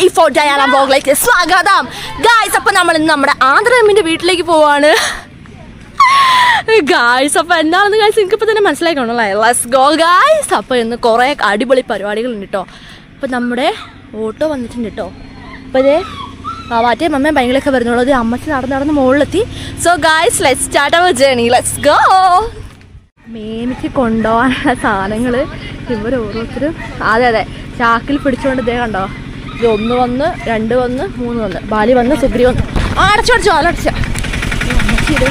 B4 Diana വ്ലോഗിലേക്ക് സ്വാഗതം guys. അപ്പോൾ നമ്മൾ ഇന്ന് നമ്മുടെ ആന്ധ്രമിന്റെ വീട്ടിലേക്ക് പോവാണ് ഗായ്സ്. അപ്പോൾ എന്താണെന്ന് ഗായ്സ് എനിക്കിപ്പോൾ തന്നെ മനസ്സിലായി കാണുമല്ലേ. Let's go guys. അപ്പോൾ ഇന്ന് കുറേ അടിപൊളി പരിപാടികളുണ്ട് കേട്ടോ. അപ്പോൾ നമ്മുടെ ഓട്ടോ വന്നിട്ടുണ്ട് കേട്ടോ. അപ്പോൾ ഇതേ വാറ്റേ മമ്മയും ഭയങ്കരമൊക്കെ വരുന്നുള്ളത് അമ്മച്ചി നടന്ന് മുകളിലെത്തി. So guys let's start our journey. Let's go. മേമിക്ക് കൊണ്ടുപോകാനുള്ള സാധനങ്ങൾ ഇവർ ഓരോരുത്തരും അതെ ചാക്കിൽ പിടിച്ചുകൊണ്ട് ഇതേ കണ്ടോ. ഇത് 1 വന്ന് 2 വന്ന് 3 വന്ന് ബാലി വന്ന് സുഗ്രി വന്ന് അടച്ചോ അലടച്ച അമ്മച്ചിയുടെ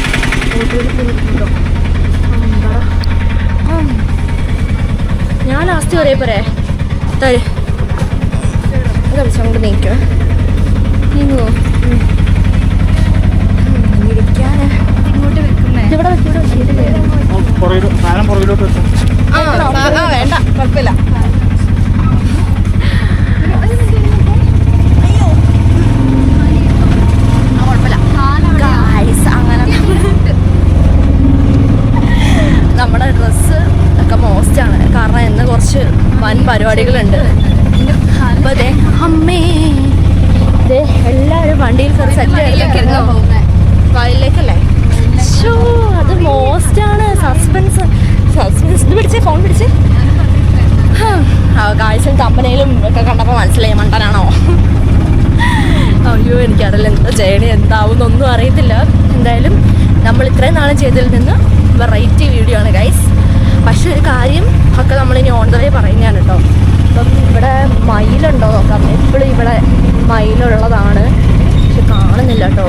ഞാൻ ലാസ്റ്റ് കയറിയ പോരെ അങ്ങോട്ട് നീക്കോ നീങ്ങോ ഇരിക്കാൻ ഇങ്ങോട്ട് വെക്കുന്നേ ഇവിടെ വേണ്ട കുഴപ്പമില്ല. നമ്മുടെ ഡ്രസ്സ് ഒക്കെ മോസ്റ്റാണ്, കാരണം ഇന്ന് കുറച്ച് വൻ പരിപാടികളുണ്ട്. അപ്പോൾ അതെ അമ്മേ ഇതേ എല്ലാവരും വണ്ടിയിൽ കയറി സെറ്റ് വയലിലേക്കല്ലേ. ഷോ അത് മോസ്റ്റാണ്. സസ്പെൻസ് ഇത് പിടിച്ചേ, ഫോൺ പിടിച്ച്. കാഴ്ച കമ്പനിയിലും ഒക്കെ കണ്ടപ്പോൾ മനസ്സിലായി മണ്ടനാണോ. അയ്യോ എനിക്കറിയില്ല എന്താ ജേണി എന്താവുന്നൊന്നും അറിയത്തില്ല. എന്തായാലും നമ്മൾ ഇത്രയും നാളും ചെയ്തതിൽ നിന്ന് വെറൈറ്റി വീഡിയോ ആണ് ഗൈസ്. പക്ഷെ ഒരു കാര്യം ഒക്കെ നമ്മളിനി ഓൺ ദ വേ പറയുന്നതാണ് കേട്ടോ. അപ്പം ഇവിടെ മയിലുണ്ടോ നോക്കാം. എപ്പോഴും ഇവിടെ മയിലുള്ളതാണ്, പക്ഷെ കാണുന്നില്ല കേട്ടോ.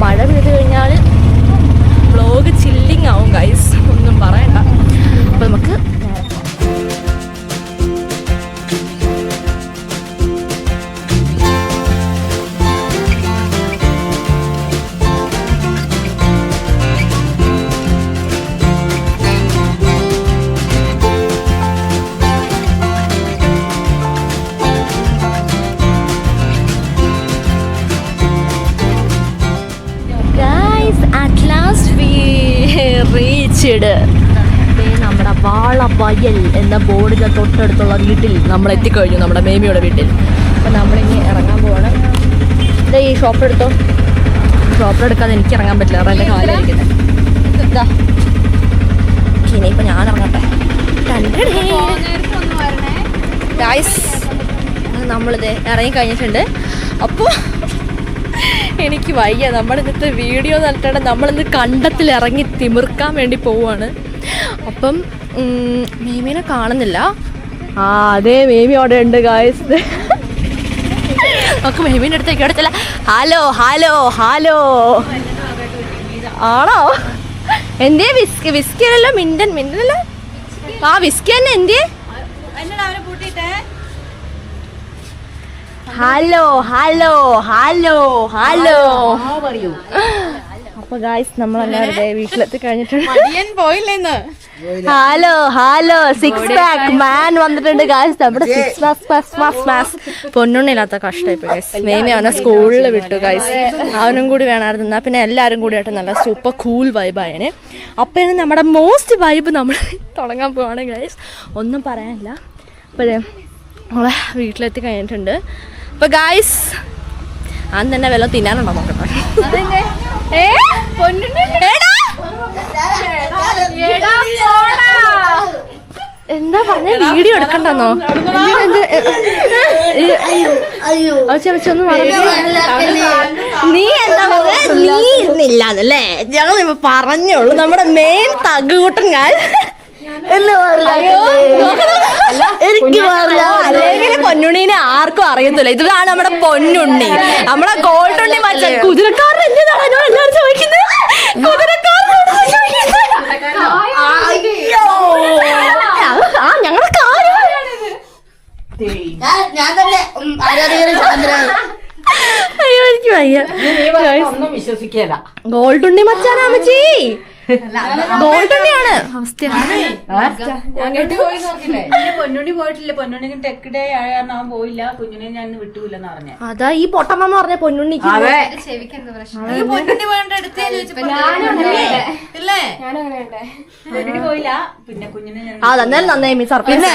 മഴ പെയ്ത് കഴിഞ്ഞാൽ വ്ലോഗ് ചില്ലിങ് ആവും ഗൈസ്, ഒന്നും പറയണ്ട. അപ്പോൾ നമുക്ക് നമ്മുടെ വാളവയൽ എന്ന ബോർഡിൻ്റെ തൊട്ടടുത്തുള്ള വീട്ടിൽ നമ്മൾ എത്തിക്കഴിഞ്ഞു, നമ്മുടെ മേമിയുടെ വീട്ടിൽ. അപ്പോൾ നമ്മളിനി ഇറങ്ങാൻ പോവാണ്. ഇതാ ഈ ഷോപ്പെടുത്തോ. ഷോപ്പിലെടുക്കാതെ എനിക്ക് ഇറങ്ങാൻ പറ്റില്ല, കാരണം എൻ്റെ കാലായിരിക്കുന്നത്. ഇതാ ഇനിയിപ്പോൾ ഞാൻ ഇറങ്ങട്ടെ. ഗായ്സ് നമ്മളിത് ഇറങ്ങിക്കഴിഞ്ഞിട്ടുണ്ട്. അപ്പോൾ എനിക്ക് വയ്യ. നമ്മളിന്നത്തെ വീഡിയോ നട്ടിട്ട് നമ്മളിന്ന് കണ്ടത്തിൽ ഇറങ്ങി തിമിർക്കാൻ വേണ്ടി പോവുകയാണ്. അപ്പം മേമീനെ കാണുന്നില്ല. അതെ മേമി അവിടെ ഉണ്ട് ഗായ്സ്. നമുക്ക് മേമീൻ്റെ അടുത്തേക്ക് എടുത്തില്ല. ഹലോ ഹലോ ഹലോ ആണോ? എന്തേ വിസ്കി അല്ലല്ലോ, മിണ്ടനല്ലോ. ആ വിസ്കി തന്നെ എന്തേ? Hello hello hello hello. അപ്പൊ ഗായ്സ് നമ്മളെല്ലാവരുടെ വീട്ടിലെത്തി കഴിഞ്ഞിട്ടുണ്ട്. ഹലോ ഹലോ 6 പാക്ക് മാൻ വന്നിട്ടുണ്ട് ഗായ്സ്. നമ്മുടെ 6 മാസ് പൊന്നുണ്ണില്ലാത്ത കഷ്ടമായിപ്പോ ഗായ്സ്. മെയിൻ അവനെ സ്കൂളിൽ വിട്ടു ഗായ്സ്. അവനും കൂടി വേണമായിരുന്നു, പിന്നെ എല്ലാവരും കൂടി ആയിട്ട് നല്ല സൂപ്പർ കൂൾ വൈബായനെ. അപ്പോഴാണ് നമ്മുടെ മോസ്റ്റ് വൈബ് നമ്മൾ തുടങ്ങാൻ പോവാണ് ഗായ്സ്. ഒന്നും പറയാനില്ല. അപ്പോഴേ നമ്മളെ വീട്ടിലെത്തി കഴിഞ്ഞിട്ടുണ്ട്. അപ്പൊ ഗായ്സ് അന്ന് തന്നെ വല്ലതും തിന്നാനുണ്ടോ നോക്കട്ടെ. എന്താ പറഞ്ഞ വീഡിയോ എടുക്കണ്ടെന്നോ? ചെറിച്ചൊന്നും നീ എന്താ നീ ഇരുന്നില്ലാന്നല്ലേ ഞങ്ങൾ പറഞ്ഞോളൂ. നമ്മുടെ മെയിൻ തകുകൂട്ടൻ ഞാൻ എനിക്ക് അല്ലെങ്കിൽ പൊന്നുണ്ണീനെ ആർക്കും അറിയത്തില്ല. ഇതാണ് നമ്മുടെ പൊന്നുണ്ണി, നമ്മുടെ ഗോൾഡുണ്ണി. മറ്റേ കുതിരക്കാരൻ എന്താണ് എല്ലാവരും ചോദിക്കുന്നത്? ഞങ്ങളുടെ അയ്യോ എനിക്ക് വയ്യ. ഗോൾഡുണ്ണി മച്ചാനാ അമ്മച്ചി. ഗോൾഡുണ്ണിയാണ് അവസ്ഥ. പൊന്നുണ്ണി പോയിട്ടില്ല. പൊന്നുണ്ണി ടെക് ഡേ ആയ കാരണം അവൻ പോയില്ല. കുഞ്ഞുണ്ണി ഞാൻ വിട്ടൂലെന്ന് പറഞ്ഞ. അതാ ഈ പൊട്ടമ്മ പറഞ്ഞ പൊന്നുണ്ണിക്ക് പൊന്നുണ്ണി പോയിട്ട് എടുത്തേ ഇല്ലേ? പൊന്നുണ്ണി പോയില്ല. പിന്നെ കുഞ്ഞിനെ അതെന്നാലും നന്നായി മിസ് സർപ്രൈസ്.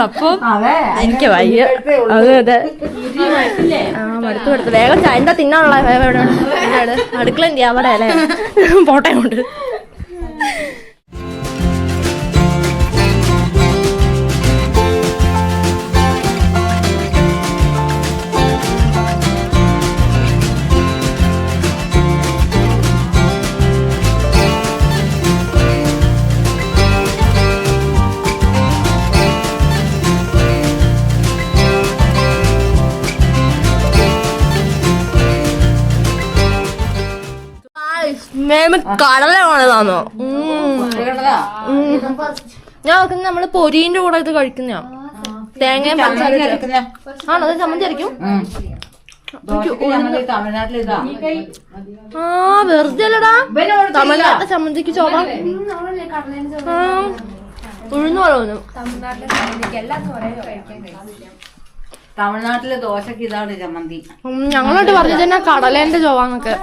അപ്പം എനിക്ക് വയ്യ. അതെ അതെ മടുത്ത് വേഗം എന്താ തിന്നാനുള്ള അടുക്കള അവിടെ അല്ലേ പോട്ടെ കൊണ്ട്. കടലാണോ ഞാൻ നോക്കുന്നത് നമ്മള് പൊരീന്റെ കൂടെ ഇത് കഴിക്കുന്ന തേങ്ങയും ആണോ അത് ചമ്മന്തി അരക്കും. ആ വെറുതെ അല്ലടാ തമിഴ്നാട്ടിലെ ചമ്മന്തിക്ക് ചോള ഉഴുന്നു പോലെ. തമിഴ്നാട്ടിലെ ദോശക്ക് ഇതാണ് ചമ്മന്തി. ഞങ്ങളോട്ട് പറഞ്ഞു തന്നെ കടലേന്റെ ചോവാന്നൊക്കെ.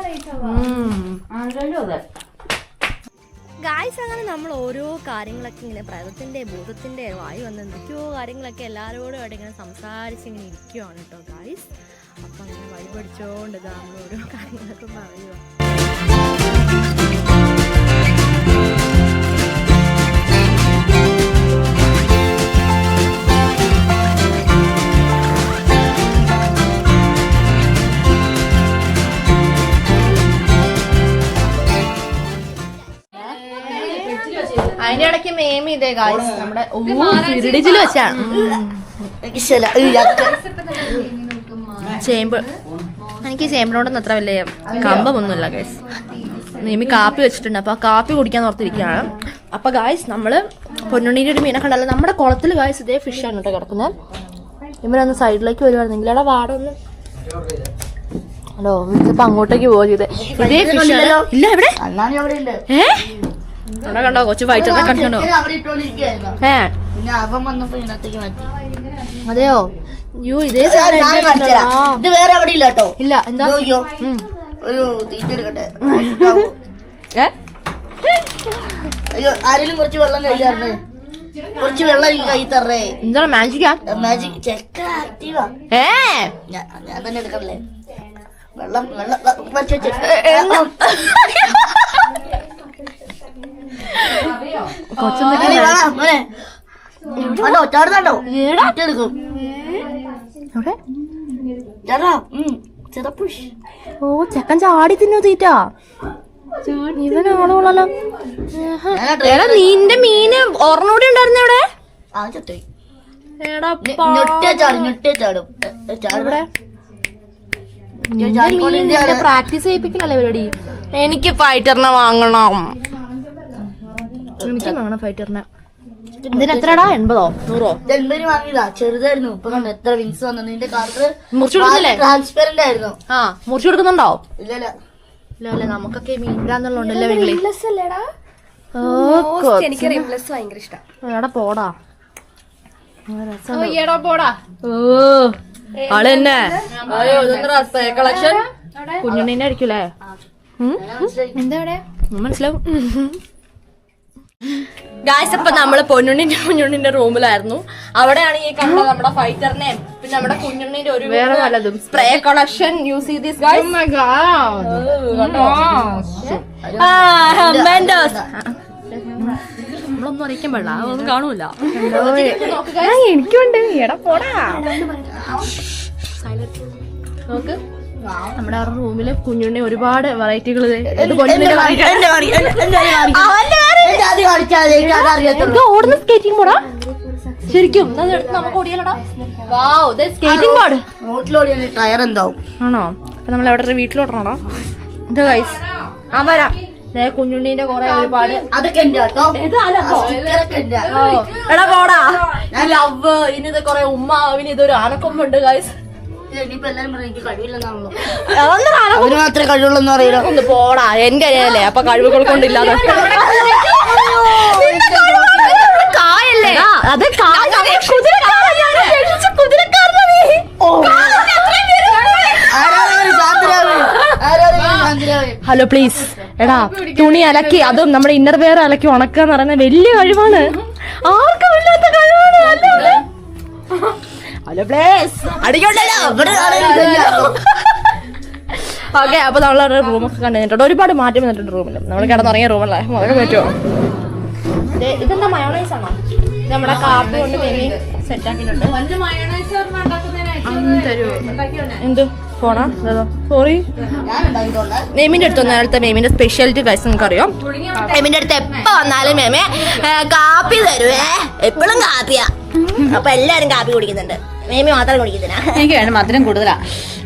ഗായ്സ് അങ്ങനെ നമ്മൾ ഓരോ കാര്യങ്ങളൊക്കെ ഇങ്ങനെ പ്രേതത്തിന്റെ ഭൂതത്തിന്റെ വായു വന്ന എന്തൊക്കെയോ കാര്യങ്ങളൊക്കെ എല്ലാവരോടും ആയിട്ട് ഇങ്ങനെ സംസാരിച്ചിങ്ങനെ ഇരിക്കുവാണ് കേട്ടോ ഗായ്സ്. അപ്പൊ അങ്ങനെ വഴി പഠിച്ചോണ്ട് നമ്മൾ ഓരോ കാര്യങ്ങളൊക്കെ പറയുക. അതിന്റെ ഇടയ്ക്ക് മേമി ഇതേ ഗായ്സ് നമ്മുടെ ഫ്രിഡ്ജിൽ വെച്ചാണ് ചേമ്പ്. എനിക്ക് ചേമ്പിനോടൊന്നും അത്ര വലിയ കമ്പമൊന്നുമില്ല ഗായ്സ്. മേമി കാപ്പി വെച്ചിട്ടുണ്ട്. അപ്പൊ ആ കാപ്പി കുടിക്കാൻ ഓർത്തിരിക്കുകയാണ്. അപ്പൊ ഗായ്സ് നമ്മള് പൊന്നുണ്ണീൻ്റെ ഒരു മീനെ കണ്ടല്ലോ നമ്മുടെ കുളത്തിൽ ഗായ്സ് ഇതേ ഫിഷാണ് കേട്ടോ കിടക്കുന്നത്. ഇവരൊന്ന് സൈഡിലേക്ക് വരുവാണെങ്കിൽ അവിടെ വാടൊന്ന് ഹലോ വിളിച്ചപ്പോ അങ്ങോട്ടേക്ക് പോവാ ചെയ്തേ. ഇതേ ഫിഷ് ഇല്ല എവിടെ അവിടെ കണ്ടോ കൊച്ചു വൈറ്റൊക്കെ കണ്ടോ. അതെയോ യോ ഇതേ ഇത് വേറെ എവിടെ ഇല്ല കേട്ടോ. ഇല്ല എന്താ ഒരു തീറ്റ എടുക്കട്ടെ. അയ്യോ ആരെങ്കിലും കുറച്ച് വെള്ളം കഴിക്കാറുണ്ട്. കുറച്ച് വെള്ളം എനിക്ക് കൈ തറേ. എന്താണ് മാജിക്കാ? മാജിക് ചെക്ക ആക്റ്റീവാ. ഞാൻ തന്നെ എടുക്കണല്ലേ വെള്ളം വെള്ളം ചാടുന്നുണ്ടോ എടുക്കും ചെറുപ്പുഷ്. ഓ ചെക്കൻ ചാടി തിന്നു തീറ്റ. ഇവനാണോളല്ലോ. നിന്റെ മീന് ഓർമ്മൂടി ഉണ്ടായിരുന്ന ഇവിടെ പ്രാക്ടീസ് ചെയ്യിപ്പിക്കണല്ലേ പരിപാടി. എനിക്ക് ഫൈറ്ററിനെ വാങ്ങണം. എനിക്ക് വാങ്ങണം ഫൈറ്ററിനെ. ഇതിന് എത്രടാ 80 100 വാങ്ങിയതാ. ചെറുതായിരുന്നു. ഇപ്പൊ കണ്ട എത്ര വിങ്സ് വന്നു. നിന്റെ കാർഡ് മുറിച്ചു കൊടുക്കുന്നില്ലേ? ട്രാൻസ്പെറന്റ് ആയിരുന്നു. ആ മുറിച്ചു കൊടുക്കുന്നുണ്ടോ? ഇല്ലല്ല ഇല്ല നമുക്കൊക്കെ മീൻകാന്നുള്ളണ്ടല്ലേ വീട്ടില്. എനിക്ക് റിംഗ്ലെസ് ഭയങ്കര ഇഷ്ടം. എടാ പോടാ പോടാ. ഓ ആള് തന്നെ കളക്ഷൻ കുഞ്ഞുണ്ണീന്റെ ആയിരിക്കൂലേ. എന്താ മനസ്സിലാവും ഗായ്സ്. അപ്പൊ നമ്മള് കുഞ്ഞുണ്ണിന്റെ റൂമിലായിരുന്നു. അവിടെയാണ് ഈ കണ്ട നമ്മുടെ ഫൈറ്ററിനെയും പിന്നെ നമ്മുടെ കുഞ്ഞുണ്ണിന്റെ ഒരു വേറെ നല്ലതും സ്പ്രേ കളക്ഷൻ യൂസ് ചെയ്ത് നമ്മളൊന്നും അറിയിക്കാൻ പാടില്ല. അതൊന്നും കാണൂല. എനിക്കുണ്ട് എടാ പോടാ നോക്ക്. നമ്മുടെ ആ റൂമില് കുഞ്ഞുണ്ണി ഒരുപാട് വെറൈറ്റികൾ ഓടുന്ന സ്കേറ്റിംഗ് ബോർഡാ ശരിക്കും. നമുക്ക് ഓടിയാലോടാ. സ്കേറ്റിംഗ് ബോർഡ് റോട്ടിലോടിയ ടയർ എന്താവും ആണോ? അപ്പൊ നമ്മൾ എവിടെ വീട്ടിലോട്ടണോടാ. ഇത് ഗൈസ് ആ വരാം. കുഞ്ഞുണ്ണീന്റെ കൊറേ ഒരുപാട് അതൊക്കെ എടാ പോടാ ലവ്. ഇനി ഇത് കൊറേ ഉമ്മ. ഇനി ഇതൊരു ആനക്കൊമ്പുണ്ട് ഗൈസ്. ഇനിയിപ്പോ എല്ലാരും പറയും എനിക്ക് കഴിവില്ലെന്നാണല്ലോ. അവര് മാത്രമേ കഴിവുള്ളൂ അറിയില്ല. ഒന്ന് പോടാ, എന്റെ അനിയനല്ലേ, അപ്പൊ കഴിവുകൾ കൊണ്ടില്ലാതെ കായല്ലേ അത് ഹലോ പ്ലീസ്. എടാ തുണി അലക്കി അതും നമ്മുടെ ഇന്നർ വെയർ അലക്കി ഉണക്കാന്ന് പറയുന്ന വലിയ കഴിവാണ്. ആർക്കും ഇല്ലാത്ത കഴിവാണ്. Hello please അടിക്കണ്ടല്ലോ. ഓക്കെ, അപ്പൊ നമ്മളൊരു റൂമൊക്കെ കണ്ടിട്ടുണ്ട്. ഒരുപാട് മാറ്റം വന്നിട്ടുണ്ട് റൂമിൽ. നമ്മൾ കിടന്നുറങ്ങിയ റൂമല്ലേ, അതൊക്കെ പറ്റുമോ? ഇതെന്താ മയോണൈസ് ആണോ? നമ്മുടെ കാപ്പി കൊണ്ട് മേമി സെറ്റ് ആക്കിയിട്ടുണ്ട്. എന്ത് ഫോണാ? സോറി, മേമിന്റെ അടുത്ത് നേരത്തെ മേമിന്റെ സ്പെഷ്യാലിറ്റി കഴിച്ച് നിങ്ങൾക്ക് അറിയാം. മേമിന്റെ അടുത്ത് എപ്പോ വന്നാലും മേമെ കാപ്പി തരുവേ. എപ്പോഴും കാപ്പിയാ. അപ്പൊ എല്ലാരും കാപ്പി കുടിക്കുന്നുണ്ട്, മേമി മാത്രം കുടിക്കുന്നില്ല. എനിക്ക് വേണം മധുരം കൂടുതലാ.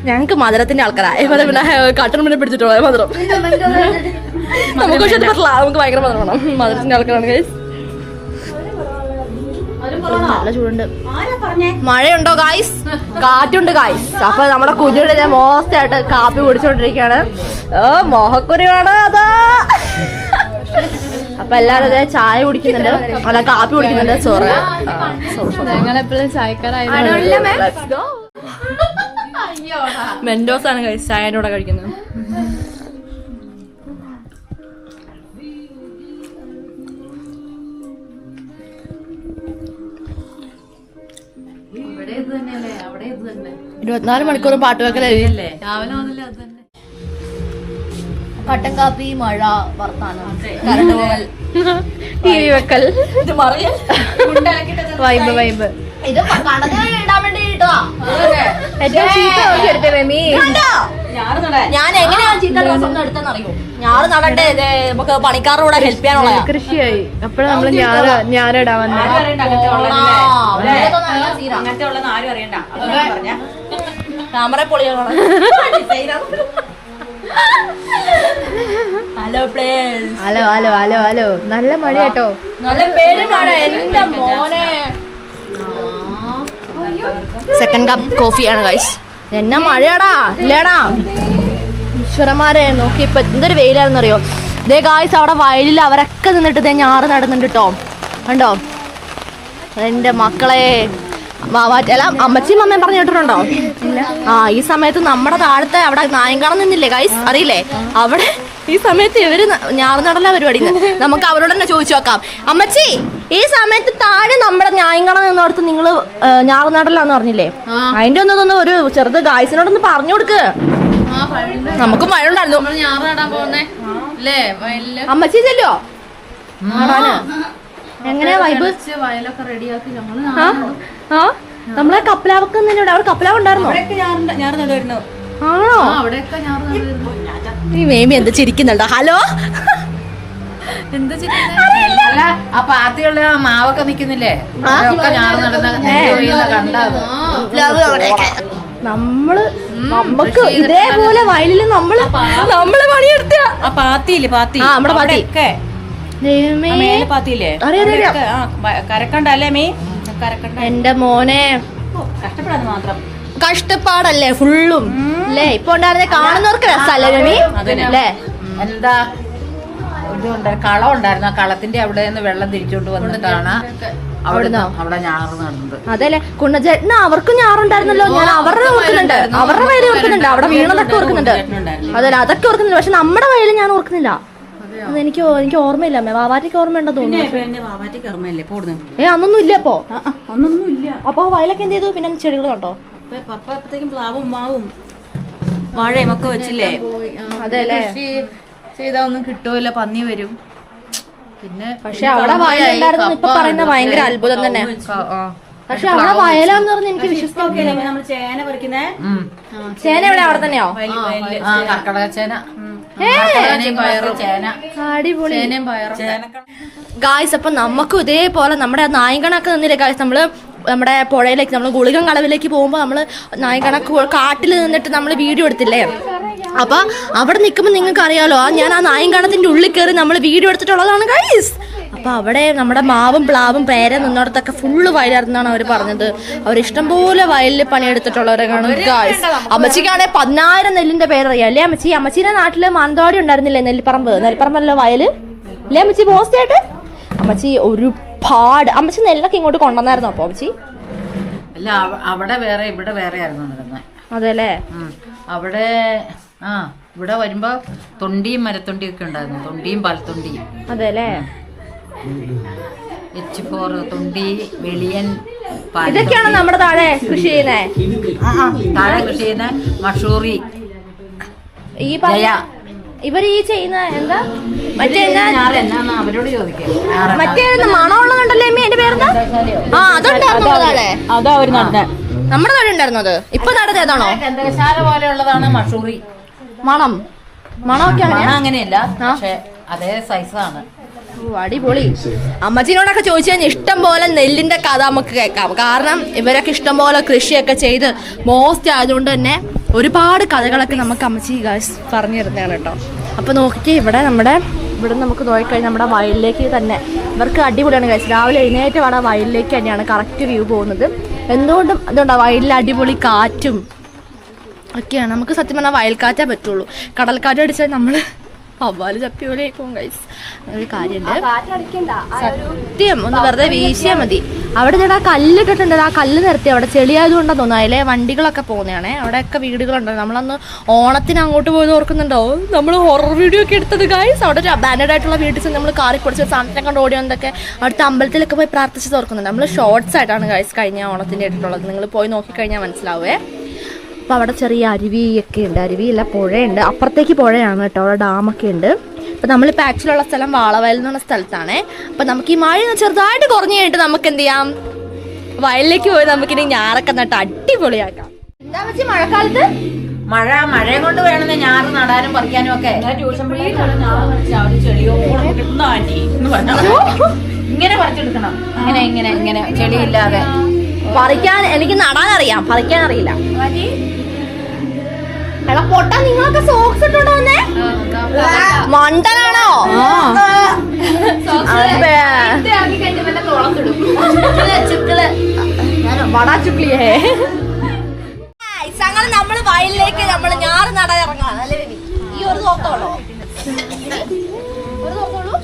ഞങ്ങക്ക് മധുരത്തിന്റെ ആൾക്കാരാ. പിന്നെ കട്ടൻ പിന്നെ പിടിച്ചിട്ടുള്ള മധുരം നമുക്ക് ഇഷ്ടപ്പെട്ടില്ല. നമുക്ക് ഭയങ്കര മധുരം വേണം. മധുരത്തിന്റെ ആൾക്കാരാണ് ഗൈസ്. നല്ല ചൂടുണ്ട്. മഴയുണ്ടോ ഗായ്സ്? കാറ്റുണ്ട് ഗായ്സ്. അപ്പൊ നമ്മുടെ കുഞ്ഞുണ്ട് ഞാൻ മോസ്റ്റ് ആയിട്ട് കാപ്പി കുടിച്ചോണ്ടിരിക്കുകയാണ്. മോഹക്കുരിയാണ് അതാ. അപ്പൊ എല്ലാരും അതെ ചായ കുടിക്കുന്നുണ്ട്, അല്ല കാപ്പി കുടിക്കുന്നുണ്ട്. സോറി, ഞങ്ങളെപ്പോഴും ചായക്കാരായി. മെൻഡോസ് ആണ് ഗൈസ് ചായന്റെ കൂടെ കഴിക്കുന്നത്. ഇവിടെ ഇത് തന്നെയല്ലേ, അവിടെ ഇത് തന്നെ. 24 മണിക്കൂറും പാട്ട് വെക്കലല്ലേ. രാവിലെ മുതലേ അത് തന്നെ. കട്ടൻ കാപ്പി, മഴ, വർത്താനം, കറണ്ട് പോകൽ, ടി വി വെക്കൽ, വൈബ് വൈബ്. ഇത് കടന്ന് ഇടാൻ വേണ്ടിട്ടോ ഏറ്റവും ചീത്ത എടുത്തേ മേമി. ഞാൻ എങ്ങനെയാണ് ചീത്ത ദിവസം എടുത്തെന്ന് അറിയോ? ഞാറ് നടണ്ടേ, നമുക്ക് പണിക്കാരുടെ കൂടെ ഹെൽപ്പ് ചെയ്യാനുള്ള കൃഷിയായി. അപ്പോഴും നമ്മള് ഞാനിടാൻ വന്നത്. അങ്ങനത്തെ ഉള്ളത് ആരും അറിയണ്ട. ക്യാമറ പൊളിയാണ്. Hello place. Hello hello hello hello. നല്ല മഴ കേട്ടോ. നല്ല പേര് മഴ. എന്റെ മോനെ സെക്കൻഡ് കപ്പ് കോഫിയാണ് ഗൈസ്. എന്നാ മഴയാടാ ഇല്ലേടാ. ഈശ്വരന്മാരെ നോക്കി ഇപ്പൊ എന്തൊരു വെയിലാണെന്നറിയോ. ദേ ഗായ്സ് അവിടെ വയലിൽ അവരൊക്കെ നിന്നിട്ട് ദേ ഞാറ് നടുന്നുണ്ട് കേട്ടോ. കണ്ടോ എന്റെ മക്കളെ. അല്ല അമ്മച്ചിയും അമ്മയും പറഞ്ഞു കേട്ടിട്ടുണ്ടോ? ഈ സമയത്ത് നമ്മുടെ താഴത്തെ അവിടെ നായങ്കാണം നിന്നില്ലേ ഗൈസ്, അറിയില്ലേ? അവിടെ ഈ സമയത്ത് ഇവര് ഞാറുനടല പരിപാടി. നമുക്ക് അവരോട് തന്നെ ചോദിച്ചു നോക്കാം. അമ്മച്ചി, ഈ സമയത്ത് താഴെ നമ്മുടെ നായങ്കാണം നിന്നോടത്ത് നിങ്ങള് ഞാറുനടലാന്ന് പറഞ്ഞില്ലേ? അതിന്റെ ഒന്നൊന്ന് ഒരു ചെറുത് ഗായ്സിനോടൊന്ന് പറഞ്ഞു കൊടുക്ക്. നമുക്ക് മഴ ഉണ്ടായിരുന്നു. അമ്മച്ചി ചെല്ലോ നടാന്. എങ്ങനെയാ വൈബ്? വയലൊക്കെ റെഡിയാക്കി ഞങ്ങള് നമ്മളെ കപ്പലാവൊക്കെ അവിടെ കപ്പലാവ് ഉണ്ടായിരുന്നോ? ആണോ? അവിടെയൊക്കെ ഞാറ് ഈ മേമി എന്താ ചിരിക്കുന്നുണ്ടോ? ഹലോ, എന്താ അല്ല ആ പാത്തിയുള്ള മാവൊക്കെ നിക്കുന്നില്ലേ, ഒക്കെ ഞാറ് നടന്ന കണ്ടത്. നമുക്ക് ഇതേപോലെ വയലില് നമ്മള് പണിയെടുത്ത ആ പാത്തിയില്ലേ, പാത്തി നമ്മുടെ പാത്തി പാത്തിയില്ലേ, കരക്കണ്ടല്ലേ മീ കരക്കണ്ട. എന്റെ മോനെ കഷ്ടപ്പെടാന്ന് മാത്രം. കഷ്ടപ്പാടല്ലേ ഫുള്ളും അല്ലേ? ഇപ്പൊ ഉണ്ടായിരുന്നെ കാണുന്നവർക്ക് രസല്ലേ മീ അല്ലേ? എന്താ ഇതുണ്ട്, കളം ഉണ്ടായിരുന്നു. ആ കളത്തിന്റെ അവിടെ നിന്ന് വെള്ളം തിരിച്ചോണ്ട് വന്നിട്ടാണ് അവിടെ ഞാറ് നടന്നത്. അതല്ലേ കുണ്ണചേട്ടന് അവർക്കും ഞാറുണ്ടായിരുന്നല്ലോ. ഞാൻ അവരുടെ ഓർക്കുന്നുണ്ട്, അവരുടെ വയലിൽ ഓർക്കുന്നുണ്ട്, അവിടെ വീണതൊക്കെ ഓർക്കുന്നുണ്ട്. അതല്ല അതൊക്കെ ഓർക്കുന്നില്ല. പക്ഷെ നമ്മുടെ വയലിൽ ഞാൻ ഓർക്കുന്നില്ല. എനിക്ക് ഓർമ്മയില്ല. വാവാറ്റിക്ക് ഓർമ്മയുണ്ടോ തോന്നുന്നു. അന്നൊന്നും ഇല്ല. അപ്പൊ ഒന്നൊന്നും ഇല്ല. അപ്പൊ വയലൊക്കെ എന്ത് ചെയ്തു? പിന്നെ ചെടികൾ കണ്ടോ? പപ്പത്തേക്കും പ്ലാവും മാവും വാഴയും ഒക്കെ വെച്ചില്ലേ. അതെല്ലേ, ചെയ്താ ഒന്നും കിട്ടുമല്ല, പന്നി വരും. പിന്നെ പക്ഷെ അവിടെ വയലുണ്ടായിരുന്നു ഇപ്പൊ പറയുന്ന ഭയങ്കര അത്ഭുതം തന്നെ. പക്ഷെ അവിടെ വയലാന്ന് പറഞ്ഞ് എനിക്ക് വിശ്വസിക്കാൻ നമ്മൾ ചേന പറിക്കുന്നേ. ചേന എവിടെ? അവിടെ തന്നെയോ? കർക്കടക ചേന, ഗായ്സ്. അപ്പൊ നമുക്കും ഇതേപോലെ നമ്മുടെ നായകണൊക്കെ നിന്നില്ലേ ഗായ്സ്? നമ്മള് നമ്മുടെ പുഴയിലേക്ക്, നമ്മൾ ഗുളികം കളവിലേക്ക് പോകുമ്പോ നമ്മള് നായകണക്ക് കാട്ടിൽ നിന്നിട്ട് നമ്മൾ വീഡിയോ എടുത്തില്ലേ? അപ്പൊ അവിടെ നിൽക്കുമ്പോ നിങ്ങൾക്ക് അറിയാലോ, ഞാൻ ആ നായകണത്തിന്റെ ഉള്ളിൽ കയറി നമ്മൾ വീഡിയോ എടുത്തിട്ടുള്ളതാണ് ഗായ്സ്. അപ്പോൾ അവിടെ നമ്മുടെ മാവും പ്ലാവും പേര നിന്നിടത്തൊക്കെ ഫുള്ള് വയലായിരുന്നാണ് അവർ പറഞ്ഞത്. അവർ ഇഷ്ടംപോലെ വയലിൽ പണിയെടുത്തിട്ടുള്ളവരാണ് ഗായ്സ്. അമ്മച്ചിക്കാണെ 10,000 നെല്ലിന്റെ പേരറിയാം അല്ലേ അമ്മച്ചി? അമ്മച്ചിയുടെ നാട്ടില് മാനന്തവാടി ഉണ്ടായിരുന്നില്ലേ നെല്ലിപ്പറമ്പല്ലോ വയല് അല്ലേ അമ്മച്ചി? പോസ്റ്റ് ആയിട്ട് അമ്മച്ചി ഒരുപാട് അമ്മച്ചി നെല്ലൊക്കെ ഇങ്ങോട്ട് കൊണ്ടുവന്നായിരുന്നു. അപ്പൊ അമ്മച്ചി അല്ല അവിടെ വേറെ ഇവിടെ വേറെ ആയിരുന്നു നടന്നത്. അതെല്ലേ? അവിടെ ഇവിടെ വരുമ്പോ തൊണ്ടിയും മരത്തൊണ്ടിയും ഒക്കെ ഉണ്ടായിരുന്നു. തൊണ്ടിയും പാൽത്തൊണ്ടിയും. അതെല്ലേ? H4 തൊണ്ടി, വെളിയൻ, ഇതൊക്കെയാണ് നമ്മുടെ താഴെ കൃഷി ചെയ്യുന്നേ. താഴെ കൃഷി ചെയ്യുന്ന മഷൂറി. ഈ ഇവർ ഈ ചെയ്യുന്ന എന്താ മറ്റേ അവരോട് ചോദിക്കാം. മറ്റേ മണമുള്ളതുണ്ടല്ലേ എന്റെ പേരെന്താ? അതാ അവര് നടന്നത്. നമ്മുടെ നാട് ഉണ്ടായിരുന്നത് ഇപ്പൊ നടന്നത് ഏതാണോ? ഗന്ധകശാല പോലെയുള്ളതാണ് മഷൂറി. മണമൊക്കെ അങ്ങനെയല്ല, പക്ഷെ അതേ സൈസാണ്. അടിപൊളി. അമ്മച്ചിനോടൊക്കെ ചോദിച്ചു കഴിഞ്ഞാൽ ഇഷ്ടം പോലെ നെല്ലിന്റെ കഥ നമുക്ക് കേൾക്കാം. കാരണം ഇവരൊക്കെ ഇഷ്ടം പോലെ കൃഷിയൊക്കെ ചെയ്ത് മോസ്റ്റ് ആയതുകൊണ്ട് തന്നെ ഒരുപാട് കഥകളൊക്കെ നമുക്ക് അമ്മച്ചി ഗായ്സ് പറഞ്ഞു തരുന്നതാണ് കേട്ടോ. അപ്പൊ നോക്കിയിട്ട് ഇവിടെ നമുക്ക് നോക്കിക്കഴിഞ്ഞാൽ നമ്മുടെ വയലിലേക്ക് തന്നെ ഇവർക്ക് അടിപൊളിയാണ് ഗായ്സ്. രാവിലെ എഴുന്നേറ്റ് വേണം വയലിലേക്ക് തന്നെയാണ് കറക്റ്റ് വ്യൂ പോകുന്നത്. എന്തുകൊണ്ടും അതുകൊണ്ടാണ് വയലിൽ അടിപൊളി കാറ്റും ഒക്കെയാണ്. നമുക്ക് സത്യം പറഞ്ഞാൽ വയൽക്കാറ്റേ പറ്റുള്ളൂ. കടൽക്കാറ്റ് അടിച്ചാൽ നമ്മൾ പവാല് ചപ്പി പോലെ പോകും ഗൈസ്. ഒരു കാര്യമുണ്ട്, സത്യം ഒന്ന് വെറുതെ വീശിയാൽ മതി. അവിടെ ചേട്ടാ കല്ലിട്ടിട്ടുണ്ട്. ആ കല്ല് നിർത്തി അവിടെ ചെളിയായതുകൊണ്ടാണ് തോന്നുന്നു. അതിലെ വണ്ടികളൊക്കെ പോകുന്നതാണേ. അവിടെയൊക്കെ വീടുകളുണ്ട്. നമ്മളന്ന് ഓണത്തിന് അങ്ങോട്ട് പോയത് ഓർക്കുന്നുണ്ടോ? നമ്മൾ ഹൊറർ വീഡിയോ ഒക്കെ എടുത്തത് ഗൈസ്. അവിടെ ഒരു അബാൻഡഡ് ആയിട്ടുള്ള വീട്ടിൽ നമ്മൾ കാറി പൊടിച്ച് സാധനത്തിനെ കൊണ്ട് ഓടി വന്നതൊക്കെ അവിടുത്തെ അമ്പലത്തിലൊക്കെ പോയി പ്രാർത്ഥിച്ചത് ഓർക്കുന്നുണ്ട്. നമ്മൾ ഷോർട്സ് ആയിട്ടാണ് ഗൈസ് കഴിഞ്ഞ ഓണത്തിൻ്റെ ഇട്ടിട്ടുള്ളത്. നിങ്ങൾ പോയി നോക്കിക്കഴിഞ്ഞാൽ മനസ്സിലാവേ. അപ്പോൾ അവിടെ ചെറിയ അരുവിയൊക്കെ ഉണ്ട്. അരുവിയല്ല, പുഴയുണ്ട്. അപ്പുറത്തേക്ക് പുഴയാണ് കേട്ടോ. അവിടെ ഡാമൊക്കെ ഉണ്ട്. അപ്പോൾ നമ്മളിപ്പോൾ ആക്ച്വലുള്ള സ്ഥലം വാളവയൽ എന്ന് പറഞ്ഞ സ്ഥലത്താണ്. അപ്പോൾ നമുക്ക് ഈ മഴ ചെറുതായിട്ട് കുറഞ്ഞു കഴിഞ്ഞിട്ട് നമുക്ക് എന്ത് ചെയ്യാം, വയലിലേക്ക് പോയി നമുക്കിനി ഞാറൊക്കെ നട്ട് അടിപൊളിയാക്കാം. എന്താ വെച്ചാൽ മഴക്കാലത്ത് മഴയെ കൊണ്ട് വേണമെന്ന് ഞാറ് നടാനും പറിക്കാനും ഒക്കെ. ട്യൂഷൻ ഇങ്ങനെ പറിച്ചെടുക്കണം. ഇങ്ങനെ ചെളിയില്ലാതെ പറിക്കാൻ. എനിക്ക് നടാനറിയാം, പറിക്കാൻ അറിയില്ല. എടാ പൊട്ടാ, നിങ്ങളൊക്കെ സോക്സ് ഇട്ടോണ്ട് വന്നേ? മണ്ടനാണോ? നമ്മള് വയലിലേക്ക് നമ്മള് ഞാറ് നടാൻ ഇറങ്ങാണ് അല്ലേ? ഈ ഒരു തോട്ടമുള്ളോ? ഒരു തോട്ടമുള്ളൂ.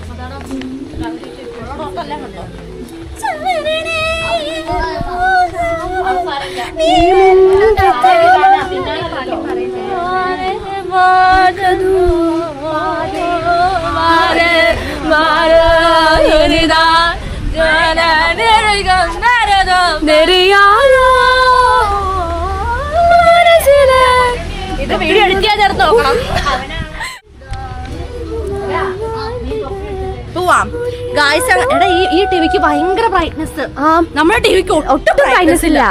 ഇത് വീഡിയോ എഡിറ്റ് ചെയ്യാൻ ചേർത്ത് നോക്കണം. പോവാം ഗായ്സ്. എടാ ഈ ടിവിക്ക് ഭയങ്കര ബ്രൈറ്റ്നെസ്. നമ്മുടെ ടിവിക്ക് ഒട്ടും ബ്രൈറ്റ്നെസ് ഇല്ല.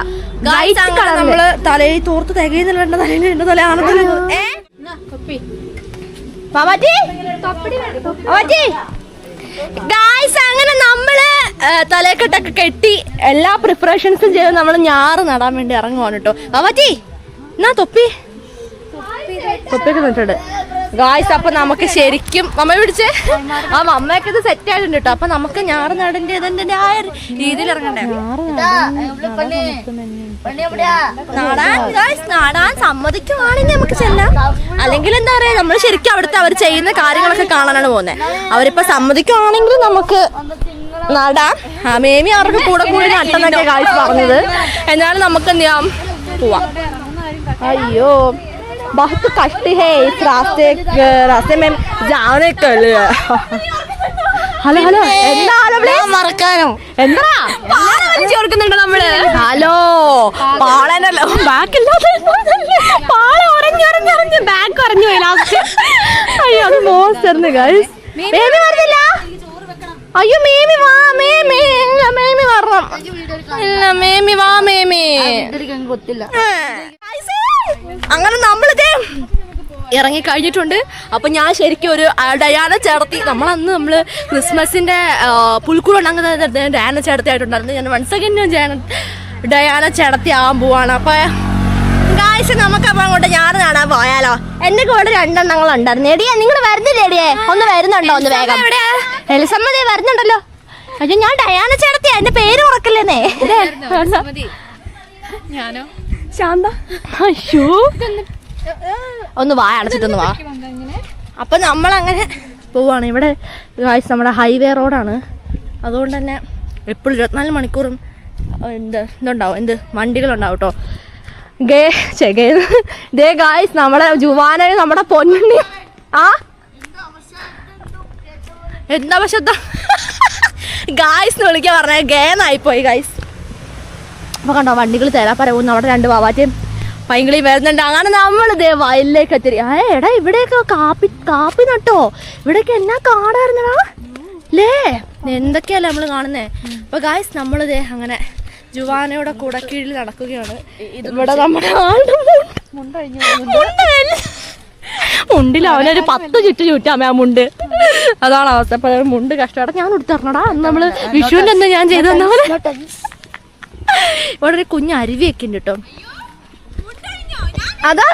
നമ്മള് തലയിൽ തോർത്ത് തികയുന്നില്ല. തലയിൽ തലയാണെന്ന് ഗായ്സ്. അങ്ങനെ നമ്മള് തലക്കെട്ടൊക്കെ കെട്ടി എല്ലാ പ്രിപ്പറേഷൻസും ചെയ്ത് നമ്മൾ ഞാറ് നടാൻ വേണ്ടി ഇറങ്ങുവാണ് കേട്ടോ. പറ്റി എന്നാ തൊപ്പിയൊക്കെ നിന്നിട്ടുണ്ട് ഗായ്സ്. അപ്പൊ നമുക്ക് ശരിക്കും മമ്മ പിടിച്ചേ മമ്മയൊക്കെ ഇത് സെറ്റ് ആയിട്ടുണ്ട് കേട്ടോ. അപ്പൊ നമുക്ക് ഞാറ് നടേണ്ടതിന്റെ ആ രീതിയിൽ ഇറങ്ങണ്ടേ. നാടാൻ സമ്മതിക്കുവാണെങ്കിൽ നമുക്ക് ചെല്ലാം. അല്ലെങ്കിൽ എന്താ പറയാ, നമ്മൾ ശരിക്കും അവിടുത്തെ അവർ ചെയ്യുന്ന കാര്യങ്ങളൊക്കെ കാണാനാണ് പോകുന്നത്. അവരിപ്പോ സമ്മതിക്കുവാണെങ്കിൽ നമുക്ക് നടാം. മേമി അവർക്ക് കൂടെ കൂടി നട്ടെന്നൊക്കെ ഗായ്സ് പറഞ്ഞത്. എന്നാലും നമുക്ക് എന്ത് ചെയ്യാം, പോവാം. അയ്യോ बहुत कष्ट है इस रास्ते में जाने के लिए. ഹലോ മറക്കാനോ എന്താ ചേർക്കുന്നുണ്ട് നമ്മള്? ഹലോ പാളനല്ലോ, ബാക്കില്ലാതെ പാള ഉറഞ്ഞുറഞ്ഞുറഞ്ഞ് ബാക്ക് ഉറഞ്ഞു പോയി ലാസ്റ്റ്. അയ്യോ അത് മോശമായിരുന്നു ഗൈസ്. മേമി പറഞ്ഞില്ല. അയ്യോ മേമി വാ, മേമി വരണം. ഇല്ല മേമി വാ, മേമി ಗೊತ್ತಿಲ್ಲ. അങ്ങനെ നമ്മളിതേ ഇറങ്ങി കഴിഞ്ഞിട്ടുണ്ട്. അപ്പൊ ഞാൻ ശരിക്കും ഒരു ഡയാന ചേർത്തി, നമ്മള് ക്രിസ്മസിന്റെ പുൽക്കൂടുണ്ടാകുന്ന ഡയാന ചേർത്തി ആയിട്ടുണ്ടായിരുന്നു. ഞാൻ വൺ സെക്കൻഡ് ഡയാന ചേർത്തി ആവാൻ പോവാണ്. അപ്പൊ ഗായ്സ് നമുക്കപ്പോ അങ്ങോട്ട് ഞാറ് കാണാൻ പോയാലോ? എന്റെ കൂടെ 2 എണ്ണങ്ങൾ ഉണ്ടായിരുന്നു. എടിയെ നിങ്ങൾ വരുന്നില്ല? എടിയെ ഒന്ന് വരുന്നുണ്ടോ? ഒന്ന് വേഗം. എലിസമ്മ വരുന്നുണ്ടല്ലോ. അയ്യോ ഞാൻ ഡയാന ചേട്ടത്തിയാ, എന്റെ പേര് ഉറക്കല്ലേന്നേ. ഞാനോ ശാന്ത. അയ്യോ ഒന്ന് വാ, അടച്ചിട്ടൊന്ന് വാ. അപ്പൊ നമ്മളങ്ങനെ പോവാണ്. ഇവിടെ നമ്മുടെ ഹൈവേ റോഡാണ്, അതുകൊണ്ട് തന്നെ എപ്പോഴും 24 മണിക്കൂറും ഇതുണ്ടാവും, വണ്ടികളുണ്ടാവും കേട്ടോ. ദേ ഗായ്സ് നമ്മുടെ ജുവാന, നമ്മുടെ പൊന്നുണ്ണി. ആ എന്താ പക്ഷെ ഗായ്സ് എന്ന് വിളിക്കാൻ പറഞ്ഞ ഗേന്നായിപ്പോയി ഗായ്സ്. അപ്പൊ കണ്ടോ വണ്ടികൾ തേരാപ്പര പോകുന്നു. അവിടെ 2 വാവാറ്റയും പൈങ്കിളി വരുന്നുണ്ട്. അങ്ങനെ നമ്മൾ ഇതേ വയലിലേക്ക് എത്തി. എടാ ഇവിടെയൊക്കെ കാപ്പി നട്ടോ, ഇവിടെയൊക്കെ എന്നാ കാടായിരുന്നടാ ലേ, എന്തൊക്കെയല്ലേ നമ്മള് കാണുന്നേ. അപ്പൊ ഗായ്സ് നമ്മളിതേ അങ്ങനെ ജുവാനയുടെ കുടക്കീഴിൽ നടക്കുകയാണ്. ഇവിടെ നമ്മുടെ മുണ്ടിൽ അവനൊരു 10 ചുറ്റാമേ ആ മുണ്ട്. അതാണ് അവസ്ഥ. അപ്പൊ മുണ്ട് കഷ്ടപ്പെടാ ഞാൻ ഉടുത്തറണടാ. അന്ന് നമ്മള് വിഷുവിന്റെ എന്താ ഞാൻ ചെയ്തു തന്ന പോലെ. ഇവിടെ ഒരു കുഞ്ഞ് അരുവിയൊക്കെ ഉണ്ട് കേട്ടോ. അതാ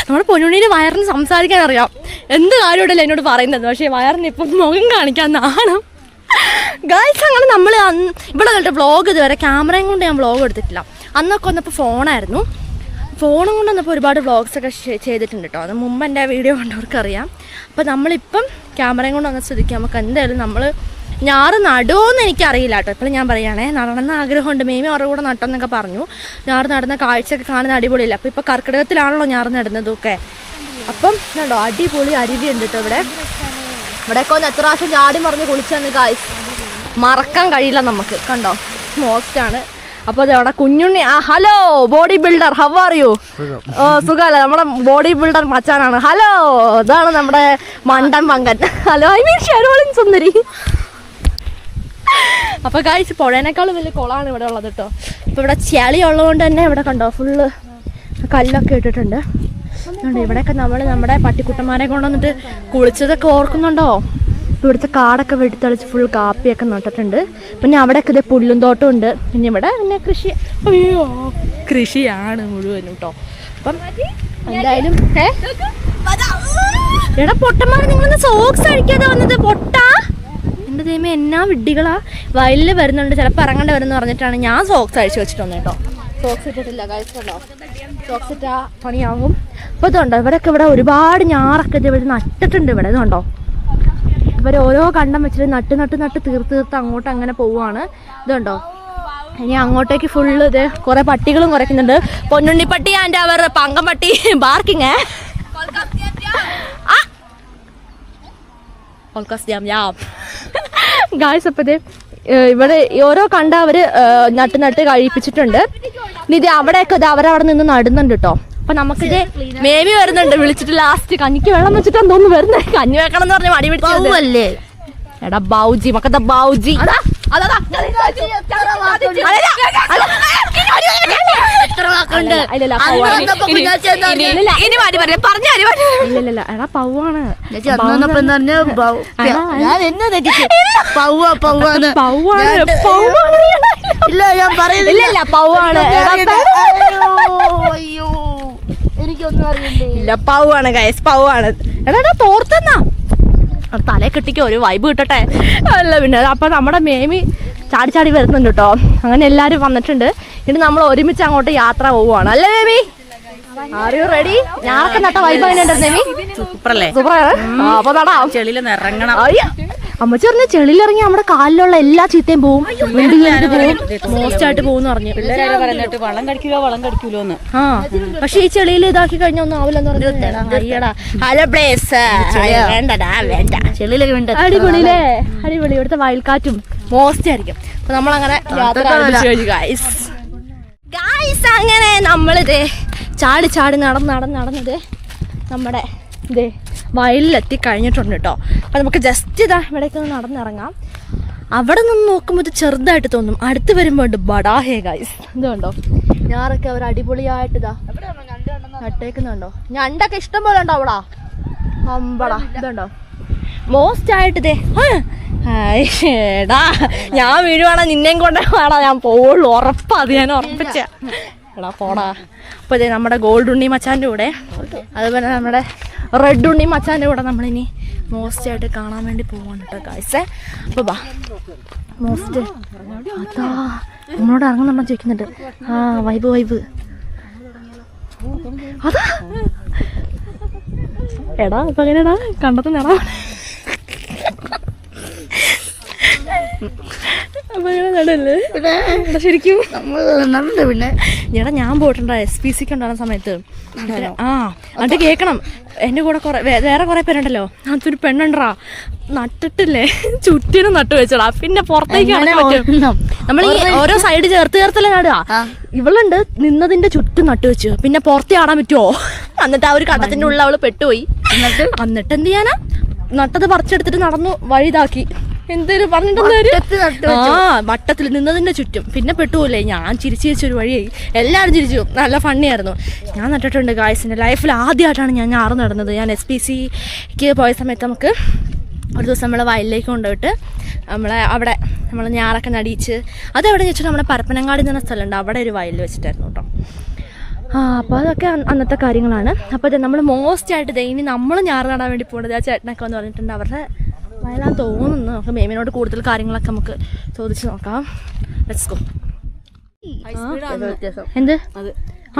നമ്മുടെ പൊന്നുണ്ണിന് വയറിന് സംസാരിക്കാൻ അറിയാം, എന്ത് കാര്യമുണ്ടല്ലോ എന്നോട് പറയുന്നത്. പക്ഷേ വയറിന് ഇപ്പം മുഖം കാണിക്കാൻ നാണം. ഗായ്സ് അങ്ങനെ നമ്മൾ ഇവിടെ കണ്ടിട്ട് വ്ളോഗ് ഇതുവരെ ക്യാമറയും കൊണ്ട് ഞാൻ വ്ളോഗ് എടുത്തിട്ടില്ല. അന്നൊക്കെ വന്നപ്പോൾ ഫോണായിരുന്നു. ഫോണും കൊണ്ട് വന്നപ്പോൾ ഒരുപാട് വ്ളോഗ്സൊക്കെ ചെയ്തിട്ടുണ്ട് കേട്ടോ. അത് മുമ്പ് എൻ്റെ വീഡിയോ കണ്ടവർക്കറിയാം. അപ്പോൾ നമ്മളിപ്പം ക്യാമറയും കൊണ്ട് വന്ന സ്ഥിതിക്ക് നമുക്ക് എന്തായാലും നമ്മൾ ഞാറ് നടുമോയെന്ന് എനിക്കറിയില്ല കേട്ടോ. ഇപ്പോഴും ഞാൻ പറയുകയാണേ, നടണമെന്ന് ആഗ്രഹമുണ്ട്. മേമി അവരുടെ കൂടെ നട്ടെന്നൊക്കെ പറഞ്ഞു. ഞാറ് നടുന്ന കാഴ്ചയൊക്കെ കാണുന്ന അടിപൊളിയില്ല. അപ്പോൾ ഇപ്പോൾ കർക്കിടകത്തിലാണല്ലോ ഞാറ് നടുന്നതൊക്കെ. അപ്പം കണ്ടോ അടിപൊളി അരുവി ഉണ്ട് കേട്ടോ ഇവിടെ. ഇവിടെയൊക്കെ ഒന്ന് എത്ര പ്രാവശ്യം ചാടി മറിഞ്ഞ് കുളിച്ചെന്ന് ഗായ്സ് മറക്കാൻ കഴിയില്ല നമുക്ക്. കണ്ടോ മോസ്റ്റാണ്. അപ്പോൾ അതവിടെ Kunjunni. Hello body builder, how are you? സുഖമല്ല, നമ്മുടെ ബോഡി ബിൽഡർ മച്ചാനാണ്. ഹലോ, ഇതാണ് നമ്മുടെ മണ്ടൻ പങ്കൻ. ഹലോ, ഐ മീൻ ഷെരോളിൻ സുന്ദരി. അപ്പോൾ ഗായ്സ് പുഴേനേക്കാളും വലിയ കുളമാണ് ഇവിടെ ഉള്ളത് കേട്ടോ. ഇപ്പോൾ ഇവിടെ ചെളി ഉള്ളതുകൊണ്ട് തന്നെ ഇവിടെ കണ്ടോ ഫുള്ള് കല്ലൊക്കെ ഇട്ടിട്ടുണ്ട്. ഇവിടെയൊക്കെ നമ്മൾ നമ്മുടെ പട്ടിക്കുട്ടന്മാരെ കൊണ്ടുവന്നിട്ട് കുളിച്ചതൊക്കെ ഓർക്കുന്നുണ്ടോ? ഇവിടുത്തെ കാടൊക്കെ വെട്ടിത്തളിച്ച് ഫുൾ കാപ്പിയൊക്കെ നട്ടിട്ടുണ്ട്. പിന്നെ അവിടെയൊക്കെ ഇതേ പുല്ലും തോട്ടം ഉണ്ട്. പിന്നെ ഇവിടെ പിന്നെ കൃഷിയാണ് മുഴുവനും കേട്ടോ. അപ്പം എന്തായാലും എടാ പൊട്ടന്മാർ, നിങ്ങളൊന്ന് സോക്സ് അടിക്കാതെ വന്നത് പൊട്ടാ. എൻ്റെ ദൈവമേ എന്നാ വിഡ്ഢികളാ. വയലിൽ വരുന്നുണ്ട്, ചിലപ്പോൾ ഇറങ്ങേണ്ടി വരുമെന്ന് പറഞ്ഞിട്ടാണ് ഞാൻ സോക്സ് അഴിച്ചു വെച്ചിട്ട് വന്നത് കേട്ടോ. സോക്സ് ഇട്ടിട്ടില്ല കഴിച്ചല്ലോ. സോക്സ് ഇട്ടാ പണിയാകും. അപ്പോൾ ഇതുണ്ടോ ഇവിടെയൊക്കെ ഇവിടെ ഒരുപാട് ഞാറൊക്കെ ഇവിടെ നട്ടിട്ടുണ്ട്. ഇവിടെ ഇതുണ്ടോ ഇവർ ഓരോ കണ്ടം വെച്ചിട്ട് നട്ട് തീർത്ത് അങ്ങോട്ട് അങ്ങനെ പോവുകയാണ്. ഇതുണ്ടോ ഇനി അങ്ങോട്ടേക്ക് ഫുള്ള് ഇത് കുറേ പട്ടികളും കുറയ്ക്കുന്നുണ്ട്. പൊന്നുണ്ണിപ്പട്ടി ആൻഡ് അവർ പങ്കംപട്ടി ബാർക്കിങ്. ഗായ്സ് അപ്പോൾ ഇത് ഇവിടെ ഓരോ കണ്ട അവർ നട്ട് കഴിപ്പിച്ചിട്ടുണ്ട്. ഇനി ഇത് അവിടെയൊക്കെ ഇത് അവരവിടെ നിന്ന് നടുന്നുണ്ട് കേട്ടോ. അപ്പൊ നമുക്കിത് മേബി വരുന്നുണ്ട് വിളിച്ചിട്ട്. ലാസ്റ്റ് കഞ്ഞിക്ക് വെള്ളം വെച്ചിട്ട് എന്തോന്ന് വരുന്നത്. കഞ്ഞി വെക്കണം എന്ന് പറഞ്ഞ മടി പിടിച്ചല്ലേ. എടാ ബൗജി മക്കത്തെ ബൗജി. എടാ പൗവാണ്. ഇല്ല പൗവാണ് ഗൈസ്, പൗവാണ്. എടാ തോർത്തെന്നാ തലേ കെട്ടിക്ക് ഒരു വൈബ് കിട്ടട്ടെ. അല്ല പിന്നെ അപ്പൊ നമ്മുടെ മേമി ചാടി വരുന്നുണ്ട് കേട്ടോ. അങ്ങനെ എല്ലാരും വന്നിട്ടുണ്ട്. ഇനി നമ്മൾ ഒരുമിച്ച് അങ്ങോട്ട് യാത്ര പോവുകയാണ്. അല്ലേ മേമി? Are you ready? ഞാനൊക്കെ നട്ട വൈബ് എങ്ങനെയുണ്ട് മേമി? സൂപ്പറല്ലേ? സൂപ്പറാണ്. അപ്പൊ നടാം. ചെളിയിലൊന്ന് ഇറങ്ങണം. അമ്മച്ചി പറഞ്ഞ ചെളിയിലിറങ്ങി നമ്മുടെ കാലിലുള്ള എല്ലാ ചീത്തയും പോവും, മോസ്റ്റ് ആയിട്ട് പോകുന്ന പറഞ്ഞു. വളം കടിക്കൂലോന്ന്. ആ പക്ഷെ ഈ ചെളിയിൽ ഇതാക്കി കഴിഞ്ഞ ഒന്നും ആവില്ലെന്ന് പറഞ്ഞു. അടിപൊളിയില്ലേ? അടിപൊളി. ഇവിടുത്തെ വയൽക്കാറ്റും മോസ്റ്റ് ആയിരിക്കും. അപ്പൊ നമ്മളങ്ങനെ അങ്ങനെ നമ്മളിതേ ചാടി നടന്നത് നമ്മുടെ ഇതേ വയലിലെത്തി കഴിഞ്ഞിട്ടുണ്ട് കേട്ടോ. അപ്പം നമുക്ക് ജസ്റ്റ് ഇതാ ഇവിടേക്ക് ഒന്ന് നടന്നിറങ്ങാം. അവിടെ നിന്ന് നോക്കുമ്പോൾ ഇത് ചെറുതായിട്ട് തോന്നും, അടുത്ത് വരുമ്പോൾ ഉണ്ട് ബഡാഹേ ഗൈസ്. ഇതുണ്ടോ ഞാറൊക്കെ അവർ അടിപൊളിയായിട്ട് ഇതാ നട്ടേക്കുന്നുണ്ടോ. ഞണ്ടൊക്കെ ഇഷ്ടം പോലെ ഉണ്ടോ അവിടെ? അമ്പടാ ഇതുണ്ടോ മോസ്റ്റ് ആയിട്ട് ഇതേ. എടാ ഞാൻ വീഴുവാണെ നിന്നെയും കൊണ്ടേ വേണം ഞാൻ പോവുള്ളൂ, ഉറപ്പാ. അത് ഞാൻ ഉറപ്പിച്ച. എടാ പോടാ. അപ്പോൾ ഇതേ നമ്മുടെ ഗോൾഡ് ഉണ്ണി മച്ചാൻ്റെ കൂടെ അതുപോലെ നമ്മുടെ റെഡ് ഉണ്ണി മച്ചാൻ്റെ കൂടെ നമ്മളിനി മോസ്റ്റായിട്ട് കാണാൻ വേണ്ടി പോവാണ് കേട്ടോ ഗൈസേ. അപ്പോൾ ബാ മോസ്റ്റ് അതാ നമ്മളോട് ഇറങ്ങും നമ്മൾ ചോദിക്കുന്നുണ്ട്. ആ വൈബ് വൈബ് അതാ എടാ ഇപ്പം എങ്ങനെയാടാ കണ്ടെത്തുന്നേടാ അപ്പൊ ഇങ്ങനെ നടല്ലേ ശരിക്കും നടണ്ട്. പിന്നെ എടാ ഞാൻ പോയിട്ടുണ്ടോ SPCക്ക് ഉണ്ടാകുന്ന സമയത്ത്. ആ അത് കേൾക്കണം. എൻ്റെ കൂടെ വേറെ കുറെ പേരുണ്ടല്ലോ. അതൊരു പെണ്ണുണ്ടാ നട്ടിട്ടില്ലേ ചുറ്റിനും നട്ടു വെച്ചടാ. പിന്നെ പുറത്തേക്ക് നമ്മൾ ഈ ഓരോ സൈഡ് ചേർത്തല്ലേ നടുക. ഇവളുണ്ട് നിന്നതിന്റെ ചുറ്റും നട്ടു വെച്ചു. പിന്നെ പുറത്തേ ആടാൻ പറ്റുമോ? എന്നിട്ട് ആ ഒരു കണ്ടത്തിന്റെ ഉള്ളിൽ അവള് പെട്ടുപോയി. എന്നിട്ട് എന്ത് ചെയ്യാനാ നട്ടത് പറിച്ചെടുത്തിട്ട് നടന്നു വഴിതാക്കി. എന്തേലും പറഞ്ഞിട്ട് വട്ടത്തിൽ നിന്നതിന്റെ ചുറ്റും. പിന്നെ പെട്ടുപോലേ. ഞാൻ ചിരിച്ചൊരു വഴിയായി. എല്ലാവരും ചിരിച്ചു. നല്ല ഫണ്ണിയായിരുന്നു. ഞാൻ നട്ടിട്ടുണ്ട് ഗായ്സിൻ്റെ ലൈഫിൽ ആദ്യമായിട്ടാണ് ഞാൻ ഞാറ് നടുന്നത്. ഞാൻ SPCക്ക് പോയ സമയത്ത് നമുക്ക് ഒരു ദിവസം നമ്മളെ വയലിലേക്ക് കൊണ്ടുപോയിട്ട് അവിടെ നമ്മൾ ഞാറൊക്കെ നടിയിച്ച് അതെവിടെ വെച്ചിട്ട് നമ്മുടെ പരപ്പനങ്ങാടി എന്ന് പറഞ്ഞ സ്ഥലമുണ്ട്. അവിടെ ഒരു വയലിൽ വെച്ചിട്ടായിരുന്നു കേട്ടോ. അപ്പോൾ അതൊക്കെ അന്നത്തെ കാര്യങ്ങളാണ്. അപ്പോൾ നമ്മൾ മോസ്റ്റായിട്ട് ഇനി നമ്മൾ ഞാറ് നടാൻ വേണ്ടി പോകുന്നത് ആ ചേട്ടനൊക്കെ വന്ന് പറഞ്ഞിട്ടുണ്ട്. അവരുടെ വയലാൻ തോന്നുന്നു. നമുക്ക് മേമിനോട് കൂടുതൽ കാര്യങ്ങളൊക്കെ നമുക്ക് ചോദിച്ച് നോക്കാം. Let's go. എന്ത്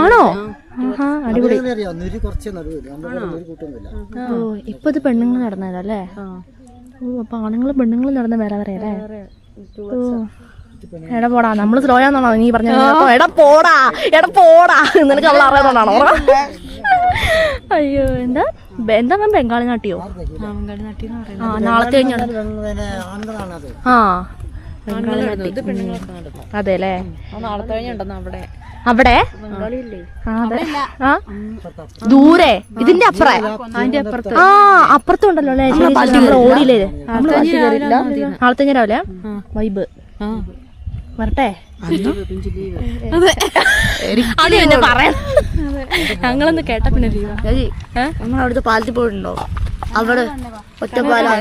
ആണോ? അടിപൊളി. ഓ ഇപ്പൊ ഇത് പെണ്ണുങ്ങൾ നടന്നതല്ലേ? ഓ അപ്പൊ ആണുങ്ങളും പെണ്ണുങ്ങളും നടന്ന വേറെ വേറെ അല്ലേ? ഓ എടാ പോടാ. നമ്മള് സ്ലോയാന്നാണോ നീ പറഞ്ഞത്? എടാ പോടാ നിനക്ക് അവൾ അറിയാത്തോണ്ടാണോ? അയ്യോ എന്താ എന്താ ബംഗാളി നാട്ടിയോ? ആ നാളത്തെ കഴിഞ്ഞാണ്. ആ അതെ അല്ലേ? അവിടെ ദൂരെ ഇതിന്റെ അപ്പുറം ആ അപ്പുറത്തുണ്ടല്ലോ അല്ലേ? ഓടിയില്ലേ നാളത്തെ കഴിഞ്ഞ രാവിലെ വൈബ് വരട്ടെ. അത് പിന്നെ പറയാം. ഞങ്ങളൊന്ന് കേട്ട പിന്നെ നമ്മൾ അവിടുത്തെ പാലത്തിൽ പോയിട്ടുണ്ടോ? അവിടെ ഒറ്റപ്പാലം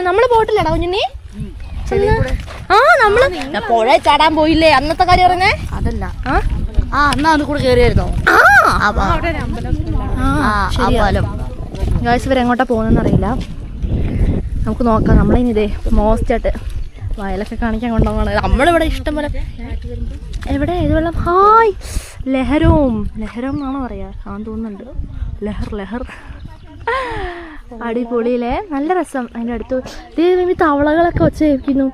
നമ്മള് പോയിട്ടില്ലടാ കുഞ്ഞിനി. ആ നമ്മള് പുഴ ചാടാൻ പോയില്ലേ അന്നത്തെ കാര്യം പറഞ്ഞേ? അതല്ല എന്നാ അത് കൂടെ കേറിയായിരുന്നോ? ഗായ്സ് ഇവർ എങ്ങോട്ടാ പോകുന്നതെന്ന് അറിയില്ല. നമുക്ക് നോക്കാം. നമ്മളിനി ഇതേ മോസ്റ്റായിട്ട് വയലൊക്കെ കാണിക്കാൻ കൊണ്ടുപോകണം. നമ്മളിവിടെ ഇഷ്ടം പോലെ എവിടെ ഇത് വെള്ളം. ഹായ് ലഹരം എന്നാണോ പറയാ? തോന്നുന്നുണ്ട് ലഹർ അടിപൊളിയിലെ നല്ല രസം. അതിൻ്റെ അടുത്ത് ഈ തവളകളൊക്കെ ഒച്ച കേൾക്കുന്നു.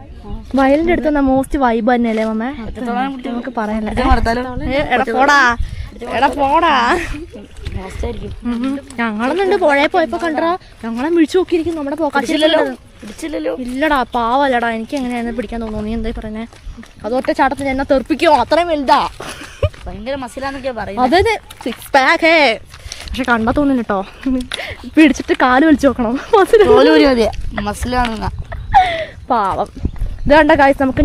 വയലിൻ്റെ അടുത്ത് വന്നാൽ മോസ്റ്റ് വൈബ് തന്നെയല്ലേ മമ്മേ? നമുക്ക് പറയാനില്ല. എടാ പോടാ ഞങ്ങളെന്നുണ്ട് പുഴയിൽ പോയപ്പോ കണ്ടാ ഞങ്ങളെ വിളിച്ചു നോക്കിയിരിക്കും. നമ്മുടെ പോക്കാച്ചില്ലല്ലോ ഇല്ലടാ പാവല്ലടാ. എനിക്ക് എങ്ങനെയായിരുന്നു പിടിക്കാൻ തോന്നുന്നു. നീ എന്തായി പറഞ്ഞേ? അതൊറ്റ ചാട്ടത്തിന് എന്നെ തെറിപ്പിക്കോ? അത്രയും വലുതാ. ഭയങ്കര മസിലാന്നൊക്കെയാ പറയുന്നത്. അതെ 6 പാക്ക്. പക്ഷെ കണ്ടാ തോന്നുന്നു കേട്ടോ. പിടിച്ചിട്ട് കാല് വലിച്ചു നോക്കണം. മസിലാണ് പാവം. ഇത് കണ്ട ഗായ്സ് നമുക്ക്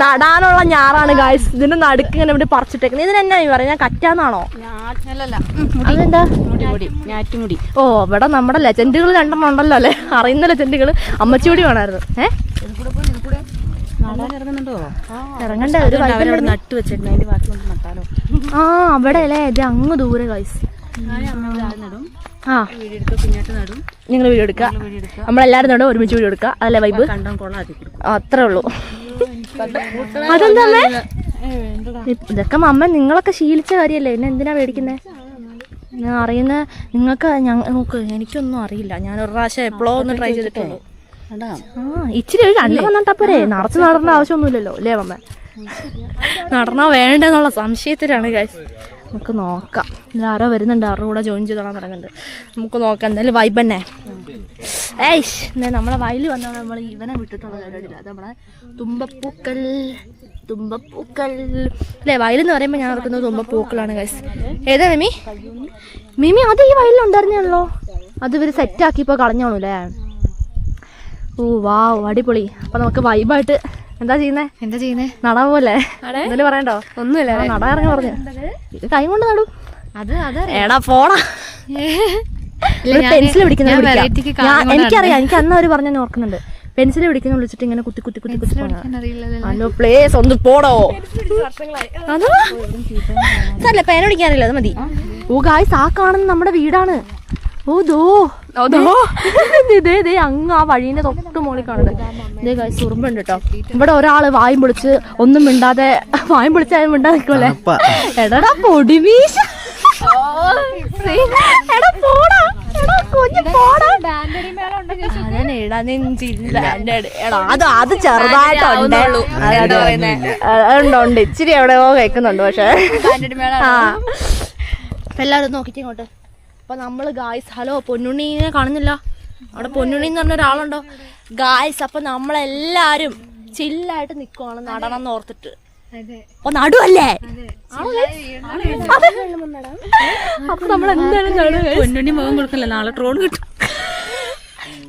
നടാനുള്ള ഞാറാണ് ഗായ്സ്. ഇതിന്റെ നടുക്ക് ഇങ്ങനെ ഇവിടെ പറിച്ചിട്ടേക്കുന്നത്. ഇതിനെന്നാ പറയാ? ഞാൻ കറ്റാന്നാണോ? അതെന്താ? ഓ ഇവിടെ നമ്മുടെ ലെജൻഡുകൾ രണ്ടെണ്ണം ഉണ്ടല്ലോ അല്ലേ? അറിയുന്ന ലെജൻഡുകൾ. അമ്മച്ചി കൂടി വേണമായിരുന്നു. ഇറങ്ങണ്ടേ? ഒരു നട്ട് വെച്ചിട്ടുണ്ട്. ആ അവിടെ അല്ലേ? ഇത് അങ്ങ് ദൂരെ ഗായ്സ്. നിങ്ങൾ വീഡിയോ എടുക്കുക. നമ്മളെല്ലാരും നടും ഒരുമിച്ച് വീഡിയോ എടുക്കുക. അതല്ലേ വൈബ്? അത്രേ ഉള്ളൂ. അതെന്താ ഇതൊക്കെ മമ്മ നിങ്ങളൊക്കെ ശീലിച്ച കാര്യല്ലേ? എന്നെ എന്തിനാ മേടിക്കുന്നേ? ഞാൻ അറിയുന്ന നിങ്ങൾക്ക് നോക്ക്. എനിക്കൊന്നും അറിയില്ല. ഞാൻ ഒരു പ്രാവശ്യം എപ്പോഴോ ഒന്ന് ട്രൈ ചെയ്തിട്ടുള്ളൂ. ഇച്ചിരി 2 വന്നിട്ടപ്പോരേ. നിറച്ച് നടേണ്ട ആവശ്യമൊന്നുമില്ലല്ലോ അല്ലേ മമ്മ? നടണോ വേണ്ടെന്നുള്ള സംശയത്തിലാണ് ഗൈസ്. നമുക്ക് നോക്കാം. ഇതാരോ വരുന്നുണ്ട്. ആരുടെ കൂടെ ജോയിൻ ചെയ്തോളാൻ പറയുന്നുണ്ട്. നമുക്ക് നോക്കാം. എന്തായാലും വൈബ് തന്നെ. എന്താ നമ്മളെ വയലിൽ വന്നാൽ നമ്മൾ ഇവനെ വിട്ടിട്ടുള്ള കാര്യമില്ല. അത് നമ്മളെ തുമ്പപ്പൂക്കൾ അല്ലേ? വയലെന്ന് പറയുമ്പോൾ ഞാൻ ഓർക്കുന്നത് തുമ്പപ്പൂക്കളാണ് ഗൈസ്. ഏതാ മിമി അത് ഈ വയലിലുണ്ടായിരുന്നല്ലോ. അത് ഇവർ സെറ്റാക്കിയപ്പോൾ കളഞ്ഞോളൂല്ലേ? ഓ വാവ് അടിപൊളി. അപ്പം നമുക്ക് വൈബായിട്ട് എന്താ ചെയ്യുന്നേ? നടാൻ പോലെ എന്തെങ്കിലും പറയണ്ടോ? ഒന്നുമില്ല. നടാൻ ഇറങ്ങി പറഞ്ഞു. ഇത് കൈ കൊണ്ട് നടും. എടാ പോടാ. പെൻസിൽ പിടിക്കുന്ന എനിക്കറിയാം. എനിക്ക് അന്ന് അവർ പറഞ്ഞു ഓർക്കുന്നുണ്ട്. പെൻസിൽ പിടിക്കുന്ന വിളിച്ചിട്ട് ഇങ്ങനെ കുത്തി കുത്തി കുത്തി കുത്തി ഹലോ പ്ലേസ് ഒന്ന് പോടോ. അതല്ല പേന പിടിക്കാറില്ല, അത് മതി. ഓ ഗായ്സ്, ആ കാണുന്ന നമ്മുടെ വീടാണ്. ഓ ദോ ഇതേ അങ്ങ് ആ വഴീന്റെ തൊട്ട് മോളിൽ കാണുന്നത്. ഇതേ ഗായ്സ് ഉറുമ്പുണ്ട് കേട്ടോ. ഇവിടെ ഒരാള് വായും പൊളിച്ച് ഒന്നും മിണ്ടാതെ, വായും പൊളിച്ചാലും മിണ്ടാതെ നിൽക്കുമല്ലേ. എടാ പൊടിമീശ, എടാ പോടാ, എടാ കുഞ്ഞു പോടാ. അത് ചെറുതായിട്ടുണ്ട്, ഉണ്ട് ഇച്ചിരി എവിടെയോ കേൾക്കുന്നുണ്ട്. പക്ഷെ എല്ലാവരും നോക്കിട്ട് ഇങ്ങോട്ട്. അപ്പൊ നമ്മള് ഗായ്സ്, ഹലോ പൊന്നുണ്ണീനെ കാണുന്നില്ല, അവിടെ പൊന്നുണ്ണി എന്ന് പറഞ്ഞ ഒരാളുണ്ടോ ഗായ്സ്. അപ്പൊ നമ്മളെല്ലാരും ചില്ലായിട്ട് നിക്കുവാണ് നടണം എന്ന് ഓർത്തിട്ട്. അപ്പൊ നടുവല്ലേ, അപ്പൊ നമ്മൾ എന്തായാലും പൊന്നുണ്ണി മുഖം കൊടുക്കില്ല, നാളെ ട്രോൾ കിട്ടും.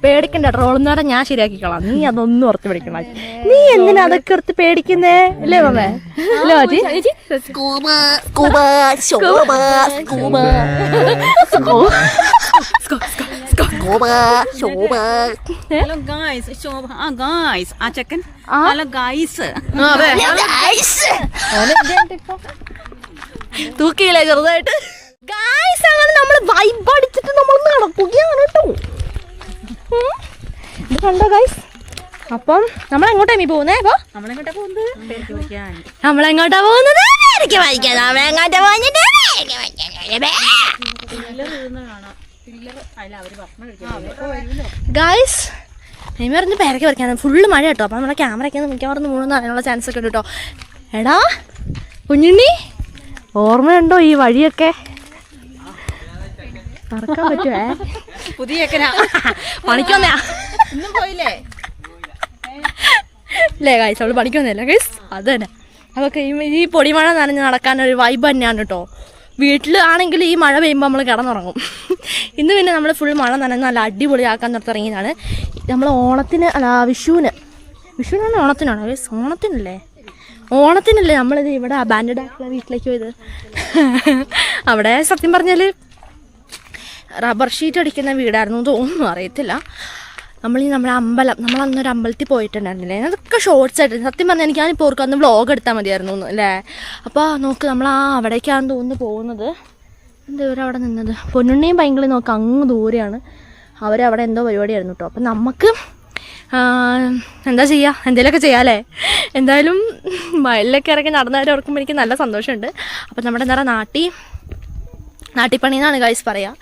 പേടിക്കണ്ട, ട്രോളെന്ന് പറഞ്ഞാൽ ഞാൻ ശരിയാക്കിക്കളാം, നീ അതൊന്നും ഓർത്ത് പിടിക്കണം. നീ എന്തിനാ അതൊക്കെ ഓർത്ത് പേടിക്കുന്നേ അല്ലേ മമ്മേ? അല്ലേ ചേച്ചി? ഹലോ ഗായ്സ്, ഗായ്സ് ആ ചെക്കൻ. ഹലോ ഗായ്സ്, തൂക്കിയില്ലേ ചെറുതായിട്ട്. ഗായ്സ് അങ്ങനെ നമ്മള് വൈബ് അടിച്ചിട്ട് നമ്മളൊന്ന് നടക്കുകയാണ് കേട്ടോ. ഇത് കണ്ടോ ഗൈസ്. അപ്പം നമ്മളെങ്ങോട്ടാ നീ പോകുന്നേ? ഇപ്പൊ നമ്മളെങ്ങോട്ടാ പോകുന്നത്? ഗൈസ് നെയ്മ പറഞ്ഞ് പേരൊക്കെ പറിക്കാൻ ഫുള്ള് മഴ കേട്ടോ. അപ്പം നമ്മുടെ ക്യാമറയൊക്കെ മിക്കവാറും മൂന്ന് അറിയാനുള്ള ചാൻസ് ഒക്കെ ഉണ്ട് കേട്ടോ. എടാ കുഞ്ഞുണ്ണി, ഓർമ്മയുണ്ടോ ഈ വഴിയൊക്കെ? മറക്കാൻ പറ്റുവേ? പുതിയ പണിക്ക് വന്നയാ ഇന്നും പോയില്ലേ? അല്ലേ ഗൈസ്, അവള് പണിക്ക് വന്നല്ലേ ഗൈസ്? അത് തന്നെ. അതൊക്കെ ഈ പൊടിമഴ നനഞ്ഞ് നടക്കാനൊരു വൈബ് തന്നെയാണ് കേട്ടോ. വീട്ടിൽ ആണെങ്കിൽ ഈ മഴ പെയ്യുമ്പോൾ നമ്മൾ കിടന്നുറങ്ങും. ഇന്ന് പിന്നെ നമ്മൾ ഫുൾ മഴ നനഞ്ഞ് നല്ല അടിപൊളിയാക്കാൻ തുടങ്ങിയതാണ്. നമ്മൾ ഓണത്തിന് അല്ല വിഷുവിനാണ് ഓണത്തിനാണോ ഗൈസ്? ഓണത്തിനല്ലേ നമ്മളിത് ഇവിടെ അബാൻഡഡ് ആയിട്ടുള്ള വീട്ടിലേക്ക് പോയത്. അവിടെ സത്യം പറഞ്ഞാൽ റബ്ബർ ഷീറ്റ് അടിക്കുന്ന വീടായിരുന്നു തോന്നുന്നു, അറിയത്തില്ല. നമ്മുടെ നമ്മളന്നൊരു അമ്പലത്തിൽ പോയിട്ടുണ്ടായിരുന്നില്ലേ, അതൊക്കെ ഷോർട്സ് ആയിട്ട് സത്യം പറഞ്ഞാൽ എനിക്ക് ഞാനിപ്പോൾ ഓർക്കും അന്ന് വ്ളോഗ് എടുത്താൽ മതിയായിരുന്നു അല്ലേ. അപ്പോൾ നോക്ക് നമ്മൾ അവിടേക്കാണെന്ന് തോന്നുന്നു പോകുന്നത്. എന്താ ഇവരവിടെ നിന്നത്? പൊന്നുണ്ണിയും ഭയങ്കര നോക്ക് അങ്ങ് ദൂരെയാണ്. അവരവിടെ എന്തോ പരിപാടിയായിരുന്നു കേട്ടോ. അപ്പം നമുക്ക് എന്താ ചെയ്യുക, എന്തെങ്കിലുമൊക്കെ ചെയ്യാമല്ലേ. എന്തായാലും വയലിലൊക്കെ ഇറങ്ങി നടന്നവരെ ഓർക്കുമ്പോൾ എനിക്ക് നല്ല സന്തോഷമുണ്ട്. അപ്പം നമ്മുടെ എന്താ പറയുക, നാട്ടിപ്പണി എന്നാണ് ഗൈസ് പറയാ.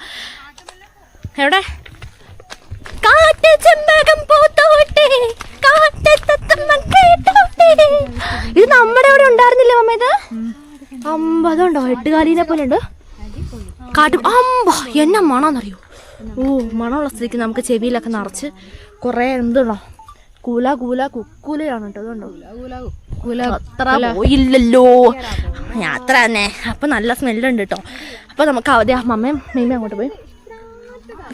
എവിടെ ഇത് നമ്മുടെ അവിടെ ഉണ്ടായിരുന്നില്ല മമ്മ? ഇത് അമ്പതുണ്ടോ, എട്ടുകാലിനെ പോലെ ഉണ്ട്. എന്നാ മണമെന്നറിയോ? ഓ, മണമുള്ള സ്ഥിതിക്ക് നമുക്ക് ചെവിയിലൊക്കെ നിറച്ച് കുറേ എന്തുണ്ടോ കുക്കൂലയാണ് കേട്ടോ. അതുകൊണ്ടോ അത്ര പോയില്ലല്ലോ യാത്ര തന്നെ. അപ്പം നല്ല സ്മെല്ലുണ്ട് കേട്ടോ. അപ്പോൾ നമുക്ക് മമ്മയും മീമയും അങ്ങോട്ട് പോയി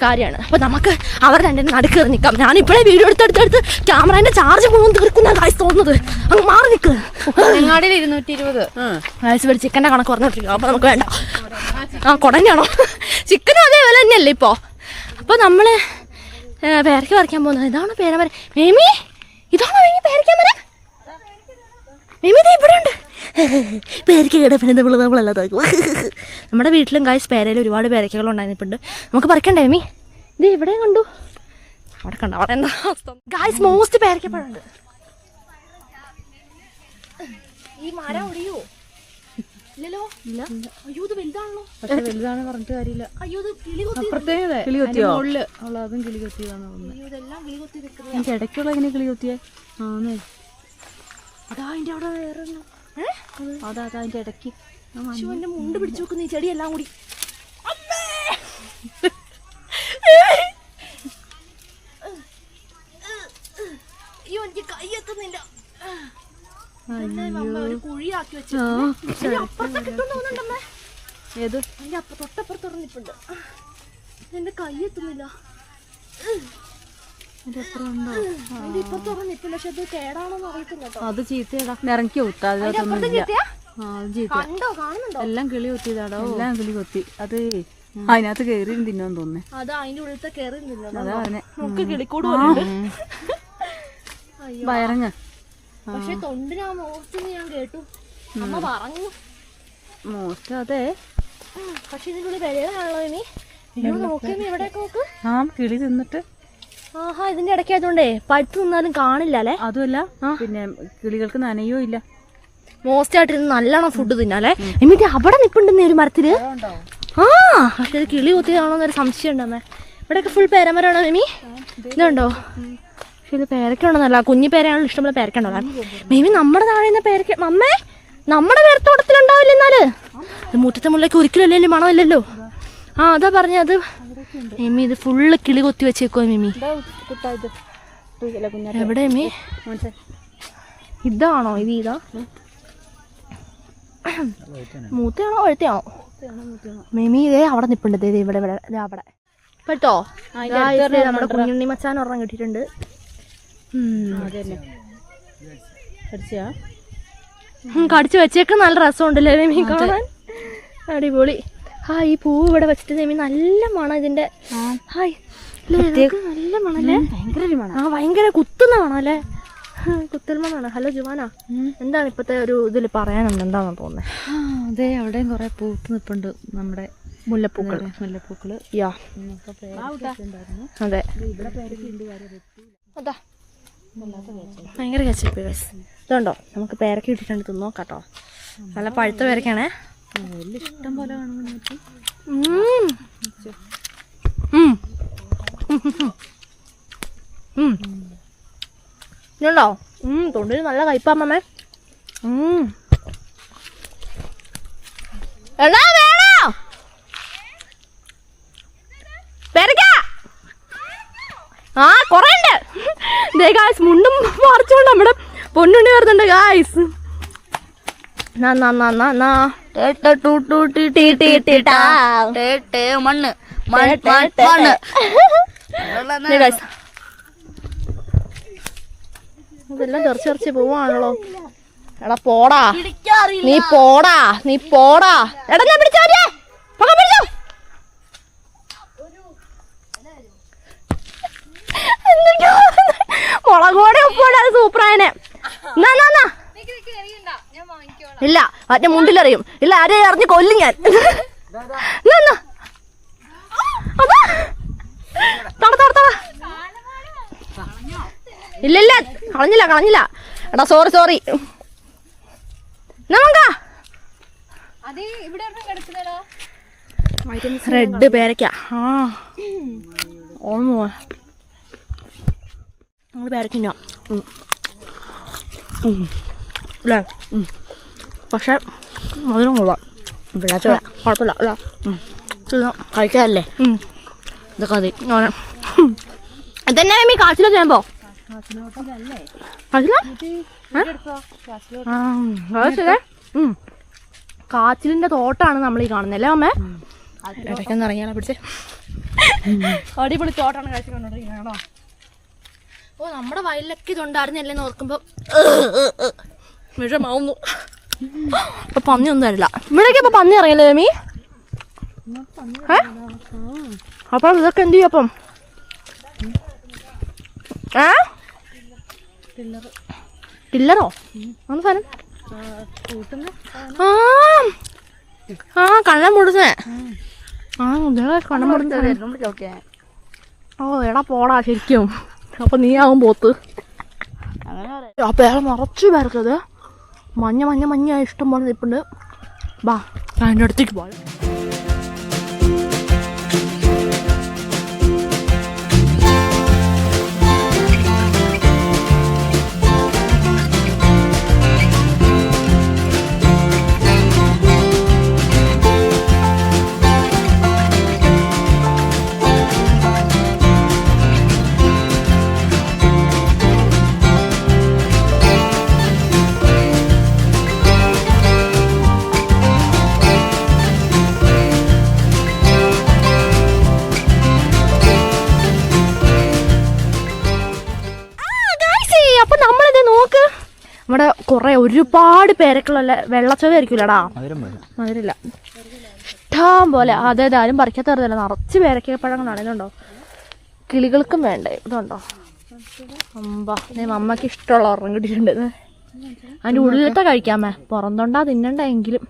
കാര്യമാണ്. അപ്പോൾ നമുക്ക് അവർ രണ്ടിനും നടുക്കേറി നിൽക്കാം. ഞാനിപ്പോഴേ വീഡിയോ എടുത്തെടുത്ത് ക്യാമറേൻ്റെ ചാർജ് മുഴുവൻ തീർക്കുന്ന കാഴ്ച തോന്നുന്നത്. അങ്ങ് മാറി നിൽക്കുക. 220 കാഴ്ച വരെ ചിക്കൻ്റെ കണക്ക് പറഞ്ഞോട്ടിരിക്കുക. അപ്പോൾ നമുക്ക് വേണ്ട. കുടഞ്ഞാണോ? ചിക്കനും അതേ വില തന്നെയല്ലേ ഇപ്പോൾ. അപ്പോൾ നമ്മൾ പേരയ്ക്ക പറിക്കാൻ പോകുന്നത്. ഇതാണ് പേര മേമി, ഇതാണോ മേമി പേരയ്ക്കാൻ വരാൻ? മേമി ഇത് ഇവിടെ ഉണ്ട്. പേരയ്ക്ക കിടപ്പിന് നമ്മളെല്ലാം നമ്മുടെ വീട്ടിലും ഗൈസ് പേരയിൽ ഒരുപാട് പേരയ്ക്കകൾ ഉണ്ടായിരുന്നിട്ടുണ്ട്. നമുക്ക് പറിക്കണ്ടേ മേമി? ഇത് ഇവിടെ കണ്ടു, അവിടെ കണ്ടു. അവിടെ എന്താ ഗൈസ് മോസ്റ്റ് പേരയ്ക്കപ്പഴുണ്ട്. ഈ മരം ഒടിയോ? ഇല്ലല്ലോ. ഇല്ല. അയ്യോ ഇത് വലുതാണല്ലോ. പക്ഷെ വലുതാണ് പറഞ്ഞിട്ട് കാര്യമില്ല. അയ്യോ ഇത് കിളി കൊത്തിയോ? അതും കിളി കൊത്തിയതാണെന്ന് തോന്നുന്നു. അയ്യോ ഇതെല്ലാം കിളി കൊത്തി നിൽക്കുന്നത്. എനിക്ക് ഇടയ്ക്കുള്ള എങ്ങനെ കിളി കൊത്തിയേ? അതാ അതിൻ്റെ അവിടെ വേറെ അതാ അതിൻ്റെ ഇടയ്ക്ക് ശിവന്റെ മുണ്ട് പിടിച്ചു വെക്കുന്ന ഈ ചെടിയെല്ലാം കൂടി. അയ്യോ എനിക്ക് കൈ എത്തുന്നില്ല. ഒരു കുഴിയാക്കി വെച്ചു. അപ്പുറത്തൊക്കെ ഇട്ടോണ്ട് പോകുന്നുണ്ടമ്മേ. ഏത്? അതിന്റെ തൊട്ടപ്പുറത്ത് തുറന്നിട്ടുണ്ട്. എന്റെ കൈ എത്തുന്നില്ല. അതിന്റെ ഇപ്പുറത്ത് തുറന്നിട്ടില്ല. പക്ഷെ അത് കേടാണോന്ന് അറിയത്തില്ല കേട്ടോ. അത് ചീത്തയടാ, ഇറക്കി കൊത്താ. കണ്ടോ, കാണുന്നുണ്ടോ? എല്ലാം കിളി കൊത്തിയതാടോ. എല്ലാം കിളി കൊത്തി. അത് അതിനകത്ത് കയറി തിന്നോന്ന് തോന്നേ. അതാ അതിന്റെ ഉള്ളിലത്തെ കയറി തിന്നോ. അതാ പറഞ്ഞേ. നമുക്ക് കിളിക്കൂട് പോലെ വയറങ്ങ്. പക്ഷെ തൊണ്ടിനാ മോസ്റ്റ് ഞാൻ കേട്ടു, അമ്മ പറഞ്ഞു. മോസ്റ്റ് അതെ. പക്ഷെ ഇതിനുള്ളിൽ വെള്ളമാണല്ലോ ഇനി. നോക്കി എവിടെയൊക്കെ നോക്ക്. ആ കിളി തിന്നിട്ട്. ആഹാ, ഇതിന്റെ ഇടയ്ക്ക് ആയതുകൊണ്ടേ പഴുത്ത് നിന്നാലും കാണില്ല അല്ലേ. അതുമല്ല പിന്നെ കിളികൾക്ക് നനയോ ഇല്ല. മോസ്റ്റ് ആയിട്ട് ഇരുന്ന് നല്ലോണം ഫുഡ് തിന്നാലേ. എന്നിട്ട് അവിടെ നിപ്പുണ്ടെന്നേ ഒരു മരത്തില്. ആ പക്ഷെ ഇത് കിളി കുത്തിയതാണോന്നൊരു സംശയം ഉണ്ടമ്മേ. ഇവിടെയൊക്കെ ഫുൾ പേരമരാണോ മിമി? ഇതുണ്ടോ? പക്ഷെ ഇത് പേരക്കുണ്ടോന്നല്ല, കുഞ്ഞി പേരയാണല്ലോ ഇഷ്ടംപോലെ പേരക്കുണ്ടോ മിമി. നമ്മുടെ താഴെ പേരക്ക അമ്മേ നമ്മുടെ പേരത്തോട്ടത്തിലുണ്ടാവില്ല. എന്നാല് മുറ്റത്തെ മുല്ലേക്ക് ഒരിക്കലും അല്ലേ മണമില്ലല്ലോ. ആ അതാ പറഞ്ഞത് മിമി. ഇത് ഫുള്ള് കിളി കൊത്തി വെച്ചേക്കോ മിമി. എവിടെ മിമി? ഇതാണോ? ഇത് ഇതാ മൂത്തയാണോ വഴുത്തയാണോ മിമി? ഇതേ അവിടെ നിപ്പുണ്ട്. ഇവിടെ ഇവിടെ അവിടെ കേട്ടോ. നമ്മുടെ കുഞ്ഞുണ്ണി മച്ചാൻ ഒരെണ്ണം കിട്ടിയിട്ടുണ്ട്. കടിച്ചു വെച്ചേക്ക് നല്ല രസമുണ്ടല്ലേ മിമി കാണാൻ. അടിപൊളി. ഹായ്, ഈ പൂവ് ഇവിടെ വെച്ചിട്ട് മിമി നല്ല മണം ഇതിന്റെ. ഹായ്, നല്ല മണല്ലേ. ഭയങ്കര കുത്തുന്ന മണം അല്ലേ. കുത്തൽമണാണ്. ഹലോ ജുവാന, എന്താണ് ഇപ്പത്തെ ഒരു ഇതിൽ പറയാനുണ്ട്? എന്താണെന്ന് തോന്നുന്നത്. അതെ, അവിടെയും കുറെ പൂത്ത് നിൽപ്പുണ്ട് നമ്മുടെ മുല്ലപ്പൂക്കള്. യാ അതെ, അതാ ഭയങ്കര കച്ചിപ്പ്. ഇതുണ്ടോ, നമുക്ക് പേരക്ക ഇട്ടിട്ടുണ്ട്, തിന്നോക്കാട്ടോ. നല്ല പഴുത്ത പേരക്കാണേ. ഇഷ്ടം പോലെ കാണുന്നു. ഇതുണ്ടോ? തൊണ്ടിന് നല്ല കയ്പാമ്മേ. എടാ വേണോ പേരക്ക? ആ കൊറേ ഉണ്ട്. ദേ ഗായ്സ്, മുണ്ടും പറിച്ചോണ്ട് നമ്മുടെ പൊന്നുണ്ണി വരുന്നുണ്ട് ഗായ്സ്. ഇതെല്ലാം തെറിച്ച് പോവാണല്ലോ. എടാ പോടാ, നീ പോടാ, നീ പോടാ. എടാ ഞാൻ പിടിച്ചോ, പിടിച്ചോ. മുളകോടെ ഉപ്പോടെ സൂപ്പറായനെ. ഇല്ല, മറ്റേ മുണ്ടിലറിയും. ഇല്ല, ആരെയും അറിഞ്ഞ് കൊല്ലും ഞാൻ. ഇല്ല, കളഞ്ഞില്ല. എടാ സോറി. റെഡ് പേരക്ക. നമ്മള് പേരക്കിന്നോ അല്ലേ? പക്ഷെ മധുരം കൊള്ളാം. കുഴപ്പമില്ല അല്ല, കഴിക്കാതല്ലേ ഇതൊക്കെ മതി. ഇതന്നെ മീ കാച്ചിലോ ചെയ്യുമ്പോ കാച്ചിലിന്റെ തോട്ടാണ് നമ്മൾ ഈ കാണുന്നത് അല്ലേ അമ്മേ? ഇടയ്ക്കൊന്നും ഇറങ്ങിയാലോ പിടിച്ച്. അടിപൊളി തോട്ടാണ് കാഴ്ച കണ്ടോണ്ടിരിക്കണോ. ഓ, നമ്മുടെ വയലിലൊക്കെ ഇതുണ്ടായിരുന്നല്ലേ ഓർക്കുമ്പോ വിഷമാവുന്നു. ഇപ്പൊ പന്നി ഒന്നും തരില്ല ഇവിടേക്ക്. ഇപ്പൊ പന്നി ഇറങ്ങിയല്ലേ മീ? അപ്പം ഇതൊക്കെ എന്ത് ചെയ്യും അപ്പം? ടില്ലറോ? ആണ് സാധനം. കണ്ണൻ മുടിച്ചേ. കണ്ണൻ മുടിച്ചേ. ഓ എടാ പോടാ ശരിക്കും. അപ്പൊ നീ ആവും പോത്ത്. അപ്പൊ അയാൾ നിറച്ചു പേർക്കത് മഞ്ഞ ഇഷ്ടം പോലെ നിൽപ്പുണ്ട്. ബാ അതിൻ്റെ അടുത്തേക്ക് പോയി. നമ്മുടെ കുറെ ഒരുപാട് പേരക്കുള്ള വെള്ളച്ചോവ ആയിരിക്കൂലടാ. മധുരമില്ല, ഇഷ്ടം പോലെ. അതായത് ആരും പറിക്കാത്ത വെറുതെ നിറച്ച് പേരക്ക പഴങ്ങൾ നടന്നുണ്ടോ. കിളികൾക്കും വേണ്ടേ. ഇതുണ്ടോ അമ്പാ അമ്മക്ക് ഇഷ്ടമുള്ള ഒരെണ്ണം കിട്ടിയിട്ടുണ്ട്. അതിൻ്റെ ഉള്ളിലത്തെ കഴിക്കാമേ, പുറന്തൊണ്ടാ തിന്നണ്ട എങ്കിലും.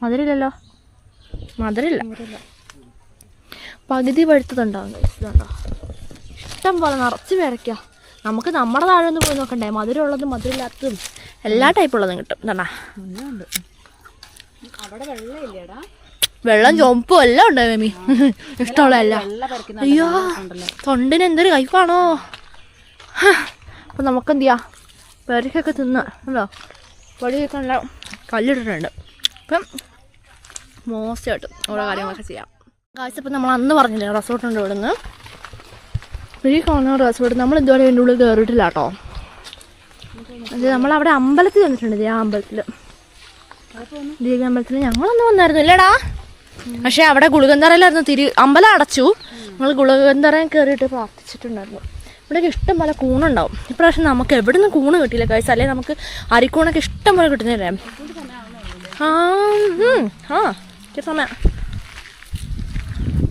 മധുരമില്ലല്ലോ, മധുരമില്ല. പകുതി പഴുത്തതുണ്ടാവും. ഇതുണ്ടോ, ഇഷ്ടം പോലെ നിറച്ച് പേരയ്ക്ക. നമുക്ക് നമ്മുടെ താഴെ ഒന്ന് പോയി നോക്കണ്ടേ, മധുരമുള്ളതും മധുരമില്ലാത്തതും എല്ലാ ടൈപ്പുള്ളതും കിട്ടും. എന്താ വെള്ളം ചുമപ്പും എല്ലാം ഉണ്ട് മേമി, ഇഷ്ടമുള്ള എല്ലാം. അയ്യോ തൊണ്ടിന് എന്തൊരു കയ്പാണോ. അപ്പം നമുക്കെന്ത് ചെയ്യാം, പേരക്കൊക്കെ തിന്നോ, പൊടിയൊക്കെ നല്ല കല്ലിട്ടിട്ടുണ്ട്. അപ്പം മോശമായിട്ടും ഓരോ കാര്യങ്ങളൊക്കെ ചെയ്യാം. കാഴ്ച ഇപ്പം നമ്മൾ അന്ന് പറഞ്ഞില്ലേ റിസോർട്ടുണ്ട് ഇവിടുന്ന്. ഈ കാണുന്ന റിസോർട്ട് നമ്മൾ ഇതുവരെ അതിൻ്റെ ഉള്ളിൽ കയറിയിട്ടില്ല കേട്ടോ. അത് നമ്മളവിടെ അമ്പലത്തിൽ വന്നിട്ടുണ്ട്, ആ അമ്പലത്തിൽ, ദീക അമ്പലത്തിൽ ഞങ്ങളൊന്നും വന്നായിരുന്നു ഇല്ലടാ. പക്ഷേ അവിടെ ഗുളികന്തറയിലായിരുന്നു അമ്പലം അടച്ചു. ഞങ്ങൾ ഗുളികന്തറയിൽ കയറിയിട്ട് പ്രാർത്ഥിച്ചിട്ടുണ്ടായിരുന്നു. ഇവിടെയൊക്കെ ഇഷ്ടം പോലെ കൂണുണ്ടാവും. ഇപ്രാവശ്യം നമുക്ക് എവിടെ നിന്ന് കൂണ് കിട്ടിയില്ല കഴിച്ച, അല്ലെങ്കിൽ നമുക്ക് അരിക്കൂണൊക്കെ ഇഷ്ടം പോലെ കിട്ടുന്നില്ലേ. സമയം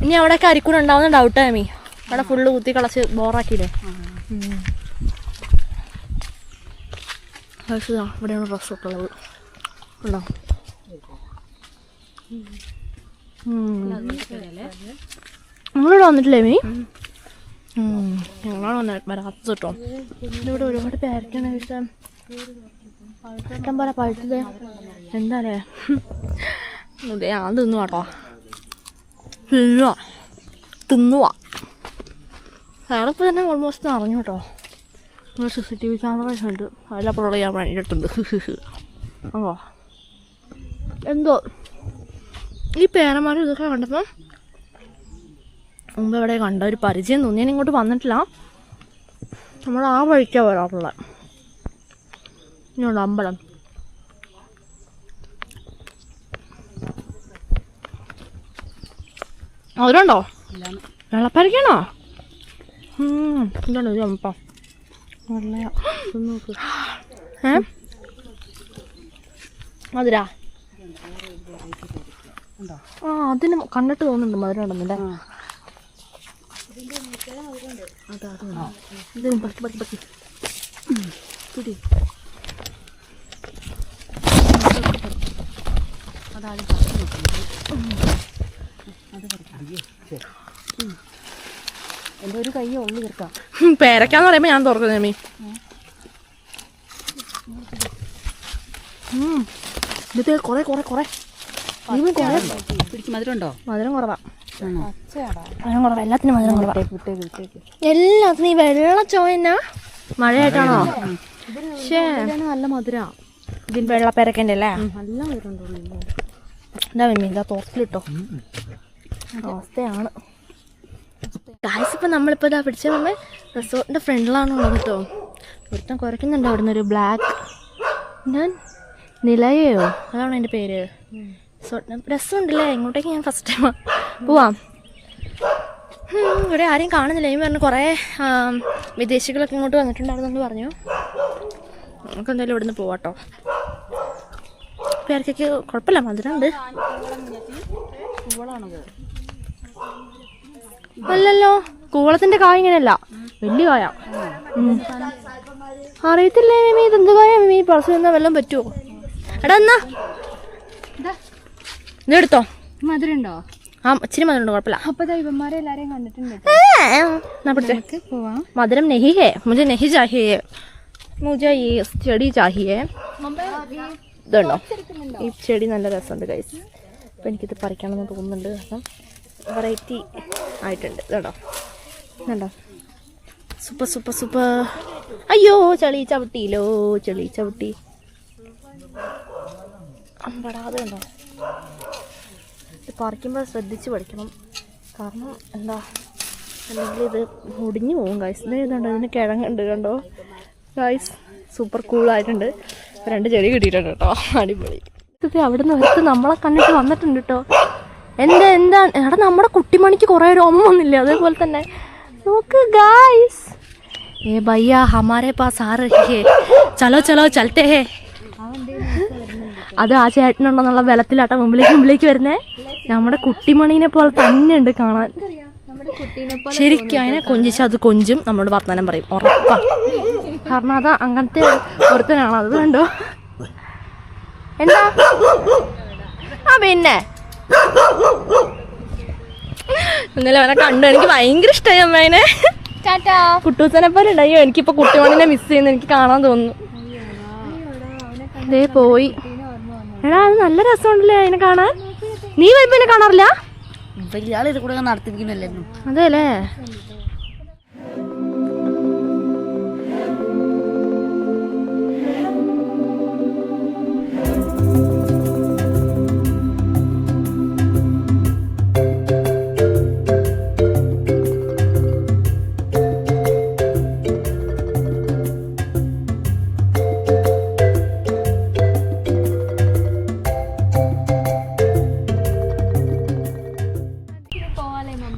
ഇനി അവിടെയൊക്കെ അരിക്കൂൺ ഉണ്ടാവുന്ന ഡൗട്ടാ മീ. അവിടെ ഫുള്ള് കുത്തി കളച്ച് ബോറാക്കിയില്ലേ. ഇവിടെയാണ് ഡ്രസ്സൊക്കെ ഉള്ളത് ഉണ്ടോ. നമ്മളിവിടെ വന്നിട്ടില്ലേ മീ? ഞങ്ങളാണ് വരാത്തത് കേട്ടോ. ഇവിടെ ഒരുപാട് പേരക്കാണ് കഴിച്ചാൽ ഇഷ്ടം പോലെ പഴുത്തത്. എന്താല്ലേ ഞാൻ തിന്നു കേട്ടോ, തിന്നുവാ. അയാളിപ്പോൾ തന്നെ ഓൾമോസ്റ്റ് അറിഞ്ഞു കേട്ടോ. CCTV ക്യാമറ ഉണ്ട്, അതിലപ്പോഴുള്ള ഞാൻ വേണ്ടിയിട്ടുണ്ട്. ഓ എന്തോ ഈ പേരന്മാരും ഇതൊക്കെ കണ്ടപ്പം മുമ്പ് ഇവിടെ കണ്ട ഒരു പരിചയം തോന്നി. ഞാൻ ഇങ്ങോട്ട് വന്നിട്ടില്ല, നമ്മൾ ആ വഴിക്കാണ് വരാറുള്ള. ഇനിയുണ്ട് അമ്പലം. അതിലുണ്ടോ വെള്ളപ്പരക്കാണോ? ഇതാണ് ചുമപ്പ വെള്ളയാ. മധുര അതിന് കണ്ടിട്ട് തോന്നുന്നുണ്ട് മധുരം ഉണ്ടെന്നല്ലേ. ഇതിന് പക്കി പക്കി പക്കി പിടി. എൻ്റെ ഒരു കൈ ഉള്ളു തീർക്കാം. പേരക്കാന്ന് പറയുമ്പോൾ ഞാൻ തുറക്കുന്നേ മീ. ഇത് കുറെ കുറെ കുറെ മധുരം ഉണ്ടോ? മധുരം കുറവാ, മധുരം കുറവാ, എല്ലാത്തിനും മധുരം കുറവാ. എല്ലാത്തിനും ഈ വെള്ള ചോയന്നാ മഴയായിട്ടാണോ? പക്ഷേ നല്ല മധുര. ഇതിന് വെള്ളപ്പേരക്കൻ്റെ അല്ലേ, നല്ല മധുരം ഉണ്ടോ. എന്താ മമ്മി ഇതാ തോർത്തിലിട്ടോ അവസ്ഥയാണ്. ഗായ്സ് ഇപ്പം നമ്മളിപ്പോൾ ഇതാ പിടിച്ച മമ്മ റിസോർട്ടിൻ്റെ ഫ്രണ്ടിലാണുള്ളത് കേട്ടോ. ഒരുത്തം കുറയ്ക്കുന്നുണ്ട് അവിടെ നിന്നൊരു ബ്ലാക്ക്. ഞാൻ നിലയോ അതാണ് എൻ്റെ പേര്. രസമുണ്ടല്ലേ, ഇങ്ങോട്ടേക്ക് ഞാൻ ഫസ്റ്റ് ടൈം പോവാം. ഇവിടെ ആരെയും കാണുന്നില്ല. ഈ പറഞ്ഞു കുറേ വിദേശികളൊക്കെ ഇങ്ങോട്ട് വന്നിട്ടുണ്ടായിരുന്നെന്ന് പറഞ്ഞു. നമുക്ക് എന്തായാലും ഇവിടുന്ന് പോവാട്ടോ. പേർക്കൊക്കെ കുഴപ്പമില്ല, മധുരമുണ്ട്. അല്ലല്ലോ, കൂവളത്തിൻ്റെ കായ ഇങ്ങനെയല്ല, വലിയ കായ. അറിയത്തില്ലേ മീമി ഇതെന്ത് കായ മീമി? പളസ് തന്നാൽ വല്ലതും പറ്റുമോ? എടാ എന്നാ ഇതെടുത്തോ. മധുരം ഉണ്ടോ? ആ ഇച്ചിരി മധുരം ഉണ്ട്, കുഴപ്പമില്ല. അപ്പൊ ഇവന്മാരെ എല്ലാരെയും കണ്ടിട്ടുണ്ട്. മധുരം നെഹി ഹേ, മുझे नहीं चाहिए, मुझे ये ചെടി चाहिए. ഇതുണ്ടോ ഈ ചെടി നല്ല രസമുണ്ട് ഗൈസ്. അപ്പം എനിക്കിത് പറിക്കണമെന്ന് തോന്നുന്നുണ്ട്. അപ്പം വെറൈറ്റി ആയിട്ടുണ്ട്. ഇതുണ്ടോ ഇതുണ്ടോ, സൂപ്പർ സൂപ്പർ സൂപ്പർ. അയ്യോ ചെളി ചവിട്ടിയില്ലോ, ചെളി ചവിട്ടി. അമ്പടാതെ ഉണ്ടോ. ഇത് പറിക്കുമ്പോൾ ശ്രദ്ധിച്ച് പഠിക്കണം, കാരണം എന്താ അല്ലെങ്കിൽ ഇത് ഒടിഞ്ഞു പോകും ഗൈസ്. ഇത് ഏതുണ്ടോ, ഇതിന് കിഴങ്ങുണ്ട് കണ്ടോ ഗൈസ്. സൂപ്പർ കൂളായിട്ടുണ്ട്. 2 ചെടി കിട്ടിയിട്ടുണ്ട് കേട്ടോ, അടിപൊളി. ഇത് അവിടെ നിന്ന് അടുത്ത് നമ്മളെ കണ്ടിട്ട് വന്നിട്ടുണ്ട് കേട്ടോ. എന്താ എടാ നമ്മുടെ കുട്ടിമണിക്ക് കുറേ രോമം വന്നില്ലേ, അതേപോലെ തന്നെ നോക്ക് ഗൈസ്. ഏ ഭയ്യ ഹമാരെ പാസ് ആ രഹി ഹേ, ചലോ ചലോ ചലത്തെ ഹേ. അത് ആ ചേട്ടനുണ്ടെന്നുള്ള ബലത്തിലാട്ടോ മുമ്പിലേക്ക് വരുന്നേ. നമ്മുടെ കുട്ടിമണീനെ പോലെ തന്നെ ഉണ്ട് കാണാൻ. ശരിക്കും അതിനെ കൊഞ്ചിച്ച് അത് കൊഞ്ചും നമ്മളോട് വർത്തമാനം പറയും, ഉറപ്പാ. കാരണം അതാ അങ്ങനത്തെ ഒരുത്തനാണ്. അത് കണ്ടോ എന്താ? ആ പിന്നെ ഇന്നലെ അവനെ കണ്ടു, എനിക്ക് ഭയങ്കര ഇഷ്ടമായി അമ്മേനെ. കുട്ടൂസനെ പോലെ ഉണ്ടായോ. എനിക്കിപ്പോ കുട്ടിയോണിനെ മിസ് ചെയ്യുന്നു, എനിക്ക് കാണാൻ തോന്നുന്നു. അതേ പോയി. എടാ അത് നല്ല രസമുണ്ടല്ലേ അതിനെ കാണാൻ. നീ വരുമ്പോ എന്നെ കാണാറില്ല? ഇയാൾ ഇത് കൂടെ നടത്തിയിരിക്കുന്നല്ലായിരുന്നു. അതെ അല്ലേ.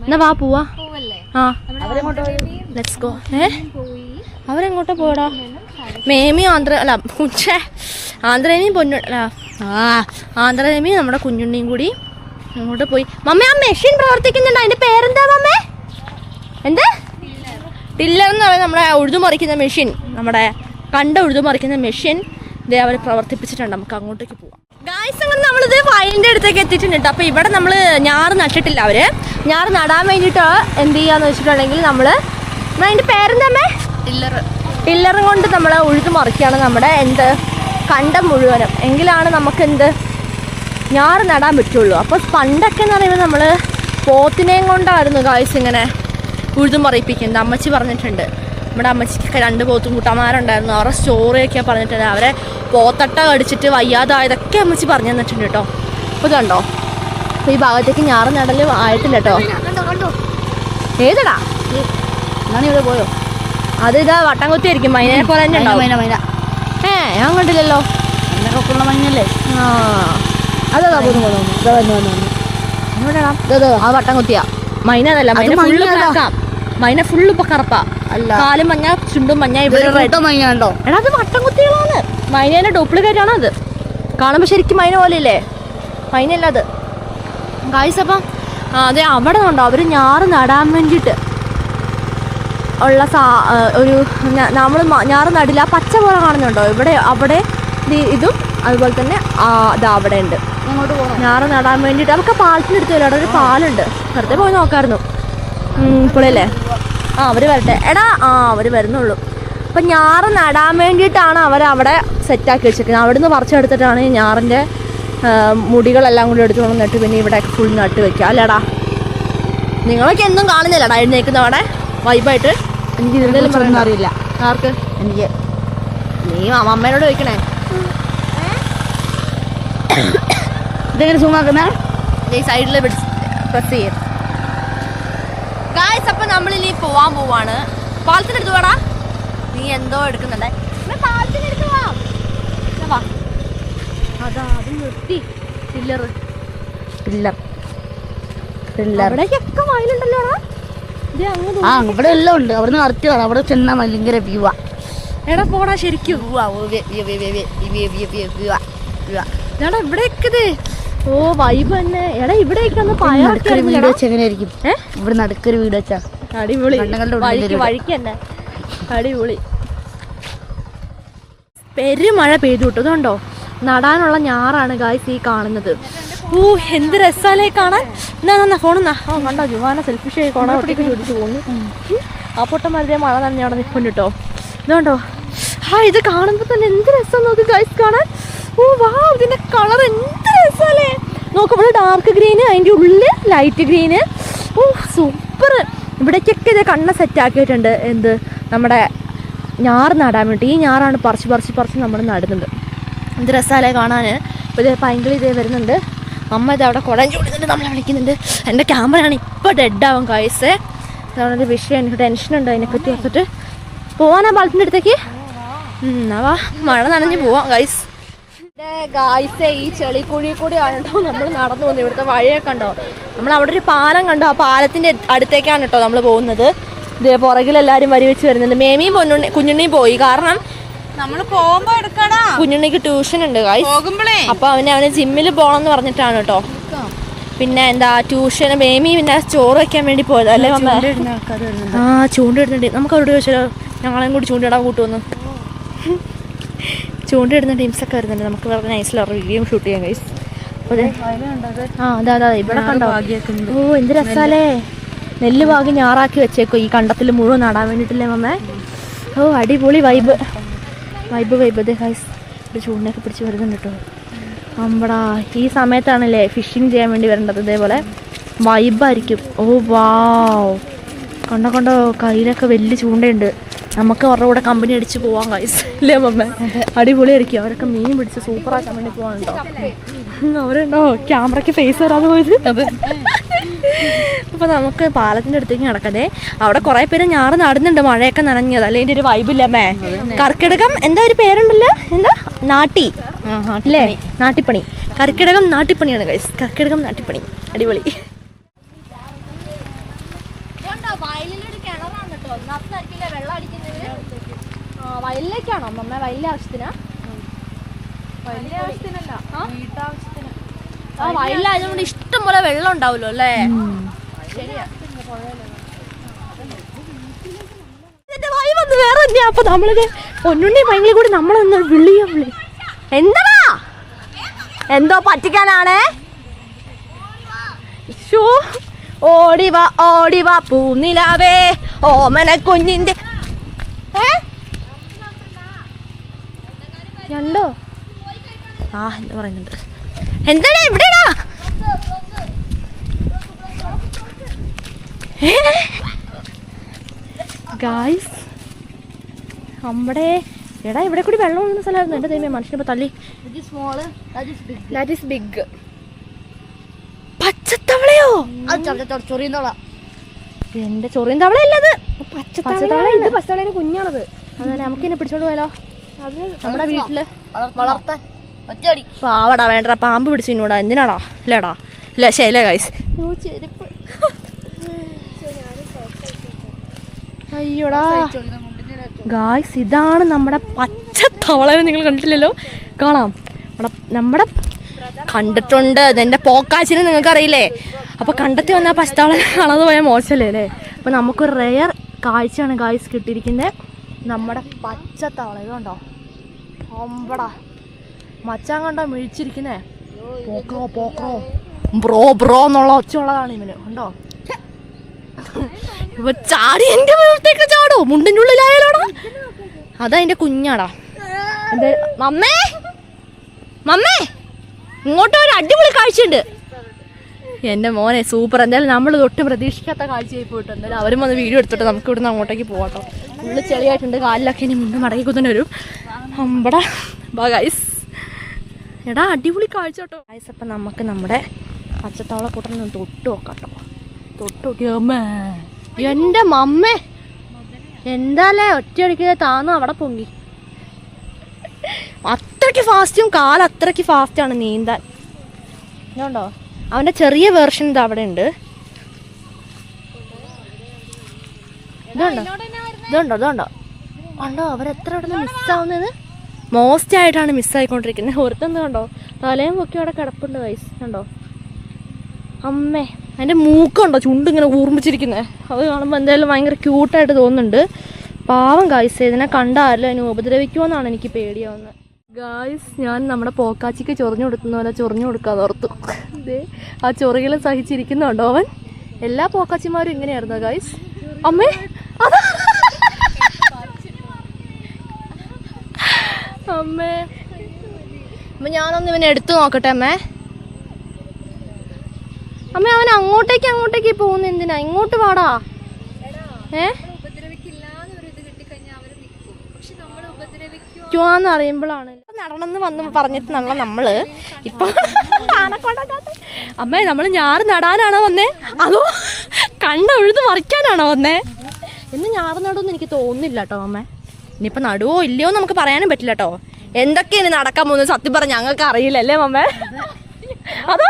എന്നാ വാ പോവാ. ആ ലെറ്റ്സ് ഗോ. അവരെങ്ങോട്ടാ പോടാ? മേമി അല്ല ആന്ധ്രേമിയും പൊന്നു അല്ല ആന്ധ്രേമിയും നമ്മുടെ കുഞ്ഞുണ്ണിയും കൂടി അങ്ങോട്ട് പോയി. മമ്മ ആ മെഷീൻ പ്രവർത്തിക്കുന്നുണ്ട്, അതിന്റെ പേരെന്താ മമ്മേ? എന്താ? ടില്ലർ എന്ന് പറയുന്നത് നമ്മുടെ ഉഴുതുമറിക്കുന്ന മെഷീൻ, നമ്മുടെ ഉഴുതുമറിക്കുന്ന മെഷീൻ ഇതേ അവർ പ്രവർത്തിപ്പിച്ചിട്ടുണ്ട്. നമുക്ക് അങ്ങോട്ടേക്ക് പോവാം. ഗായ്സ് അങ്ങനെ നമ്മളിത് വയലിൻ്റെ അടുത്തേക്ക് എത്തിയിട്ടുണ്ട്. അപ്പോൾ ഇവിടെ നമ്മൾ ഞാറ് നട്ടിട്ടില്ല. അവർ ഞാറ് നടാൻ വേണ്ടിയിട്ട് എന്ത് ചെയ്യാന്ന് വെച്ചിട്ടുണ്ടെങ്കിൽ നമ്മൾ അതിൻ്റെ പേരെന്താ? ടില്ലറും കൊണ്ട് നമ്മൾ ഉഴുതു മറിക്കുകയാണ് നമ്മുടെ കണ്ടം മുഴുവനും. എങ്കിലാണ് നമുക്ക് ഞാറ് നടാൻ പറ്റുള്ളൂ. അപ്പോൾ പണ്ടൊക്കെ എന്ന് പറയുമ്പോൾ നമ്മൾ പോത്തിനെയും കൊണ്ടായിരുന്നു ഗായ്സ് ഇങ്ങനെ ഉഴുതു മറിയിപ്പിക്കുന്നത്. അമ്മച്ചി പറഞ്ഞിട്ടുണ്ട്. നമ്മുടെ അമ്മച്ചിക്കൊക്കെ 2 പോത്തും കൂട്ടന്മാരുണ്ടായിരുന്നു. അവരുടെ സ്റ്റോറിയൊക്കെ പറഞ്ഞിട്ടുണ്ട്. അവരെ പോത്തട്ട കടിച്ചിട്ട് വയ്യാതായതൊക്കെ അമ്മച്ചി പറഞ്ഞു തന്നിട്ടുണ്ട് കേട്ടോ. അപ്പോൾ ഇതുണ്ടോ, അപ്പോൾ ഈ ഭാഗത്തേക്ക് ഞാറ് നടൽ ആയിട്ടില്ല കേട്ടോ. ഏതടാ ഞാനിവിടെ പോയോ? അത് ഇതാ വട്ടം കുത്തി ആയിരിക്കും, മൈനയെ പോലെ തന്നെ ഉണ്ടാവും. ഞാൻ കണ്ടില്ലല്ലോ. മഞ്ഞല്ലേ? ആ അതാ ആ വട്ടം കുത്തിയാ മൈന. അതല്ല മൈന ഫുള്ള് ഇപ്പൊ കറുപ്പാ. കാലും മഞ്ഞ, ചുണ്ടും മഞ്ഞ. ഇവിടെ മഞ്ഞോ? എടാ അത് വട്ടം കുത്തികളാണ്. മൈനേന്റെ ഡ്യൂപ്ലിക്കേറ്റ് ആണ് അത്. കാണുമ്പോൾ ശരിക്കും മൈന പോലെയില്ലേ? മൈനല്ല അത് ഗായ്സ്. അപ്പം അതെ അവിടെ ഉണ്ടോ അവർ ഞാറ് നടാൻ വേണ്ടിയിട്ട് ഉള്ള ഒരു നമ്മൾ ഞാറ് നടില്ല. പച്ച പോലെ കാണുന്നുണ്ടോ ഇവിടെ? അവിടെ ഇതും അതുപോലെ തന്നെ ഇതാ അവിടെ ഉണ്ട് ഞാറ് നടാൻ വേണ്ടിയിട്ട്. നമുക്ക് പാലത്തിൻ്റെ അടുത്ത് വരും. അവിടെ ഒരു പാലുണ്ട്, വെറുതെ പോയി നോക്കാമായിരുന്നു. ഇപ്പോഴല്ലേ? അവർ വരട്ടെ. എടാ അവർ വരുന്നുള്ളൂ. അപ്പം ഞാറ് നടാൻ വേണ്ടിയിട്ടാണ് അവരവിടെ സെറ്റാക്കി വെച്ചിരിക്കുന്നത്. അവിടെ നിന്ന് പറിച്ചെടുത്തിട്ടാണ് ഈ ഞാറിൻ്റെ മുടികളെല്ലാം കൂടി എടുത്തുകൊണ്ട് നട്ട് പിന്നെ ഇവിടെയൊക്കെ ഫുൾ നട്ട് വെക്കുക. അല്ലേടാ? നിങ്ങളൊക്കെ എന്നും കാണുന്നില്ലടാ എഴുന്നേക്കുന്ന അവിടെ വൈബായിട്ട്? എനിക്ക് ഇതിലും പറയുന്നത് അറിയില്ല. ആർക്ക്? എനിക്ക്. നീ അമ്മേനോട് ചോദിക്കണേ. ഇതെങ്ങനെ സൂമാക്കുന്ന ഈ സൈഡിൽ പ്രസ് ചെയ്യും ഗായ്സ്. അപ്പം നമ്മളിനി പോവാൻ പോവാണ്. പാലത്തിനടുത്ത് പോടാ. നീ എന്തോ എടുക്കുന്നുണ്ടേ. പാലത്തിനടുത്ത് വാ. അതാ അത് നിർത്തി. അവിടേക്കൊക്കെ വയലുണ്ടല്ലോ. ഇവിടെ എല്ലാം ഉണ്ട്. അവിടുന്ന് കറക്റ്റ് കാണാം. അവിടെ ചെന്നാ ഭയങ്കര വ്യൂവാ. എടാ പോടാ ശരിക്കും. എടാ ഇവിടെയൊക്കെ ഓ വൈബ് തന്നെ. എടാ ഇവിടെയൊക്കെ വീട് വെച്ച എങ്ങനെയായിരിക്കും? ഇവിടെ നടുക്കൊരു വീട് വെച്ചാ അടിപൊളി. വഴിക്ക് തന്നെ അടിപൊളി. പെരുമഴ പെയ്തു കിട്ടുന്നുണ്ടോ? നടാനുള്ള ഞാറാണ് ഗായ്സ് ഈ കാണുന്നത്. ഓ എന്ത് രസാലേ കാണാൻ. എന്നാ ഫോണെന്നാ. കണ്ടോ ജുവാന സെൽഫിഷ് ആയി കോണോട്ടേക്ക് ചോദിച്ചു പോകുന്നു. ആ പൊട്ടന്മാരുടെ മഴ തന്നെ അവിടെ നിൽക്കുന്നു കേട്ടോ. ഇതുകൊണ്ടോ ഇത് കാണുമ്പോൾ തന്നെ എന്ത് രസം നോക്ക് ഗായ്സ് കാണാൻ. ഓ വാ ഇതിന്റെ കളർ എന്ത് രസാലേ. നോക്കുമ്പോൾ ഡാർക്ക് ഗ്രീന്, അതിൻ്റെ ഉള്ളിൽ ലൈറ്റ് ഗ്രീന്. ഓ സൂപ്പർ. ഇവിടേക്കൊക്കെ ഇത് കണ്ണ സെറ്റാക്കിയിട്ടുണ്ട്. നമ്മുടെ ഞാറ് നടാൻ വേണ്ടി. ഈ ഞാറാണ് പറിച്ച് നമ്മൾ നടുന്നത്. എന്ത് രസാലേ കാണാൻ. അപ്പോൾ ഇത് പൈങ്കിളി ഇതേ വരുന്നുണ്ട്. അമ്മ ഇത് അവിടെ കുടം ചൂടുന്നുണ്ട്, നമ്മളെ വിളിക്കുന്നുണ്ട്. എൻ്റെ ക്യാമറയാണ് ഇപ്പോൾ ഡെഡാവും ഗായ്സ്. അതുകൊണ്ടൊരു വിഷയം, എനിക്ക് ടെൻഷനുണ്ട് അതിനെപ്പറ്റി ഓർത്തിട്ട്. പോവാനാ പാലത്തിൻ്റെ അടുത്തേക്ക്? എന്നാ മഴ നനഞ്ഞ് പോവാം ഗായ്സ്. ഗായ്സേ ഈ ചെളിക്കുഴി കൂടിയാണ് കേട്ടോ നമ്മൾ നടന്നു പോകുന്നത്. ഇവിടുത്തെ വഴിയൊക്കെ ഉണ്ടോ? നമ്മൾ അവിടെ ഒരു പാലം കണ്ടോ? ആ പാലത്തിൻ്റെ അടുത്തേക്കാണ് കേട്ടോ നമ്മൾ പോകുന്നത്. ഇതേ പുറകിലെല്ലാവരും വരി വെച്ച് വരുന്നുണ്ട്. മേമിയും കുഞ്ഞുണ്ണിയും പോയി. കാരണം നമ്മൾ പോകുമ്പോ എടുക്കടാ. കുഞ്ഞുണ്ണിക്ക് ട്യൂഷൻ ഉണ്ട് ഗായ്സ്. അപ്പൊ അവന് ജിമ്മിൽ പോകണം എന്ന് പറഞ്ഞിട്ടാണ് കേട്ടോ. പിന്നെ എന്താ ട്യൂഷന് മേമി പിന്നെ ചോറ് വെക്കാൻ വേണ്ടി പോയത് അല്ലേ മമ്മ? ആ ചൂണ്ടിടുന്നുണ്ട്. നമുക്ക് അവരോട് ചോദിച്ചാലോ ഞങ്ങളെയും കൂടി ചൂണ്ടിടാൻ കൂട്ടുമെന്ന്. ചൂണ്ടിടുന്ന ടീംസൊക്കെ വരുന്നുണ്ട്. നമുക്ക് വളരെ നൈസിൽ അവരുടെ വീഡിയോ ഷൂട്ട് ചെയ്യാം ഗൈസ്. അപ്പോൾ അതെ ഇവിടെ കണ്ടോ? ഓ എന്ത് രസാലേ. നെല്ല് പാകി ഞാറാക്കി വെച്ചേക്കോ ഈ കണ്ടത്തിൽ മുഴുവൻ നടാൻ വേണ്ടിയിട്ടില്ലേ മമ്മേ? ഓ അടിപൊളി വൈബ് അതെ ഗൈസ്. ഒരു ചൂടിനൊക്കെ പിടിച്ച് വരുന്നുണ്ട് കേട്ടോ. അമ്പടാ ഈ സമയത്താണല്ലേ ഫിഷിങ് ചെയ്യാൻ വേണ്ടി വരേണ്ടത്. ഇതേപോലെ വൈബായിരിക്കും. ഓ വാവ് കണ്ടോ കയ്യിലൊക്കെ വലിയ ചൂണ്ടയുണ്ട്. നമുക്ക് അവരുടെ കൂടെ കമ്പനി അടിച്ച് പോവാം ഗൈസ് ഇല്ലേ മമ്മ? അടിപൊളിയായിരിക്കും. അവരൊക്കെ മീൻ പിടിച്ച് സൂപ്പറാക്കാൻ വേണ്ടി പോകാനുണ്ടോ? അവരുണ്ടോ ക്യാമറയ്ക്ക് ഫേസ് വരാതെ പോയത്? അപ്പോൾ നമുക്ക് പാലത്തിൻ്റെ അടുത്തേക്ക് നടക്കതേ. അവിടെ കുറേ പേര് ഞാറ് നടുന്നുണ്ട് മഴയൊക്കെ നനഞ്ഞത്. അല്ലെങ്കിൽ ഒരു വൈബില്ലമ്മേ. കർക്കിടകം എന്താ ഒരു പേരുണ്ടല്ലോ, എന്താ നാട്ടി അല്ലേ? നാട്ടിപ്പണി. കർക്കിടകം നാട്ടിപ്പണിയാണ് ഗൈസ്. കർക്കിടകം നാട്ടിപ്പണി അടിപൊളി. വയലിലൊരു കിണറാണ് കേട്ടോ. ഒന്നാമതായിരിക്കില്ല വെള്ളം അടിക്കുന്നത്. വയലിലേക്കാണോ മമ്മ? വയലിലെ ആവശ്യത്തിനാ? വയലിലെ ആവശ്യത്തിനല്ല, വീട്ടാവശ്യത്തിന്. ആ വയലിലായതുകൊണ്ട് ഇഷ്ടം പോലെ വെള്ളം ഉണ്ടാവുമല്ലോ അല്ലേ? ശരിയാ. വേറെ തന്നെയാ. അപ്പൊ നമ്മളിത് പൊന്നുണ്ണി ഭയങ്കര കൂടി നമ്മളെന്താ വിളി എന്താ എന്തോ പറ്റിക്കാനാണേ? ഓടിവാ പൂനിലാവേ ഓമന കുഞ്ഞിന്റെ രണ്ടോ എന്താ പറയുന്നുണ്ട്. എന്താണ് എവിടെയാ ഗായ്സ്? നമ്മുടെ എടാ ഇവിടെ കൂടി വെള്ളം ഒഴുകുന്ന സ്ഥലമായിരുന്നു. എൻ്റെ ദൈവമേ മനുഷ്യനിപ്പോൾ തല്ലി. ബിഗ് പച്ചത്തവളയോ? എന്റെ ചൊറിയും തവളയല്ലത്, പച്ചത്തവള. ഇത് പച്ചത്തവളേനെ കുഞ്ഞാണത്. അതല്ലേ നമുക്കിന്നെ പിടിച്ചോണ്ട് പോയാലോ? അത് നമ്മുടെ വീട്ടില് വളർത്താൻ പാവടാ. വേണ്ട പാമ്പ് പിടിച്ചു ഇന്നോടാ. എന്തിനാടാ? ഇല്ലടാ ഇല്ല ശരിയല്ലേ ഗൈസ്? ചെരുപ്പ് അയ്യോടാ ഗായ്സ്. ഇതാണ് നമ്മുടെ പച്ചത്തവളനെ. നിങ്ങൾ കണ്ടിട്ടില്ലല്ലോ? കാണാം. നമ്മുടെ കണ്ടിട്ടുണ്ട്. അതെൻ്റെ പോക്കാച്ചിനെ നിങ്ങൾക്ക് അറിയില്ലേ? അപ്പോൾ കണ്ടെത്തി വന്നാൽ പച്ചത്തവള കാണാതെ പോയാൽ മോശമല്ലേ അല്ലേ? അപ്പോൾ നമുക്കൊരു റെയർ കാഴ്ചയാണ് ഗായ്സ് കിട്ടിയിരിക്കുന്നത്. നമ്മുടെ പച്ചത്തവള ഇതുണ്ടോ? അമ്പടാ മച്ചാൻ കണ്ടോ മിഴിച്ചിരിക്കുന്നേ? പോക്കറോ ബ്രോ എന്നുള്ള ഒച്ചയുള്ളതാണ് ഇവന്. ഉണ്ടോ? ഇപ്പൊ ചാടി എൻ്റെ വീട്ടിലേക്ക് ചാടോ? മുണ്ടിൻ്റെ ഉള്ളിലായാലോടാ. അതാ എൻ്റെ കുഞ്ഞാടാ. എൻ്റെ മമ്മേ ഇങ്ങോട്ട് ഒരു അടിപൊളി കാഴ്ചയുണ്ട്. എൻ്റെ മോനെ സൂപ്പർ. എന്തായാലും നമ്മൾ ഒട്ടും പ്രതീക്ഷിക്കാത്ത കാഴ്ചയായി പോയിട്ട് എന്തായാലും അവരും വന്ന് വീഡിയോ എടുത്തിട്ട് നമുക്ക് ഇവിടുന്ന് അങ്ങോട്ടേക്ക് പോകാട്ടോ. ഉള്ളിൽ ചെളിയായിട്ടുണ്ട്. കാലിലൊക്കെ ഇനി മുണ്ട് മടക്കി കുത്തുന്ന വരും. അമ്പടാ ഗൈസ്. എടാ അടിപൊളി കാഴ്ച കേട്ടോ ഗൈസ്. അപ്പം നമുക്ക് നമ്മുടെ പച്ചത്തവള കൂട്ടൊന്ന് തൊട്ട് നോക്കാട്ടോ. തൊട്ട് നോക്കിയ അമ്മേ എൻ്റെ മമ്മേ എന്താല്ലേ ഒറ്റയടിക്കുന്നത് താന്നു അവിടെ പൊങ്ങി. അത്രയ്ക്ക് ഫാസ്റ്റും കാല് അത്രയ്ക്ക് ഫാസ്റ്റാണ് നീന്താൻ. ഇതുണ്ടോ അവൻ്റെ ചെറിയ വേർഷൻ ഇത് അവിടെ ഉണ്ട്. ഇതുണ്ടോ കണ്ടോ അവരെത്ര അവിടെ നിന്ന് മിസ്സാവുന്നത്? മോസ്റ്റ് ആയിട്ടാണ് മിസ്സായിക്കൊണ്ടിരിക്കുന്നത്. ഒരുത്തെന്ന് കണ്ടോ തലയും പൊക്കി അവിടെ കിടപ്പുണ്ട് ഗൈസ്. കണ്ടോ അമ്മേ അതിൻ്റെ മൂക്കുണ്ടോ ചുണ്ടിങ്ങനെ ഊർമ്മിച്ചിരിക്കുന്നത്. അത് കാണുമ്പോൾ എന്തായാലും ഭയങ്കര ക്യൂട്ടായിട്ട് തോന്നുന്നുണ്ട്. പാവം ഗായ്സ്. ഇതിനെ കണ്ടാലും അതിന് ഉപദ്രവിക്കുമെന്നാണ് എനിക്ക് പേടിയാവുന്നത് ഗായ്സ്. ഞാൻ നമ്മുടെ പോക്കാച്ചിക്ക് ചൊറിഞ്ഞു കൊടുക്കുന്ന പോലെ ചൊറിഞ്ഞു കൊടുക്കാതെ ഓർത്തു. ഇതേ ആ ചൊറികളും സഹിച്ചിരിക്കുന്നുണ്ടോ അവൻ? എല്ലാ പോക്കാച്ചിമാരും ഇങ്ങനെയായിരുന്നു ഗായ്സ്. അമ്മേ അമ്മേ അമ്മ ഞാനൊന്ന് ഇവനെ എടുത്തു നോക്കട്ടെ അമ്മേ. അമ്മ അവൻ അങ്ങോട്ടേക്ക് പോകുന്ന എന്തിനാ? ഇങ്ങോട്ട് വാടാ. ന്ന് അറിയുമ്പോഴാണ് നടണമെന്ന് വന്ന് പറഞ്ഞിട്ട് നല്ല നമ്മള് ഇപ്പൊ അമ്മേ നമ്മള് ഞാറ് നടാനാണോ വന്നേ അതോ കണ്ണൊഴുത് മറിക്കാനാണോ വന്നേ? ഇന്ന് ഞാറ് നടുമെന്ന് എനിക്ക് തോന്നുന്നില്ല കേട്ടോ അമ്മേ. ഇനിയിപ്പോൾ നടുവോ ഇല്ലയോ നമുക്ക് പറയാനും പറ്റില്ല കേട്ടോ. എന്തൊക്കെയാണ് നടക്കാൻ പോകുന്നത് സത്യം പറഞ്ഞ ഞങ്ങൾക്ക് അറിയില്ല അല്ലേ മമ്മേ? അതോ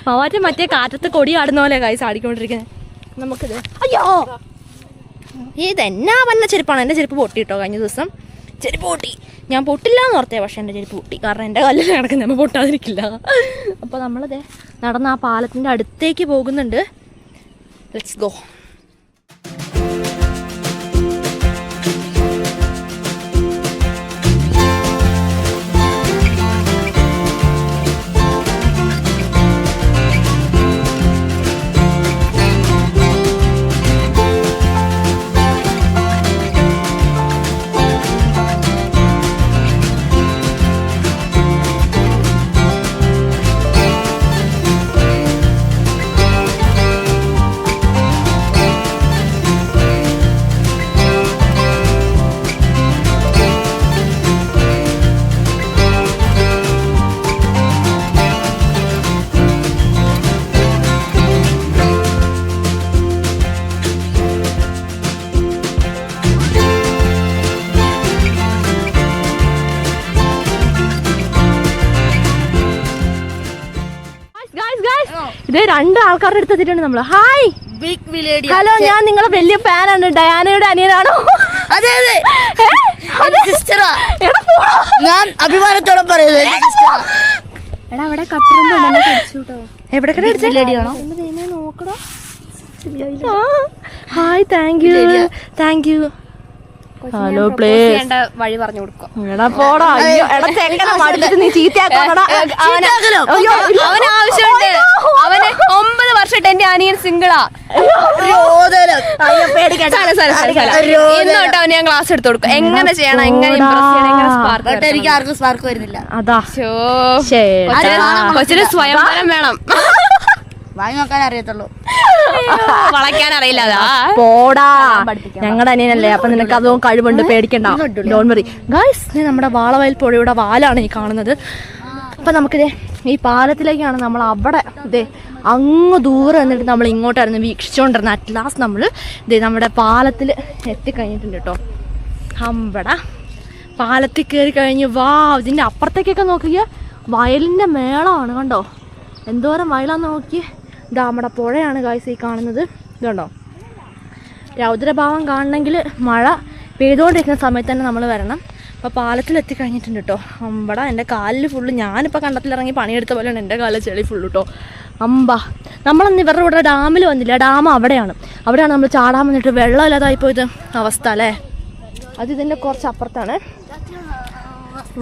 മാവാറ്റ മറ്റേ കാറ്റത്ത് കൊടി ആടുന്ന പോലെ കായ്സ് ആടിക്കൊണ്ടിരിക്കുന്നത്. നമുക്കിത് അയ്യോ ഇതെന്നാ വന്ന ചെരുപ്പാണ്. എൻ്റെ ചെരുപ്പ് പൊട്ടി കേട്ടോ കഴിഞ്ഞ ദിവസം. ചെരുപ്പ് പൊട്ടി. ഞാൻ പൊട്ടില്ല എന്ന് ഓർത്തേ, പക്ഷേ എൻ്റെ ചെരുപ്പ് പൊട്ടി. കാരണം എൻ്റെ കല്ലിൽ കിടക്കുന്ന നമ്മൾ പൊട്ടാതിരിക്കില്ല. അപ്പോൾ നമ്മളത് നടന്ന് ആ പാലത്തിൻ്റെ അടുത്തേക്ക് പോകുന്നുണ്ട്. Let's go. ഇത് 2 ആൾക്കാരുടെ അടുത്ത് എത്തിയിട്ടുണ്ട് നമ്മള്. Hi, big village. ഹലോ, ഞാൻ നിങ്ങളെ വലിയ ഫാനാണ്. ഡയാനയുടെ അനിയനാണോ? അതെ അതെ, സിസ്റ്ററാ. ഞാൻ അഭിമാനത്തോടെ പറയുന്നത് എടാ അവിടെ കട്ടറുമ്പോ കടിച്ചു. എവിടെ വില്ലേഡിയാണോ? നോക്കടാ. Hi, thank you. Hello please വഴി പറഞ്ഞു കൊടുക്കും. എടാ പോടാ. അയ്യോ എടാ ചെക്കനെ മടുത്തിട്ട് നീ ചീത്തയാക്കണടാ. അവന് ആവശ്യമുണ്ട്. അവന് 9 വർഷമായിട്ട് എന്റെ അനിയൻ സിംഗിളാ. ഇന്നോട്ട് അവന് ഞാൻ ക്ലാസ് എടുത്തു കൊടുക്കും. എങ്ങനെ ചെയ്യണം, എങ്ങനെ ഇംപ്രസ് ചെയ്യണം, എങ്ങനെ സ്പാർക്ക്. എനിക്ക് ആർക്കും സ്പാർക്ക് വരുന്നില്ല. അതാ കൊച്ചിന് സ്വയംവരം വേണം. വാങ്ങി നോക്കാൻ അറിയത്തുള്ളൂ, വളയ്ക്കാൻ അറിയില്ല. അതാ പോടാ. ഞങ്ങളുടെ അനിയനല്ലേ, അപ്പൊ നിനക്ക് അതും കഴിവുണ്ട്, പേടിക്കണ്ട. Don't worry guys. നമ്മുടെ വാളവയൽ പുഴയുടെ വാലാണ് ഈ കാണുന്നത്. അപ്പൊ നമുക്കിതേ ഈ പാലത്തിലേക്കാണ് നമ്മൾ അവിടെ ഇതേ അങ്ങ് ദൂരെ എന്നിട്ട് നമ്മൾ ഇങ്ങോട്ടായിരുന്നു വീക്ഷിച്ചുകൊണ്ടിരുന്നത്. അറ്റ് ലാസ്റ്റ് നമ്മൾ ഇതേ നമ്മുടെ പാലത്തിൽ എത്തിക്കഴിഞ്ഞിട്ടുണ്ട് കേട്ടോ. അവിടെ പാലത്തിൽ കയറി കഴിഞ്ഞ് വാ, ഇതിൻ്റെ അപ്പുറത്തേക്കൊക്കെ നോക്കിയ വയലിൻ്റെ മേളമാണ്. കണ്ടോ എന്തോരം വയലാന്ന് നോക്കി. ഇതാ നമ്മുടെ പുഴയാണ് ഗായ്സ് ഈ കാണുന്നത്. ഇതുണ്ടോ, രൗദ്രഭാവം കാണണമെങ്കിൽ മഴ പെയ്തുകൊണ്ടിരിക്കുന്ന സമയത്ത് തന്നെ നമ്മൾ വരണം. അപ്പോൾ പാലത്തിലെത്തി കഴിഞ്ഞിട്ടുണ്ട് കേട്ടോ. അമ്പട എൻ്റെ കാലിൽ ഫുള്ള്, ഞാനിപ്പോൾ കണ്ടത്തിലിറങ്ങി പണിയെടുത്ത പോലെയാണ് എൻ്റെ കാലിൽ ചെളി ഫുള്ള് കേട്ടോ. നമ്മളന്ന് ഇവരുടെ ഇവിടെ ഡാമിൽ വന്നില്ല. ഡാം അവിടെയാണ് നമ്മൾ ചാടാൻ വന്നിട്ട് വെള്ളം ഇല്ലാതായിപ്പോയത് അവസ്ഥ അല്ലേ. അത് ഇതിൻ്റെ കുറച്ച് അപ്പുറത്താണ്.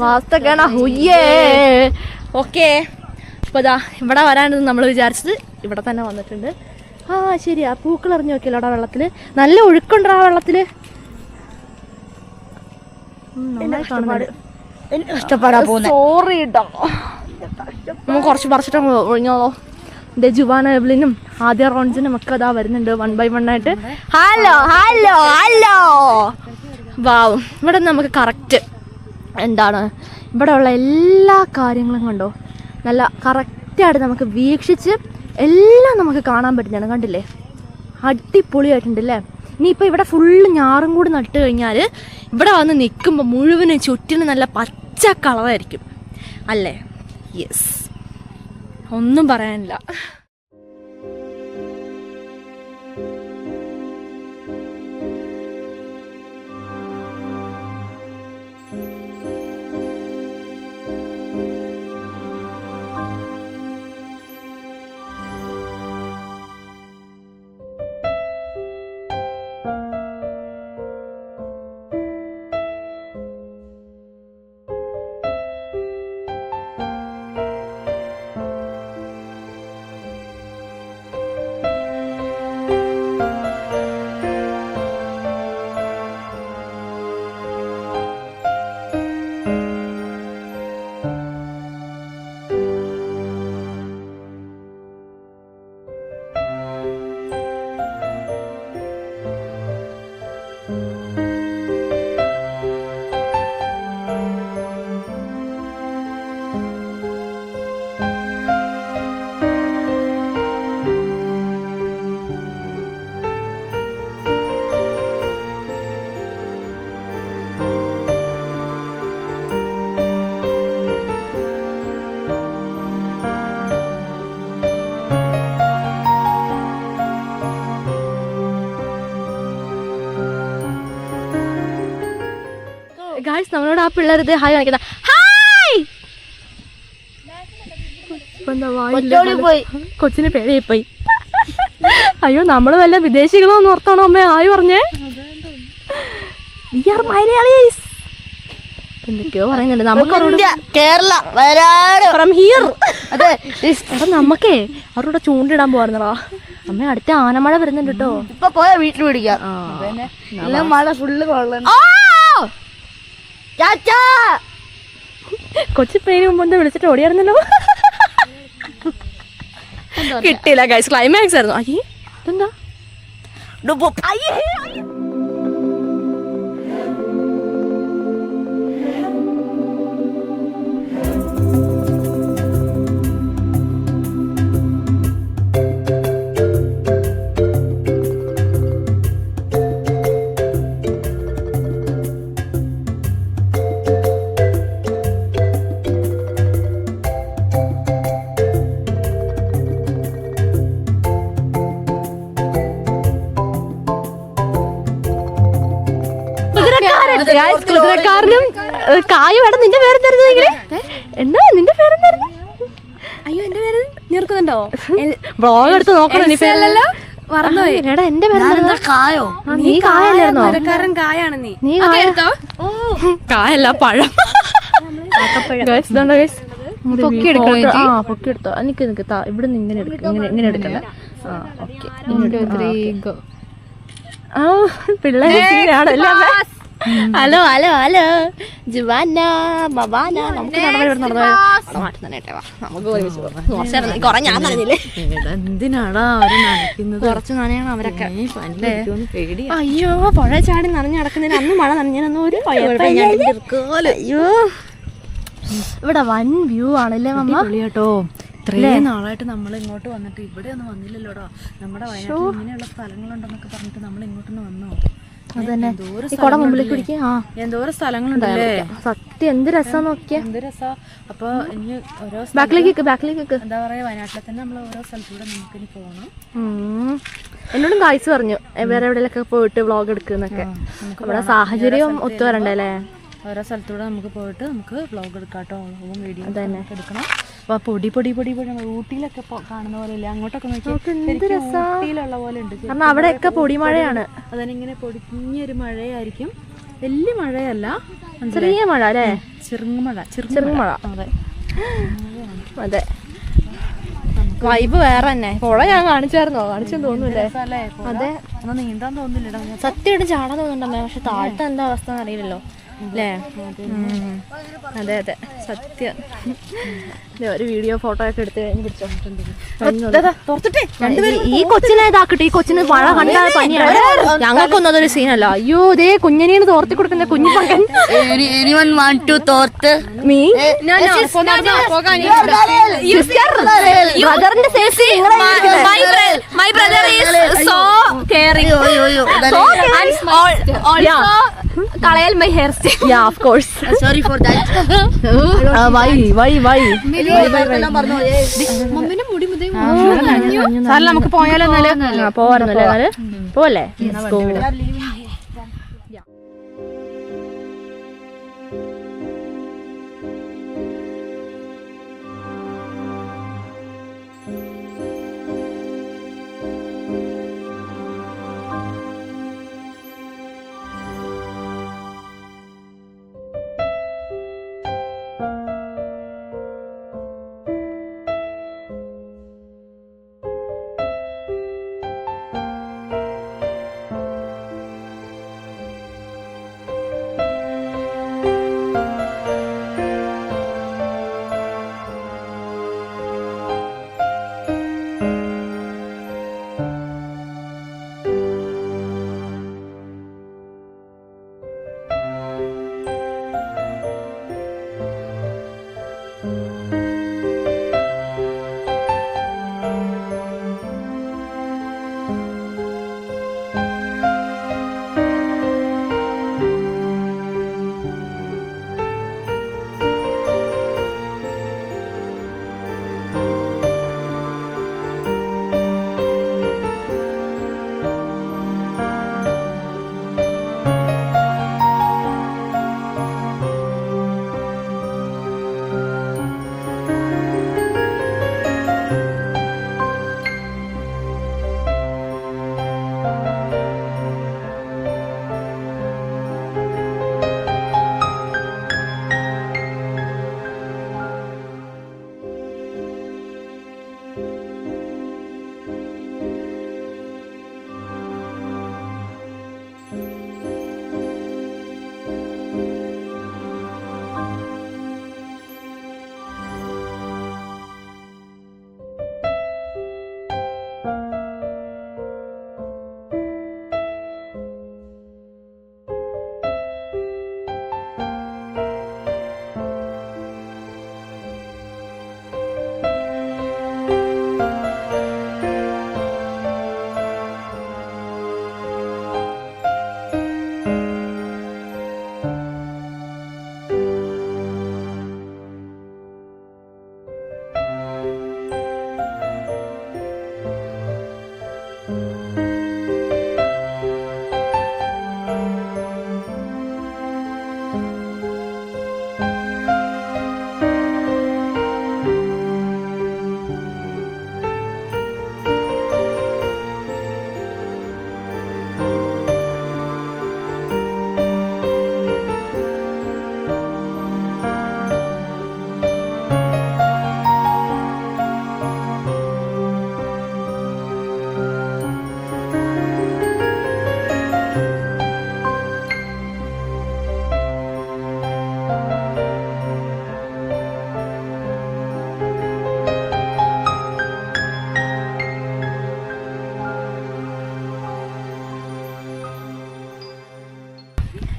വാസ്തക്കാണ് ഹുയ്യേ. ഓക്കെ, അപ്പോൾ ഇതാ ഇവിടെ വരാനെന്ന് നമ്മൾ വിചാരിച്ചത് ഇവിടെ തന്നെ വന്നിട്ടുണ്ട്. ആ ശരിയാ, പൂക്കൾ എറിഞ്ഞു നോക്കിയല്ലോ അവിടെ വെള്ളത്തിൽ. നല്ല ഒഴുക്കുണ്ടോ ആ വെള്ളത്തിൽ. സോറി കേട്ടോ, നമുക്ക് കുറച്ച് പറിച്ചിട്ട് ഒഴിഞ്ഞോളോ. എൻ്റെ ജുവാന എവ്ലിനും ആദ്യ റോൺസിനും ഒക്കെ അതാ വരുന്നുണ്ട് 1 by 1 ആയിട്ട്. ഹലോ വാവും. ഇവിടെ നമുക്ക് കറക്റ്റ് എന്താണ് ഇവിടെ ഉള്ള എല്ലാ കാര്യങ്ങളും കണ്ടോ, നല്ല കറക്റ്റായിട്ട് നമുക്ക് വീക്ഷിച്ച് എല്ലാം നമുക്ക് കാണാൻ പറ്റുന്നതാണ്. കണ്ടില്ലേ, അടിപൊളിയായിട്ടുണ്ടല്ലേ. ഇനിയിപ്പോൾ ഇവിടെ ഫുള്ള് ഞാറും കൂടി നട്ട് കഴിഞ്ഞാൽ ഇവിടെ വന്ന് നിൽക്കുമ്പോൾ മുഴുവനും ചുറ്റിനും നല്ല പച്ച കളറായിരിക്കും അല്ലേ. യെസ്, ഒന്നും പറയാനില്ല. ഗായ്സ് നമ്മളോട് ആ പിള്ളേർ ഹായ് കാണിക്കുന്ന ഹായ്. പോയി കൊച്ചിന് പേടിയായി പോയി. അയ്യോ നമ്മള് വല്ല വിദേശികളോന്ന് ഓർത്താണോ അമ്മ ഹായ് പറഞ്ഞേ? മലയാളീസ് എന്തൊക്കെയോ പറയുന്നുണ്ട് നമുക്ക് കേരള വരാട് ഫ്രം ഹിയർ. അതെ എടാ നമുക്കേ അവരോട് ചൂണ്ടിടാൻ പോവായിരുന്നടാ. അമ്മ അടുത്ത ആനമഴ വരുന്നുണ്ട് കേട്ടോ. ഇപ്പൊ പോയാ വീട്ടിൽ പിടിക്കാം. എല്ലാം മഴ ഫുള്ള് കൊള്ളണം. കൊച്ചി പേര് മുമ്പ് വിളിച്ചിട്ട് ഓടിയായിരുന്നല്ലോ. കിട്ടിയില്ല ഗൈസ്. ക്ലൈമാക്സ് ആയിരുന്നു. അയ്യേ ഇതെന്താ? കുതിരക്കാരനും കായ് വേണം. നിന്റെ പേരെന്തായിരുന്നു? എന്താ നിന്റെ പേരെന്തായിരുന്നു? അയ്യോ എന്റെ പേര് നീർക്കുന്നുണ്ടോ? ബ്ലോഗ് എടുത്ത് നോക്കണം. മറന്നുപോയി. എടാ എന്റെ പേരെന്താ? കായോ? നീ കായല്ലായിരുന്നോ? കുതിരക്കാരൻ കായാണ് നീ. നീ കായല്ല പഴം. പൊക്കിയെടുത്തോ. എനിക്ക് ഇവിടെ നിന്ന് ഇങ്ങനെ ഇങ്ങനെ എടുക്കണ്ട. പിള്ളേരാണല്ലോ. ഹലോ ഹലോ ഹലോ ജുവാന ബവാന. നമുക്ക് കൊറേ ഞാൻ നനഞ്ഞില്ലേ? എന്തിനാടാ അവര് നനയ്ക്കുന്നത്? കുറച്ച് നനയണം അവരൊക്കെ. അയ്യോ പുഴ ചാടി നനഞ്ഞു നടക്കുന്നതിന് അന്ന് മഴ നനഞ്ഞൊന്നും ഒരു അയ്യോ. ഇവിടെ വൻ വ്യൂ ആണല്ലേ മമ്മ? കേട്ടോ ഇത്രയും നാളായിട്ട് നമ്മൾ ഇങ്ങോട്ട് വന്നിട്ട് ഇവിടെ ഒന്നും വന്നില്ലല്ലോടാ. നമ്മുടെ വയനാട്ടിൽ ഇങ്ങനെയുള്ള സ്ഥലങ്ങളുണ്ടെന്നൊക്കെ പറഞ്ഞിട്ട് നമ്മൾ ഇങ്ങോട്ടൊന്ന് വന്നോ? അതന്നെ ഈ കുട മുമ്പിലേക്ക് പിടിക്കുക. എന്തോരം സ്ഥലങ്ങളുണ്ടല്ലേ? സത്യം എന്ത് രസം നോക്കിയാ. എന്ത് രസാ. അപ്പൊ ഇനി ഓരോ ബാക്കിലേക്ക് എന്താ പറയാ വയനാട്ടിലെ തന്നെ നമ്മൾ ഓരോ സ്ഥലത്തൂടെ നമുക്ക് ഇനി പോകണം. എന്നോടും കാഴ്ച പറഞ്ഞു വേറെ എവിടെയൊക്കെ പോയിട്ട് വ്ളോഗ് എടുക്കുന്നൊക്കെ. നമ്മുടെ സാഹചര്യം ഒത്തു വരണ്ടേ അല്ലേ? ഓരോ സ്ഥലത്തൂടെ നമുക്ക് പോയിട്ട് നമുക്ക് വ്ളോഗ് എടുക്കാട്ടോ. വീഡിയോ എടുക്കണം. അപ്പൊ പൊടി ഊട്ടിയിലൊക്കെ കാണുന്ന പോലെ ഇല്ല. അങ്ങോട്ടൊക്കെ ഊട്ടിയിലുള്ള പോലെ ഉണ്ട്. കാരണം അവിടെയൊക്കെ പൊടിമഴയാണ്. അതിനിങ്ങനെ പൊടിഞ്ഞൊരു മഴയായിരിക്കും. വലിയ മഴയല്ല, ചെറിയ മഴ അല്ലേ? ചെറുമഴ. അതെ അതെ. വൈബ് വേറെ തന്നെ. പുഴ ഞാൻ കാണിച്ചായിരുന്നോ? കാണിച്ചെന്ന് തോന്നുന്നില്ലേ? അതെ നീന്താൻ തോന്നില്ലടാ. സത്യമായിട്ട് ചാടാൻ തോന്നുന്നുണ്ടമ്മേ. പക്ഷെ താഴത്തെ എന്താ അവസ്ഥ അറിയില്ലല്ലോ അല്ലേ? അതെ അതെ സത്യം. ഒരു വീഡിയോ ഫോട്ടോ ഒക്കെ എടുത്ത് കഴിഞ്ഞ് പിടിച്ചോണ്ടിട്ടുണ്ട്. ഈ കൊച്ചിനെ ഇതാക്കട്ടെ. ഈ കൊച്ചിന് മഴ കണ്ടാൽ പനിയാണ്. ഞങ്ങൾക്കൊന്നും അതൊരു സീനല്ല. അയ്യോ ദേ കുഞ്ഞിനെയാണ് തോർത്തി കൊടുക്കുന്ന കുഞ്ഞു പങ്കൻ. തോർത്ത് നീ My brother is so caring. കളയാൽ my hairstyle. Yeah, of course. Sorry for that. Why? മമ്മിന്റെ മുടി മുതൽ നമുക്ക് പോയാലോ? പോവാറുന്നല്ലേ? പോലെ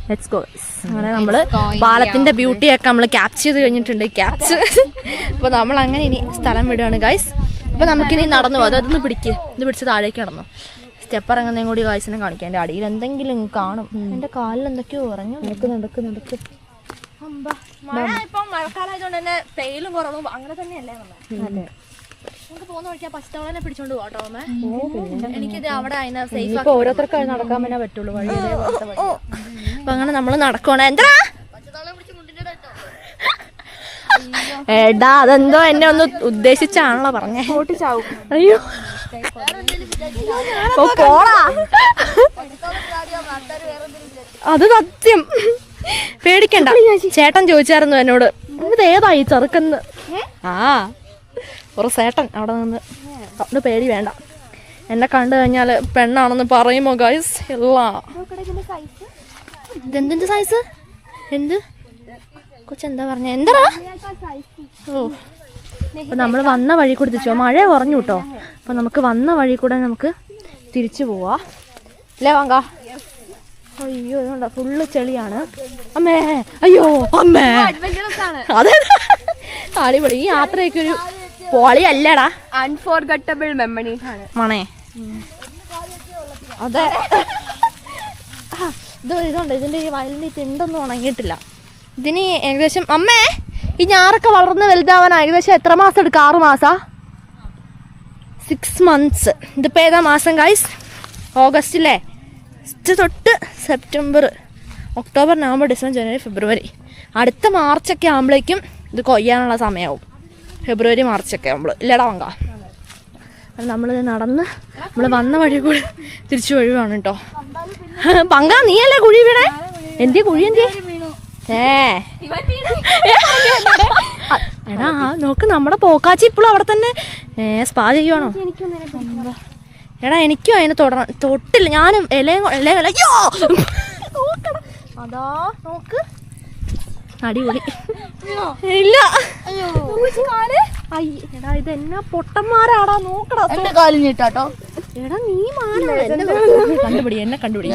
ലെറ്റ്സ് ഗോ. അങ്ങനെ നമ്മൾ പാലത്തിന്റെ ബ്യൂട്ടിയൊക്കെ നമ്മൾ ക്യാപ്ചർ ചെയ്ത് കഴിഞ്ഞിട്ടുണ്ട്. അപ്പോൾ നമ്മൾ അങ്ങനെ ഇനി സ്ഥലം വിടുകയാണ് ഗൈസ്. അപ്പോൾ നമുക്കിനി നടന്നു പോകും. അതൊന്ന് പിടിക്ക്, ഇത് പിടിച്ച് താഴേക്ക് നടന്നു. സ്റ്റെപ്പ് ഇറങ്ങുന്നതും കൂടി ഗൈസിനെ കാണിക്കാം. എൻ്റെ അടിയിൽ എന്തെങ്കിലും കാണും. എൻ്റെ കാലിൽ എന്തൊക്കെയോ ഉറങ്ങു. നടക്ക്. മഴ ഇപ്പം മഴക്കാലമായതുകൊണ്ട് തന്നെ പെയിലും കുറവും അങ്ങനെ തന്നെയല്ലേ അല്ലേ? നമുക്ക് പോകുന്ന വഴിക്കാൻ പച്ചത്തവളനെ പിടിച്ചോണ്ട് പോകാട്ടോ അമ്മേ. എനിക്കിത് അവിടെ അതിനെ സേഫ് ആക്കി ഓരോരുത്തർക്കായി നടക്കാൻ തന്നെ പറ്റുള്ളൂ. വഴി അപ്പൊ അങ്ങനെ നമ്മള് നടക്കണേ. എന്താ എടാ അതെന്തോ എന്നെ ഒന്ന് ഉദ്ദേശിച്ചാണല്ലോ പറഞ്ഞേ. അയ്യോ പോടാ, അത് സത്യം. പേടിക്കണ്ട. ചേട്ടൻ ചോദിച്ചായിരുന്നു എന്നോട് ഇത് ഏതായി ചെറുക്കെന്ന്. ആ ഒരു ചേട്ടൻ അവിടെ നിന്ന്. അവിടെ പേടി വേണ്ട. എന്നെ കണ്ടു കഴിഞ്ഞാൽ പെണ്ണാണെന്ന് പറയുമോ ഗൈസ്? എല്ലാം ഇതെന്തിന്റെ സൈസ്? എന്ത് കൊച്ചെന്താ പറഞ്ഞ? എന്താ? ഓ അപ്പൊ നമ്മൾ വന്ന വഴി കൂടെ തിരിച്ചു. മഴ കുറഞ്ഞു കേട്ടോ. അപ്പൊ നമുക്ക് വന്ന വഴി കൂടെ നമുക്ക് തിരിച്ചു പോവാ അല്ലേ വാങ്ക? അയ്യോ ഇതുകൊണ്ടാ ഫുള്ള് ചെളിയാണ് അമ്മേ. അയ്യോ അമ്മേ, അതെ അടിപൊളി. ഈ യാത്രയൊക്കെ ഒരു പൊളി അല്ലടാ, അൺഫോർഗട്ടബിൾ മെമ്മറി മണേ. അതെ ഇതുണ്ട്. ഇതിന്റെ ഈ വയലിന്റെ തിണ്ടൊന്നും ഉണങ്ങിയിട്ടില്ല. ഇതിന് ഏകദേശം അമ്മേ ഈ ഞാറൊക്കെ വളർന്ന് വലുതാവാൻ ഏകദേശം എത്ര മാസം എടുക്കും? 6 മാസാ? 6 months. ഇതിപ്പോ ഏതാ മാസം ഗൈസ്? ഓഗസ്റ്റിലെ തൊട്ട് സെപ്റ്റംബർ, ഒക്ടോബർ, നവംബർ, ഡിസംബർ, ജനുവരി, ഫെബ്രുവരി. അടുത്ത മാർച്ചൊക്കെ ആകുമ്പോഴേക്കും ഇത് കൊയ്യാനുള്ള സമയമാവും. ഫെബ്രുവരി മാർച്ചൊക്കെ ആകുമ്പോൾ ഇല്ലടാ വങ്ക. നമ്മളിത് നടന്ന് നമ്മൾ വന്ന വഴി കൂടി തിരിച്ചു വഴിവാണ് കേട്ടോ. പങ്ക നീയല്ലേ കുഴി വീണേ? എന്തിയ കുഴി? എന്തിയ എടാ നോക്ക്, നമ്മുടെ പോക്കാച്ചി ഇപ്പോഴും അവിടെ തന്നെ സ്പാ ചെയ്യുവാണോ? എടാ എനിക്കും അതിനെ തൊട്ടില്ല. ഞാനും അയ്യോ അതാ നോക്ക്, അടിപൊളി. ഇല്ല എടാ ഇത് എന്നാ പൊട്ടന്മാരാടാ. നോക്കടാ കാലിഞ്ഞിട്ടാട്ടോ. എടാ നീ കണ്ടുപിടി, എന്നെ കണ്ടുപിടി.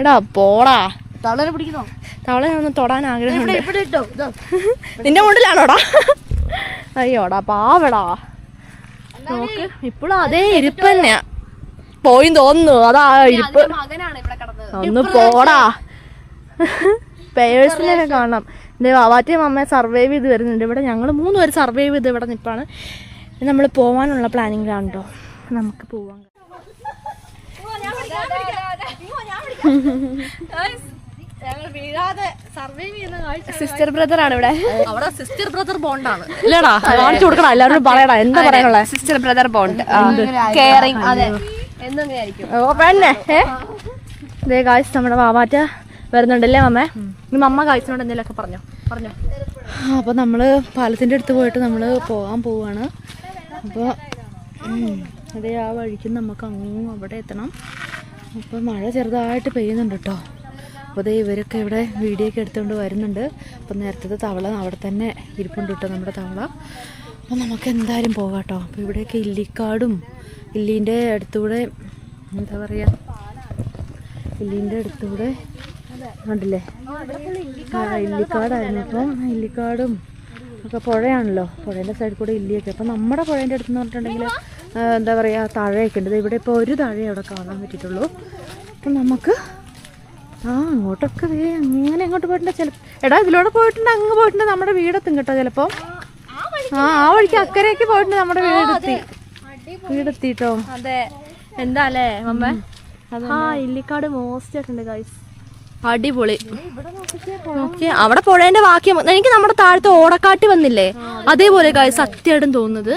എടാ പോടാ. തളരെ പിടിക്കുന്നോ? തവളെ ഒന്ന് തൊടാൻ ആഗ്രഹമുണ്ട്. നിന്റെ മുണ്ടിലാണോടാ? അയ്യോടാ പാവടാ. നോക്ക് ഇപ്പോഴും അതേ ഇരിപ്പ് തന്നെയാ. പോയി തോന്നുന്നു അതാ ഇരിപ്പ്. ഒന്ന് പോടാ. പേഴ്സിനെ കാണാം. എൻ്റെ വാവാറ്റിയും അമ്മയെ സർവൈവ് ചെയ്ത് വരുന്നുണ്ട് ഇവിടെ. ഞങ്ങൾ 3 പേര് സർവൈവ് ചെയ്ത് ഇവിടെ നിൽപ്പാണ്. നമ്മൾ പോവാനുള്ള പ്ലാനിങ്ങിലാണ് കേട്ടോ. നമുക്ക് പോവാം. സിസ്റ്റർ ബ്രദർ ആണ് ഇവിടെ. അവിടെ സിസ്റ്റർ ബ്രദർ ബോണ്ടാണ് ഇല്ലടാ. കാണിച്ചു കൊടുക്കടാ, എല്ലാവരും പറയടാ എന്താ പറയാനുള്ള. Sister brother bond, caring. അതെ ഓ പെണ്ണേ. ഇതേ കാഴ്ച നമ്മുടെ വാവാറ്റ വരുന്നുണ്ടല്ലേ അമ്മേ? ഇനി അമ്മ കാഴ്ചനോട് എന്തെങ്കിലുമൊക്കെ പറഞ്ഞോ. അപ്പോൾ നമ്മൾ പാലത്തിൻ്റെ അടുത്ത് പോയിട്ട് നമ്മൾ പോകാൻ പോവാണ്. അപ്പോൾ അതേ ആ വഴിക്ക് നമുക്ക് അങ്ങ് അവിടെ എത്തണം. അപ്പോൾ മഴ ചെറുതായിട്ട് പെയ്യുന്നുണ്ട് കേട്ടോ. അപ്പോൾ അതേ ഇവരൊക്കെ ഇവിടെ വീഡിയോ ഒക്കെ എടുത്തുകൊണ്ട് വരുന്നുണ്ട്. അപ്പോൾ നേരത്തെ തവള അവിടെ തന്നെ ഇരിപ്പുണ്ട് കേട്ടോ, നമ്മുടെ തവള. അപ്പോൾ നമുക്ക് എന്തായാലും പോകാം കേട്ടോ. അപ്പോൾ ഇവിടെയൊക്കെ ഇല്ലിക്കാടും ഇല്ലീൻ്റെ അടുത്തൂടെ എന്താ പറയുക, ഇല്ലീൻ്റെ അടുത്തൂടെ കണ്ടില്ലേ ഇല്ലിക്കാടായിരുന്നു. അപ്പം ഇല്ലിക്കാടും ഒക്കെ പുഴയാണല്ലോ, പുഴേൻ്റെ സൈഡിൽ കൂടെ ഇല്ലിയൊക്കെ. അപ്പം നമ്മുടെ പുഴേൻ്റെ അടുത്തെന്ന് പറഞ്ഞിട്ടുണ്ടെങ്കിൽ എന്താ പറയുക താഴെയൊക്കെ ഉണ്ട്. ഇവിടെ ഇപ്പോൾ ഒരു താഴെ അവിടെ കാണാൻ പറ്റിയിട്ടുള്ളൂ. അപ്പം നമുക്ക് അങ്ങോട്ടൊക്കെ അങ്ങനെ അങ്ങോട്ട് പോയിട്ടുണ്ട്. എടാ ഇതിലൂടെ പോയിട്ടുണ്ട്, അങ്ങ് പോയിട്ടുണ്ട് നമ്മുടെ വീടെത്തും കേട്ടോ ചിലപ്പോൾ. ആ വഴിക്ക് അക്കരയ്ക്ക് പോയിട്ടുണ്ട്, നമ്മുടെ വീടെത്തിട്ടോ. അതെ എന്താ അല്ലേ മമ്മ? ഇല്ലിക്കാട് മോസ്റ്റ് ആയിട്ടുണ്ട് ഗൈസ്, അടിപൊളി. നോക്കിയേ അവിടെ പുഴേന്റെ ബാക്കി. എനിക്ക് നമ്മുടെ താഴത്തെ ഓടക്കാട്ടി വന്നില്ലേ അതേപോലെ ഗൈസ് സത്യമായിട്ടും തോന്നുന്നത്.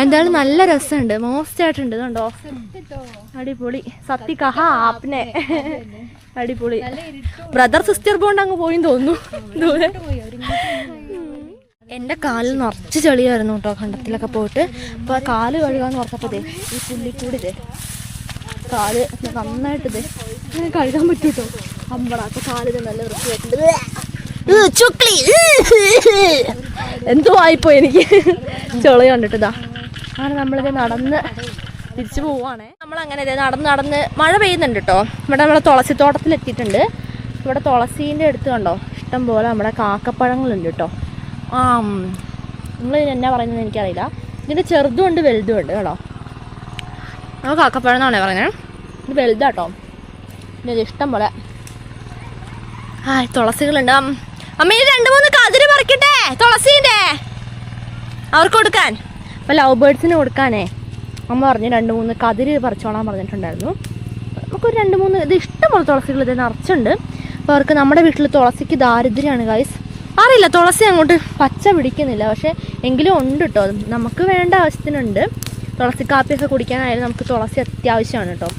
എന്തായാലും നല്ല രസമുണ്ട്, മോസ്റ്റ് ആയിട്ടുണ്ട്. ഇതുണ്ടോ അടിപൊളി. സത്യ കഹാ ആപ്നെ അടിപൊളി. ബ്രദർ സിസ്റ്റർ ബോണ്ട് അങ്ങ് പോയി തോന്നുന്നു ദൂരെ. എൻ്റെ കാലിൽ നിറച്ച് ചെളിയായിരുന്നു കേട്ടോ കണ്ടത്തിലൊക്കെ പോയിട്ട്. അപ്പോൾ കാല് കഴുകാന്ന് പറഞ്ഞപ്പോൾ ഈ പുല്ലിക്കൂടി കാല് നന്നായിട്ട് ഇങ്ങനെ കഴുകാൻ പറ്റും കേട്ടോ. അമ്പടാത്ത കാലിന് നല്ല വൃത്തിയായിട്ടുണ്ട്. എന്തോ ആയിപ്പോ എനിക്ക് ചെളി കണ്ടിട്ട്. അങ്ങനെ നമ്മളിത് നടന്ന് തിരിച്ചു പോവാണേ. നമ്മളങ്ങനെ നടന്ന് മഴ പെയ്യുന്നുണ്ട് കേട്ടോ. ഇവിടെ നമ്മളെ തുളസിത്തോട്ടത്തിലെത്തിയിട്ടുണ്ട്. ഇവിടെ തുളസീൻ്റെ അടുത്ത് കണ്ടോ ഇഷ്ടം പോലെ നമ്മുടെ കാക്കപ്പഴങ്ങളുണ്ട് കേട്ടോ. നിങ്ങൾ എന്നാ പറയുന്നത് എനിക്കറിയില്ല. ഇതിൻ്റെ ചെറുതും ഉണ്ട് വലുതും ഉണ്ട് കേട്ടോ. നമ്മൾ കാക്കപ്പഴം എന്നാണേ പറയുന്നത്. ഇത് വലുതാട്ടോ. പിന്നെ ഇഷ്ടം പോലെ തുളസികളുണ്ട്. അമ്മ ഈ 2-3 കതിര് പറിക്കട്ടെ തുളസീൻ്റെ അവർക്ക് കൊടുക്കാൻ. അപ്പോൾ ലവ് ബേർഡ്സിന് കൊടുക്കാനേ അമ്മ പറഞ്ഞ് 2-3 കതിര് പറിച്ചോളാൻ പറഞ്ഞിട്ടുണ്ടായിരുന്നു. നമുക്കൊരു 2-3 ഇത് ഇഷ്ടംപോലെ തുളസികൾ ഇത് നിറച്ചുണ്ട്. അപ്പോൾ അവർക്ക് നമ്മുടെ വീട്ടിൽ തുളസിക്ക് ദാരിദ്ര്യമാണ് ഗൈസ്. അറിയില്ല, തുളസി അങ്ങോട്ട് പച്ച പിടിക്കുന്നില്ല. പക്ഷേ എങ്കിലും ഉണ്ട് കേട്ടോ. നമുക്ക് വേണ്ട ആവശ്യത്തിനുണ്ട്. തുളസി കാപ്പിയൊക്കെ കുടിക്കാനായാലും നമുക്ക് തുളസി അത്യാവശ്യമാണ് കേട്ടോ.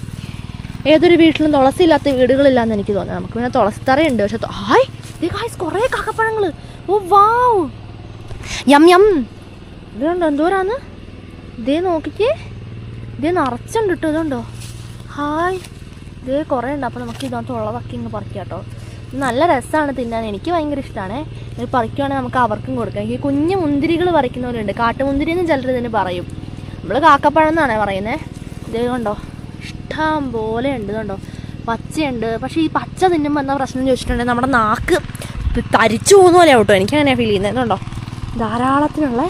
ഏതൊരു വീട്ടിലും തുളസി ഇല്ലാത്ത വീടുകളില്ലാന്ന് എനിക്ക് തോന്നുന്നത്. നമുക്ക് പിന്നെ തുളസിത്തറയുണ്ട്. പക്ഷേ ഇത് ഗൈസ് കുറേ കാക്കപ്പഴങ്ങൾ. ഓ വാവ് യം യം. ഇതുണ്ടോ എന്തോരാന്ന് ഇതേ നോക്കിക്കേ. ഇതേ നിറച്ചുണ്ട് കേട്ടോ. ഇതുണ്ടോ ഇതേ കുറേ ഉണ്ട്. അപ്പോൾ നമുക്ക് ഇതിനകത്തുള്ളതൊക്കെ ഇങ്ങ് പറിക്കാം കേട്ടോ. നല്ല രസമാണ് തിന്നാൻ. എനിക്ക് ഭയങ്കര ഇഷ്ടമാണ്. ഇത് പറിക്കുവാണെങ്കിൽ നമുക്ക് അവർക്കും കൊടുക്കാം. ഈ കുഞ്ഞു മുന്തിരികൾ പറിക്കുന്നവരുണ്ട്. കാട്ടുമുന്തിരി എന്ന് ചിലർ ഇതിന് പറയും. നമ്മൾ കാക്കപ്പഴം എന്നാണ് പറയുന്നത്. ഇതേ കണ്ടോ ഇഷ്ടം പോലെ ഉണ്ട്. ഇതുണ്ടോ പച്ചയുണ്ട്. പക്ഷേ ഈ പച്ച തിന്നുമ്പോൾ എന്താ പ്രശ്നം ചോദിച്ചിട്ടുണ്ടെങ്കിൽ നമ്മുടെ നാക്ക് തരിച്ചു പോകുന്ന പോലെ കേട്ടോ. എനിക്കങ്ങനെയാണ് ഫീൽ ചെയ്യുന്നത്. ഇതുണ്ടോ ധാരാളത്തിനുള്ള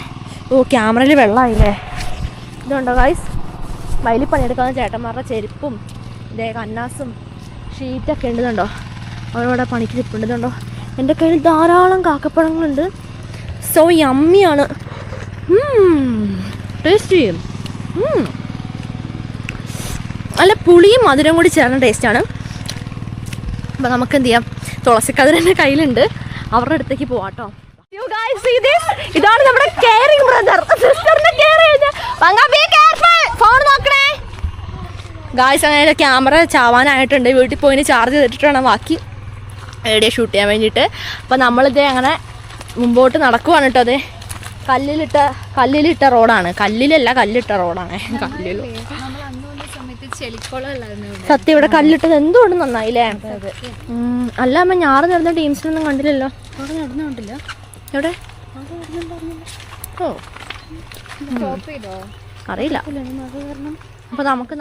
ക്യാമറയിൽ വെള്ളമായില്ലേ. ഇതുണ്ടോ ഗൈസ് വയലിൽ പണിയെടുക്കുന്ന ചേട്ടന്മാരുടെ ചെരുപ്പും ഇതേ കന്നാസും ഷീറ്റൊക്കെ ഉണ്ട്. ഇതുണ്ടോ അവരവിടെ പണിക്ക് ചെരുപ്പുണ്ട്. ഇതുണ്ടോ എൻ്റെ കയ്യിൽ ധാരാളം കാക്കപ്പഴങ്ങളുണ്ട്. സോ യമ്മിയാണ്. ടേസ്റ്റ് ചെയ്യും. നല്ല പുളിയും മധുരം കൂടി ചേർന്ന ടേസ്റ്റാണ്. അപ്പോൾ നമുക്ക് എന്ത് ചെയ്യാം, തുളസിക്കതിർ എൻ്റെ കയ്യിലുണ്ട്. അവരുടെ അടുത്തേക്ക് പോവാം കേട്ടോ. ഇതാണ് നമ്മുടെ കെയറിംഗ് ബ്രദർ. സിസ്റ്ററിനെ കെയർ ചെയ്ത് ഫോൺ നോക്കണേ ഗായ്സ്. അങ്ങനെ ക്യാമറ ചാവാനായിട്ടുണ്ട്. വീട്ടിൽ പോയിന് ചാർജ് ചെയ്തിട്ട് വേണം ബാക്കി വീഡിയോ ഷൂട്ട് ചെയ്യാൻ വേണ്ടിയിട്ട്. അപ്പോൾ നമ്മളിത് അങ്ങനെ മുമ്പോട്ട് നടക്കുവാണ് കേട്ടോ. അതെ കല്ലിലിട്ട റോഡാണ്. കല്ലിലല്ല കല്ലിട്ട റോഡാണ്. കല്ലിൽ സത്യം ഇവിടെ കല്ലിട്ടത് എന്തുകൊണ്ട് നന്നായില്ലേ. അല്ല അമ്മ ഞാറ് നടന്ന ടീംസിനൊന്നും കണ്ടില്ലല്ലോ. നടന്നുകൊണ്ടില്ല എവിടെ അറിയില്ല. അപ്പൊ നമുക്ക്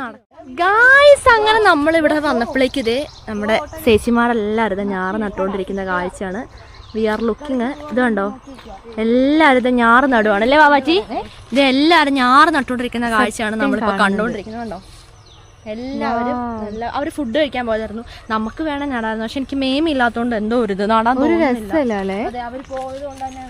ഗായ്സ് അങ്ങനെ നമ്മളിവിടെ വന്നപ്പോഴേക്കും ഇതേ നമ്മുടെ ചേച്ചിമാരെല്ലാവരും ഇത് ഞാറ് നട്ടുകൊണ്ടിരിക്കുന്ന കാഴ്ചയാണ്. We are looking. ഇത് കണ്ടോ എല്ലാവരും ഇത് ഞാറ് നടുവാണ് അല്ലേ ബാബാച്ചി. ഇത് എല്ലാവരും ഞാറ് നട്ടുകൊണ്ടിരിക്കുന്ന കാഴ്ചയാണ് നമ്മളിപ്പോൾ കണ്ടുകൊണ്ടിരിക്കുന്നത്. കണ്ടോ എല്ലാവരും അവർ ഫുഡ് കഴിക്കാൻ പോയതായിരുന്നു. നമുക്ക് വേണം നടായിരുന്നു. പക്ഷെ എനിക്ക് മേമില്ലാത്തതുകൊണ്ട് എന്തോ ഒരു ഇത് നടാൻ ഒരു രസമല്ലേ. അതെ അവർ പോയത് കൊണ്ട് തന്നെ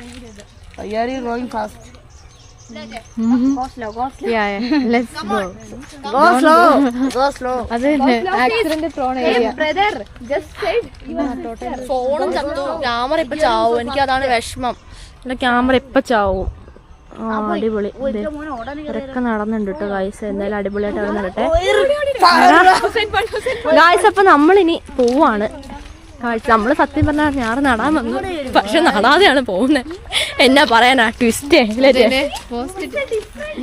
ഫോണും ചത്തു. ക്യാമറ ഇപ്പൊ ചാവും. എനിക്ക് അതാണ് വിഷമം. അല്ല ക്യാമറ ഇപ്പൊ ചാവും. അടിപൊളി ഇവരൊക്കെ നടന്നുണ്ട് കേട്ടോ ഗായ്സ്. എന്തായാലും അടിപൊളിയായിട്ട് അവിടെ നടട്ടെ ഗായ്സ്. അപ്പൊ നമ്മളിനി പോവാണ് ഗായ്സ്. നമ്മള് സത്യം പറഞ്ഞാൽ ഞാറ് നടാൻ വന്നു, പക്ഷെ നടാതെയാണ് പോകുന്നത്. എന്നാ പറയാനാ ട്വിസ്റ്റ്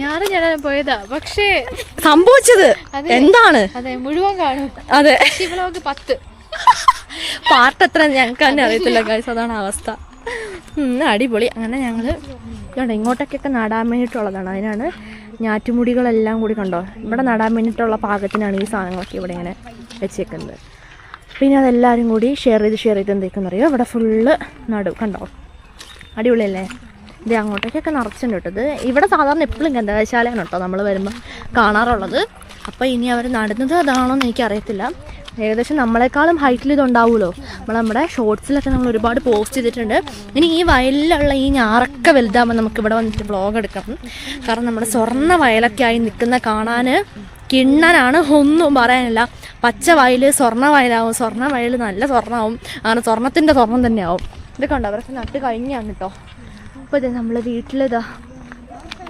ഞാറ് ഞാൻ പോയതാ. പക്ഷേ സംഭവിച്ചത് എന്താണ് അതെ മുഴുവൻ കാണും. അതെ 10 പാർട്ട് എത്ര ഞങ്ങൾക്ക് തന്നെ അറിയത്തില്ല ഗായ്സ്. അതാണ് അവസ്ഥ. അടിപൊളി. അങ്ങനെ ഞങ്ങള് ഇങ്ങോട്ടൊക്കെ നടാൻ വേണ്ടിയിട്ടുള്ളതാണ്. അതിനാണ് ഞാറ്റുമുടികളെല്ലാം കൂടി കണ്ടോ ഇവിടെ നടാൻ വേണ്ടിയിട്ടുള്ള പാകത്തിനാണ് ഈ സാധനങ്ങളൊക്കെ ഇവിടെ ഇങ്ങനെ വെച്ചേക്കുന്നത്. പിന്നെ അതെല്ലാവരും കൂടി ഷെയർ ചെയ്ത് എന്തൊക്കെയെന്നറിയോ ഇവിടെ ഫുള്ള് നടും. കണ്ടോ അടിപൊളിയല്ലേ. ഇത് അങ്ങോട്ടേക്കൊക്കെ നിറച്ചുണ്ട് കേട്ടോ. ഇത് ഇവിടെ സാധാരണ എപ്പോഴും ഗന്ധകശാലയാണ് കേട്ടോ നമ്മൾ വരുമ്പോൾ കാണാറുള്ളത്. അപ്പോൾ ഇനി അവർ നടുന്നത് അതാണോ എന്ന് എനിക്കറിയത്തില്ല. ഏകദേശം നമ്മളെക്കാളും ഹൈറ്റിൽ ഇതുണ്ടാവുമല്ലോ. നമ്മുടെ ഷോർട്സിലൊക്കെ നമ്മൾ ഒരുപാട് പോസ്റ്റ് ചെയ്തിട്ടുണ്ട്. ഇനി ഈ വയലിലുള്ള ഈ ഞാറൊക്കെ വലുതാകുമ്പോൾ നമുക്ക് ഇവിടെ വന്നിട്ട് വ്ളോഗ് എടുക്കണം. കാരണം നമ്മുടെ സ്വർണ്ണ വയലൊക്കെ ആയി നിൽക്കുന്ന കാണാൻ കിണ്ണനാണ്. ഒന്നും പറയാനില്ല. പച്ച വയൽ സ്വർണ്ണ വയലാവും. സ്വർണ്ണ വയൽ നല്ല സ്വർണ്ണമാവും. അങ്ങനെ സ്വർണ്ണത്തിൻ്റെ സ്വർണ്ണം തന്നെ ആവും. ഇതൊക്കെ ഉണ്ടോ അവരൊക്കെ നട്ട് കഴിഞ്ഞാണ് കേട്ടോ. അപ്പോൾ ഇത് നമ്മൾ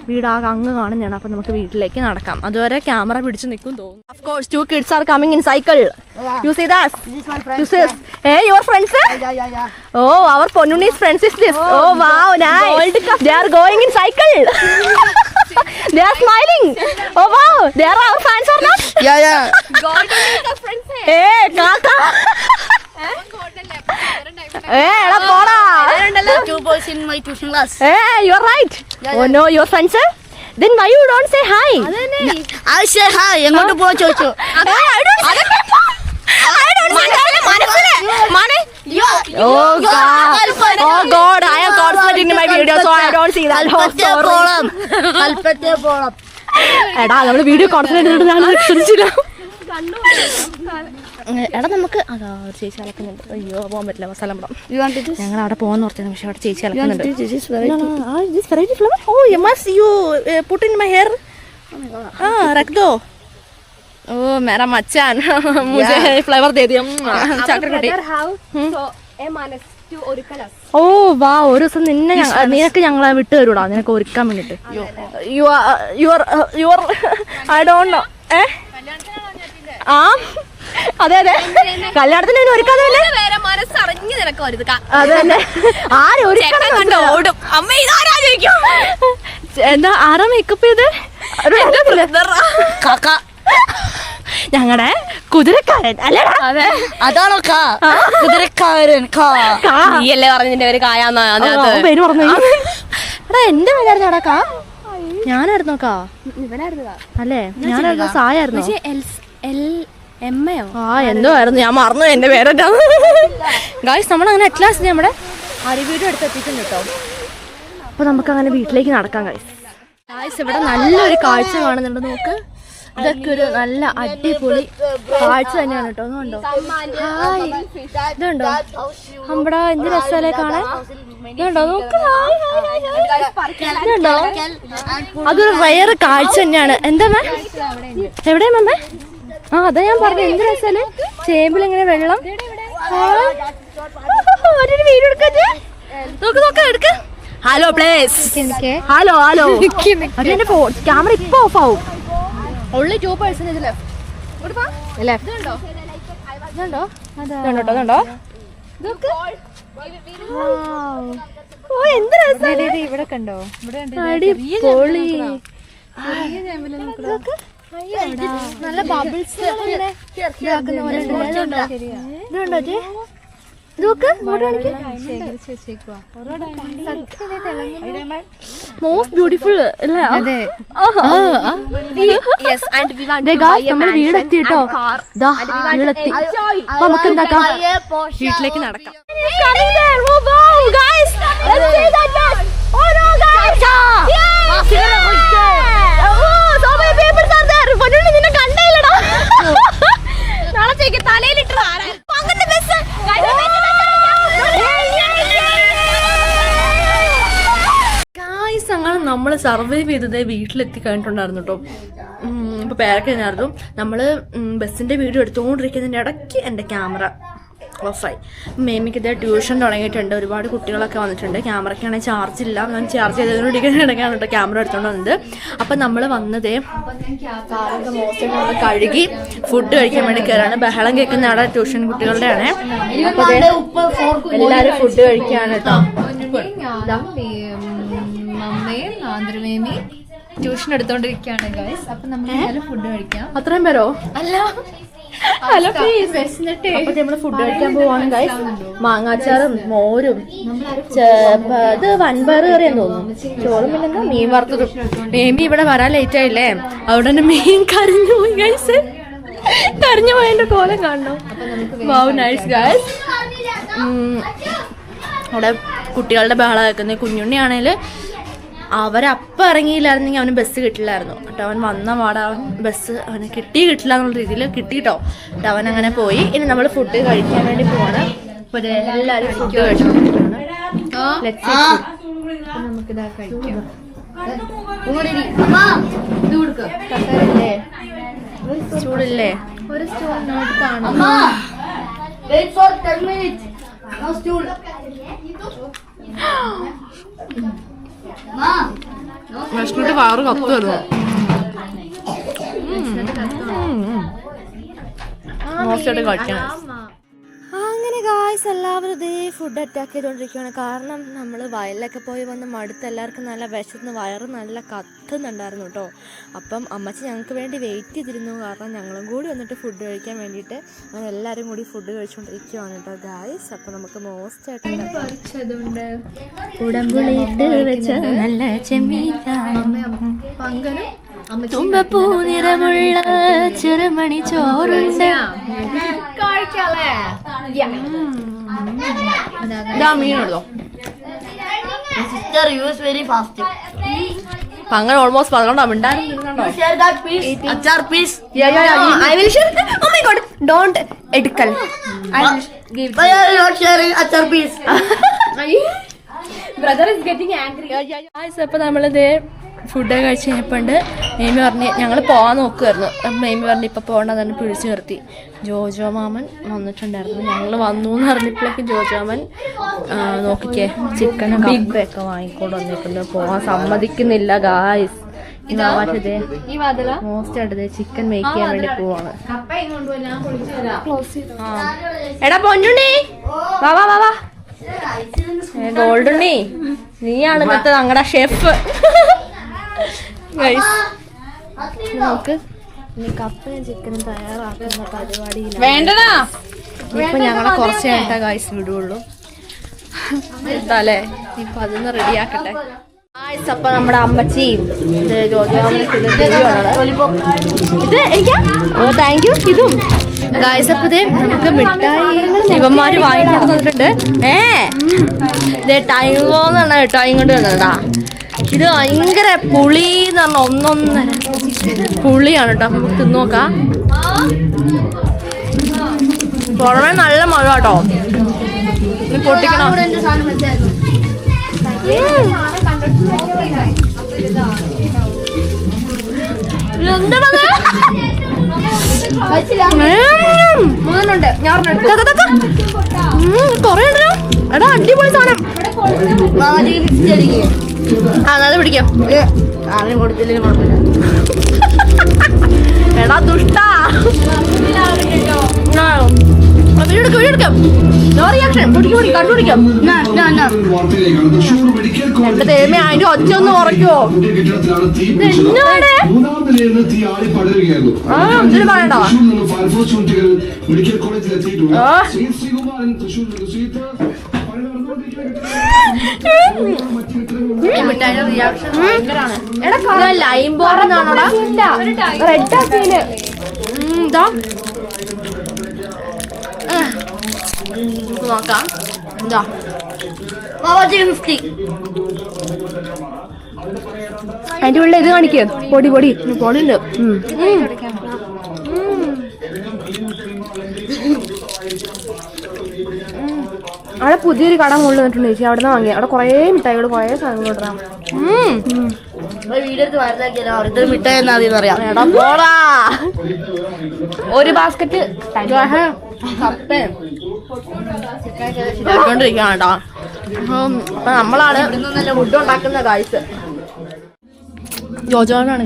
വീടാകെ അങ്ങ് കാണുന്നതാണ്. അപ്പോൾ നമുക്ക് വീട്ടിലേക്ക് നടക്കാം. അതുവരെ ക്യാമറ പിടിച്ച് നിൽക്കും തോന്നുന്നു. Of course, 2 kids are coming in cycle. You see that? You see? Hey, your friends? Oh, our Ponnuni's friends is this. Oh, wow, nice. They are going in cycle. They are smiling. Oh, wow. They are our fans or not? Yeah. Hey, Kaka. Hey, പോടാ. 2 boys in my tuition class. Hey, you're right. Oh no, your friends? Then why you don't say hi? I say hi. എങ്ങോട്ട് പോവാ ചോദിച്ചു. I don't say hi. Oh God, I am concentrating in my video, so I don't see that. Oh, sorry. Kalpetta പോളം. എടാ നമ്മള് video concentrate ചെയ്തിട്ട് ഞാൻ ശ്രദ്ധിച്ചില്ല. എടാ നമുക്ക് അതാ ചേച്ചി അലക്കുന്നുണ്ട്. അയ്യോ പോകാൻ പറ്റില്ല, മസാല പടം. ഞങ്ങൾ അവിടെ പോകാന്ന് ഓർത്തിരുന്നു, പക്ഷെ അവിടെ ചേച്ചി അലക്കുന്നുണ്ട്. Variety flower. Oh must you put in my hair? रख दो. ओ मेरा मचान मुझे फ्लेवर दे दिया. ഓ വാ, ഒരു ദിവസം നിനക്ക് ഞങ്ങളെ വിട്ടു തരൂടാ, നിനക്ക് ഒരുക്കാൻ വേണ്ടിട്ട്. Your I don't know. ആ അതെ അതെ, കല്യാണത്തിന് ഒരുക്കാതെ അതെ തന്നെ. ആരും ഓടും. എന്താ ആരാ മേക്കപ്പ് ചെയ്ത്? ഞങ്ങളുടെ കുതിരക്കാരൻ അല്ലേടാ? അതെ, അതാണോ കുതിരക്കാരൻ? നീയല്ലേ പറഞ്ഞതിന്റെ ഒരു കായാന്നോ പേര് പറഞ്ഞു. എടാ എന്റെ പേരായിരുന്നു എടാ കാ? ഞാനായിരുന്നോ കാ? അല്ലേ ഞാനായിരുന്നു, സായായിരുന്നു. ആ എന്തോ ആയിരുന്നു, ഞാൻ മറന്നു എന്റെ പേരെന്താ. ഗായ്സ് നമ്മളങ്ങനെ അറ്റ്ലാസ്റ്റ് നമ്മുടെ അരിവീടും എടുത്തെത്തിയിട്ടുണ്ട് കേട്ടോ. അപ്പൊ നമുക്ക് അങ്ങനെ വീട്ടിലേക്ക് നടക്കാം ഗായ്സ്. ഗായ്സ് ഇവിടെ നല്ലൊരു കാഴ്ച കാണുന്നുണ്ട്, നോക്ക്. ഇതൊക്കെ ഒരു നല്ല അടിപൊളി കാഴ്ച തന്നെയാണ് കേട്ടോ. ഒന്നുണ്ടോ? ഹായ്, ഇതുണ്ടോ നമ്മുടെ എന്ത് രസമല്ലേ കാണാൻ? ഇതുണ്ടോ? നോക്ക്, ഇതുണ്ടോ? അതൊരു റയർ കാഴ്ച തന്നെയാണ്. എന്താ മേ എവിടെയാ മമ്മേ? ആ അതാ ഞാൻ പറഞ്ഞു, എന്ത് രസല്ലേ ചേമ്പിലിങ്ങനെ വെള്ളം. ഒരു വീഡിയോ എടുക്കാൻ നോക്ക് നോക്ക് എടുക്ക. Hello place, hello hello. എന്റെ ക്യാമറ ഇപ്പൊ ഓഫ് ആവും. only 2% left. Left. ഇതുണ്ടോ? ഓ എന്ത് രസമാണ്. ഇവിടെ കണ്ടോ? അടിപൊളി. നല്ല ബബിൾസ് ഇതുണ്ടോ? മോസ്റ്റ് ബ്യൂട്ടിഫുൾ അല്ലേ? നമ്മുടെ വീടെത്തി കേട്ടോ. വീടെത്തി. അപ്പൊ നമുക്ക് എന്താക്കാം, വീട്ടിലേക്ക് നടക്കാം. നിന്നെ കണ്ടല്ലടാ, നാളത്തേക്ക് തലയിലിട്ട് അങ്ങനെ നമ്മൾ സർവൈവ് ചെയ്തത് വീട്ടിലെത്തി കഴിഞ്ഞിട്ടുണ്ടായിരുന്നു കേട്ടോ. ഇപ്പോൾ പേരക്കഴിഞ്ഞായിരുന്നു. നമ്മൾ ബസ്സിൻ്റെ വീഡിയോ എടുത്തുകൊണ്ടിരിക്കുന്നതിൻ്റെ ഇടയ്ക്ക് എൻ്റെ ക്യാമറ ഓഫായി. മേമിക്ക് ഇതേ ട്യൂഷൻ തുടങ്ങിയിട്ടുണ്ട്, ഒരുപാട് കുട്ടികളൊക്കെ വന്നിട്ടുണ്ട്. ക്യാമറയ്ക്കാണെങ്കിൽ ചാർജ് ഇല്ല, ഞാൻ ചാർജ് ചെയ്തതിനോടിക്കുന്ന ഇടയ്ക്കാണ് കേട്ടോ ക്യാമറ എടുത്തുകൊണ്ട് വന്നത്. അപ്പം നമ്മൾ വന്നതേ കാറൊക്കെ മോശം കഴുകി ഫുഡ് കഴിക്കാൻ വേണ്ടി കയറാണ്. ബഹളം കേൾക്കുന്ന അവിടെ ട്യൂഷൻ കുട്ടികളുടെ ആണ്. അപ്പോൾ എല്ലാവരും ഫുഡ് കഴിക്കുകയാണ് കേട്ടോ. മമ്മയും ആന്ധ്രമേമി ട്യൂഷൻ എടുത്തോണ്ടിരിക്കുകയാണ് ഗൈസ്. അപ്പൊ നമ്മൾ ഫുഡ് കഴിക്കാം. അത്രയും പേരോ? അല്ല, ഹലോ പ്ലീസ്. അപ്പൊ നമ്മള് ഫുഡ് കഴിക്കാൻ പോവാണ് ഗൈസ്. മാങ്ങാച്ചാറും മോരും ഇത് വൻപയറ് കറിയാന്ന് തോന്നുന്നു, ചോറും പിന്നെന്താ മീൻ വറുത്തതും. മേമി ഇവിടെ വരാൻ ലേറ്റ് ആയില്ലേ, അവിടെ തന്നെ മീൻ കരിഞ്ഞു പോയി ഗൈസ്. കരിഞ്ഞു പോയതിന്റെ കോലം കാണണോ? Wow nice guys. അവിടെ കുട്ടികളുടെ ബഹളം കേൾക്കുന്നത്. കുഞ്ഞുണ്ണിയാണേൽ അവരപ്പം ഇറങ്ങിയില്ലായിരുന്നെങ്കിൽ അവന് ബസ് കിട്ടില്ലായിരുന്നു കേട്ടോ. അവൻ വന്ന പാടെ ബസ് അവന് കിട്ടില്ല എന്നുള്ള രീതിയിൽ കിട്ടിട്ടോ. അവൻ അങ്ങനെ പോയി. ഇനി നമ്മൾ ഫുഡ് കഴിക്കാൻ വേണ്ടി പോവാണ്. അപ്പൊ എല്ലാവരും ഫുഡ് കഴിച്ചോണ്ടിരിക്കുകയാണ്. നമുക്കിതാ കഴിക്കാം. ചൂടില്ലേ? ഒരു സ്റ്റൂൾ നോട്ട് കാണാം. വിഷ്ണുവിന്റെ വയറ് കത്തുമായിരുന്നു. മോശമായിട്ട് കഴിക്കണം. അങ്ങനെ ഗായ്സ് എല്ലാവരും ഇതേ ഫുഡ് അറ്റാക്ക് ചെയ്തുകൊണ്ടിരിക്കുകയാണ്. കാരണം നമ്മൾ വയലിലൊക്കെ പോയി വന്ന് മടുത്ത് എല്ലാവർക്കും നല്ല വിശന്ന് വയറ് നല്ല കത്തുന്നുണ്ടായിരുന്നു കേട്ടോ. അപ്പം അമ്മച്ചി ഞങ്ങൾക്ക് വേണ്ടി വെയിറ്റ് ചെയ്തിരുന്നു, കാരണം ഞങ്ങളും കൂടി വന്നിട്ട് ഫുഡ് കഴിക്കാൻ വേണ്ടിയിട്ട്. അങ്ങനെ എല്ലാവരും കൂടി ഫുഡ് കഴിച്ചുകൊണ്ടിരിക്കുകയാണ് കേട്ടോ ഗായ്സ്. അപ്പം നമുക്ക് മോസ്റ്റ് ആയിട്ട് ഉടമ്പുളിയിട്ട് വെച്ച നല്ല തുമ്പപ്പൂ നിറമുള്ള ചെറുമണി ചോറുണ്ട്. ഇതാ മീൻ എടുത്തോ. Sister use very fast. അപ്പൊ അങ്ങനെ ഓൾമോസ്റ്റ് പറഞ്ഞോണ്ടോ മിണ്ടായിരുന്നു. Share that piece. അച്ചാർ piece. I will share. Oh my god, don't എടുക്കൽ. I will give. Why are you not sharing അച്ചാർ piece? Brother is getting angry. അപ്പൊ നമ്മളിത് ഫുഡ് കഴിച്ച് കഴിഞ്ഞപ്പോണ്ട് മേമി പറഞ്ഞ് ഞങ്ങൾ പോകാൻ നോക്കുമായിരുന്നു. അപ്പം മേമി പറഞ്ഞ് ഇപ്പം പോകണ്ട തന്നെ പിടിച്ചു നിർത്തി. ജോജോ മാമൻ വന്നിട്ടുണ്ടായിരുന്നു. ഞങ്ങൾ വന്നു എന്ന് പറഞ്ഞപ്പോഴേക്കും ജോജോ മാമൻ നോക്കിക്കേ ചിക്കനും കപ്പയൊക്കെ വാങ്ങിക്കൊണ്ട് വന്നിട്ടുണ്ട്. പോകാൻ സമ്മതിക്കുന്നില്ല ഗായ്സ്. ഇതേ മോസ്റ്റ് ആയിട്ട് ചിക്കൻ മേക്ക് ചെയ്യാൻ വേണ്ടി പോവാണ്. എടാ പൊന്നുണ്ണി വാ വാ വാ വാ. ഗോൾഡുണ്ണി നീയാണ് ഇന്നത്തെ ഞങ്ങളുടെ ഷെഫ്. നമുക്ക് കപ്പയും ചിക്കനും തയ്യാറാക്കുന്ന പരിപാടിയില്ല. വേണ്ടടാ. ഇപ്പൊ ഞങ്ങളെ കുറച്ച് കഴിഞ്ഞിട്ടാ ഗൈസ് വിടുള്ളൂ. എന്താല്ലേ ഇപ്പൊ അതൊന്ന് റെഡിയാക്കട്ടെ. അപ്പൊ നമ്മുടെ അമ്മച്ചിയും ഇത് എനിക്കാ താങ്ക് യു. ഇതും ഗായ്സ് അപ്പൊ നമുക്ക് മിഠായി ശിവന്മാര് വാങ്ങിക്കൊടുത്തിട്ടുണ്ട്. ഇതേ ടൈമോ എന്ന് പറഞ്ഞ മിഠായി കൊണ്ട് വന്നതാ. ഇത് ഭയങ്കര പുളി എന്ന് പറഞ്ഞ ഒന്നൊന്നര പുളിയാണ് കേട്ടോ. നമുക്ക് തിന്നു നോക്കാം. പുറമെ നല്ല മഴ കേട്ടോ. പൊട്ടിക്കണോ? കൊറേ ഉണ്ടല്ലോ. എടാ അടിപൊളി സാധനം. അത് പിടിക്കാം. കൊടുത്തില്ലെങ്കിൽ കുഴപ്പമില്ല. എടാ ദുഷ്ടാ. എന്റെ തേമ അതിന്റെ ഒച്ച ഒന്ന് കുറയ്ക്കുവോ? പറയണ്ടോ? മിഠായിയുടെ റിയാക്ഷൻ ഭയങ്കരാണ്. ലൈം ബോർഡാണോടാ? റെഡ് ആക്കിയില് ഇതാ നോക്കാം. എന്താ 50. അതിന്റെ ഉള്ളിൽ ഇത് കാണിക്കേ പൊടി പൊടി പൊടിയുണ്ട്. അവിടെ പുതിയൊരു കട മുകളിൽ നിന്നിട്ടുണ്ട് ചേച്ചി. അവിടെ നിന്ന് വാങ്ങിയ അവിടെ കുറേ മിഠായികൾ കുറേ സാധനങ്ങൾ കൊണ്ടുവരാം. വീഡിയോ വലുതാക്കിയാലോ ഇത് മിഠായി എന്നാ അറിയാം. ഒരു ബാസ്ക്കറ്റ് ണ്ടിരിക്കാണ് കേട്ടോ. അപ്പൊ നമ്മളാണ് നല്ല ഫുഡ് ഉണ്ടാക്കുന്ന ഗായ്സ്. ജോജോനാണ്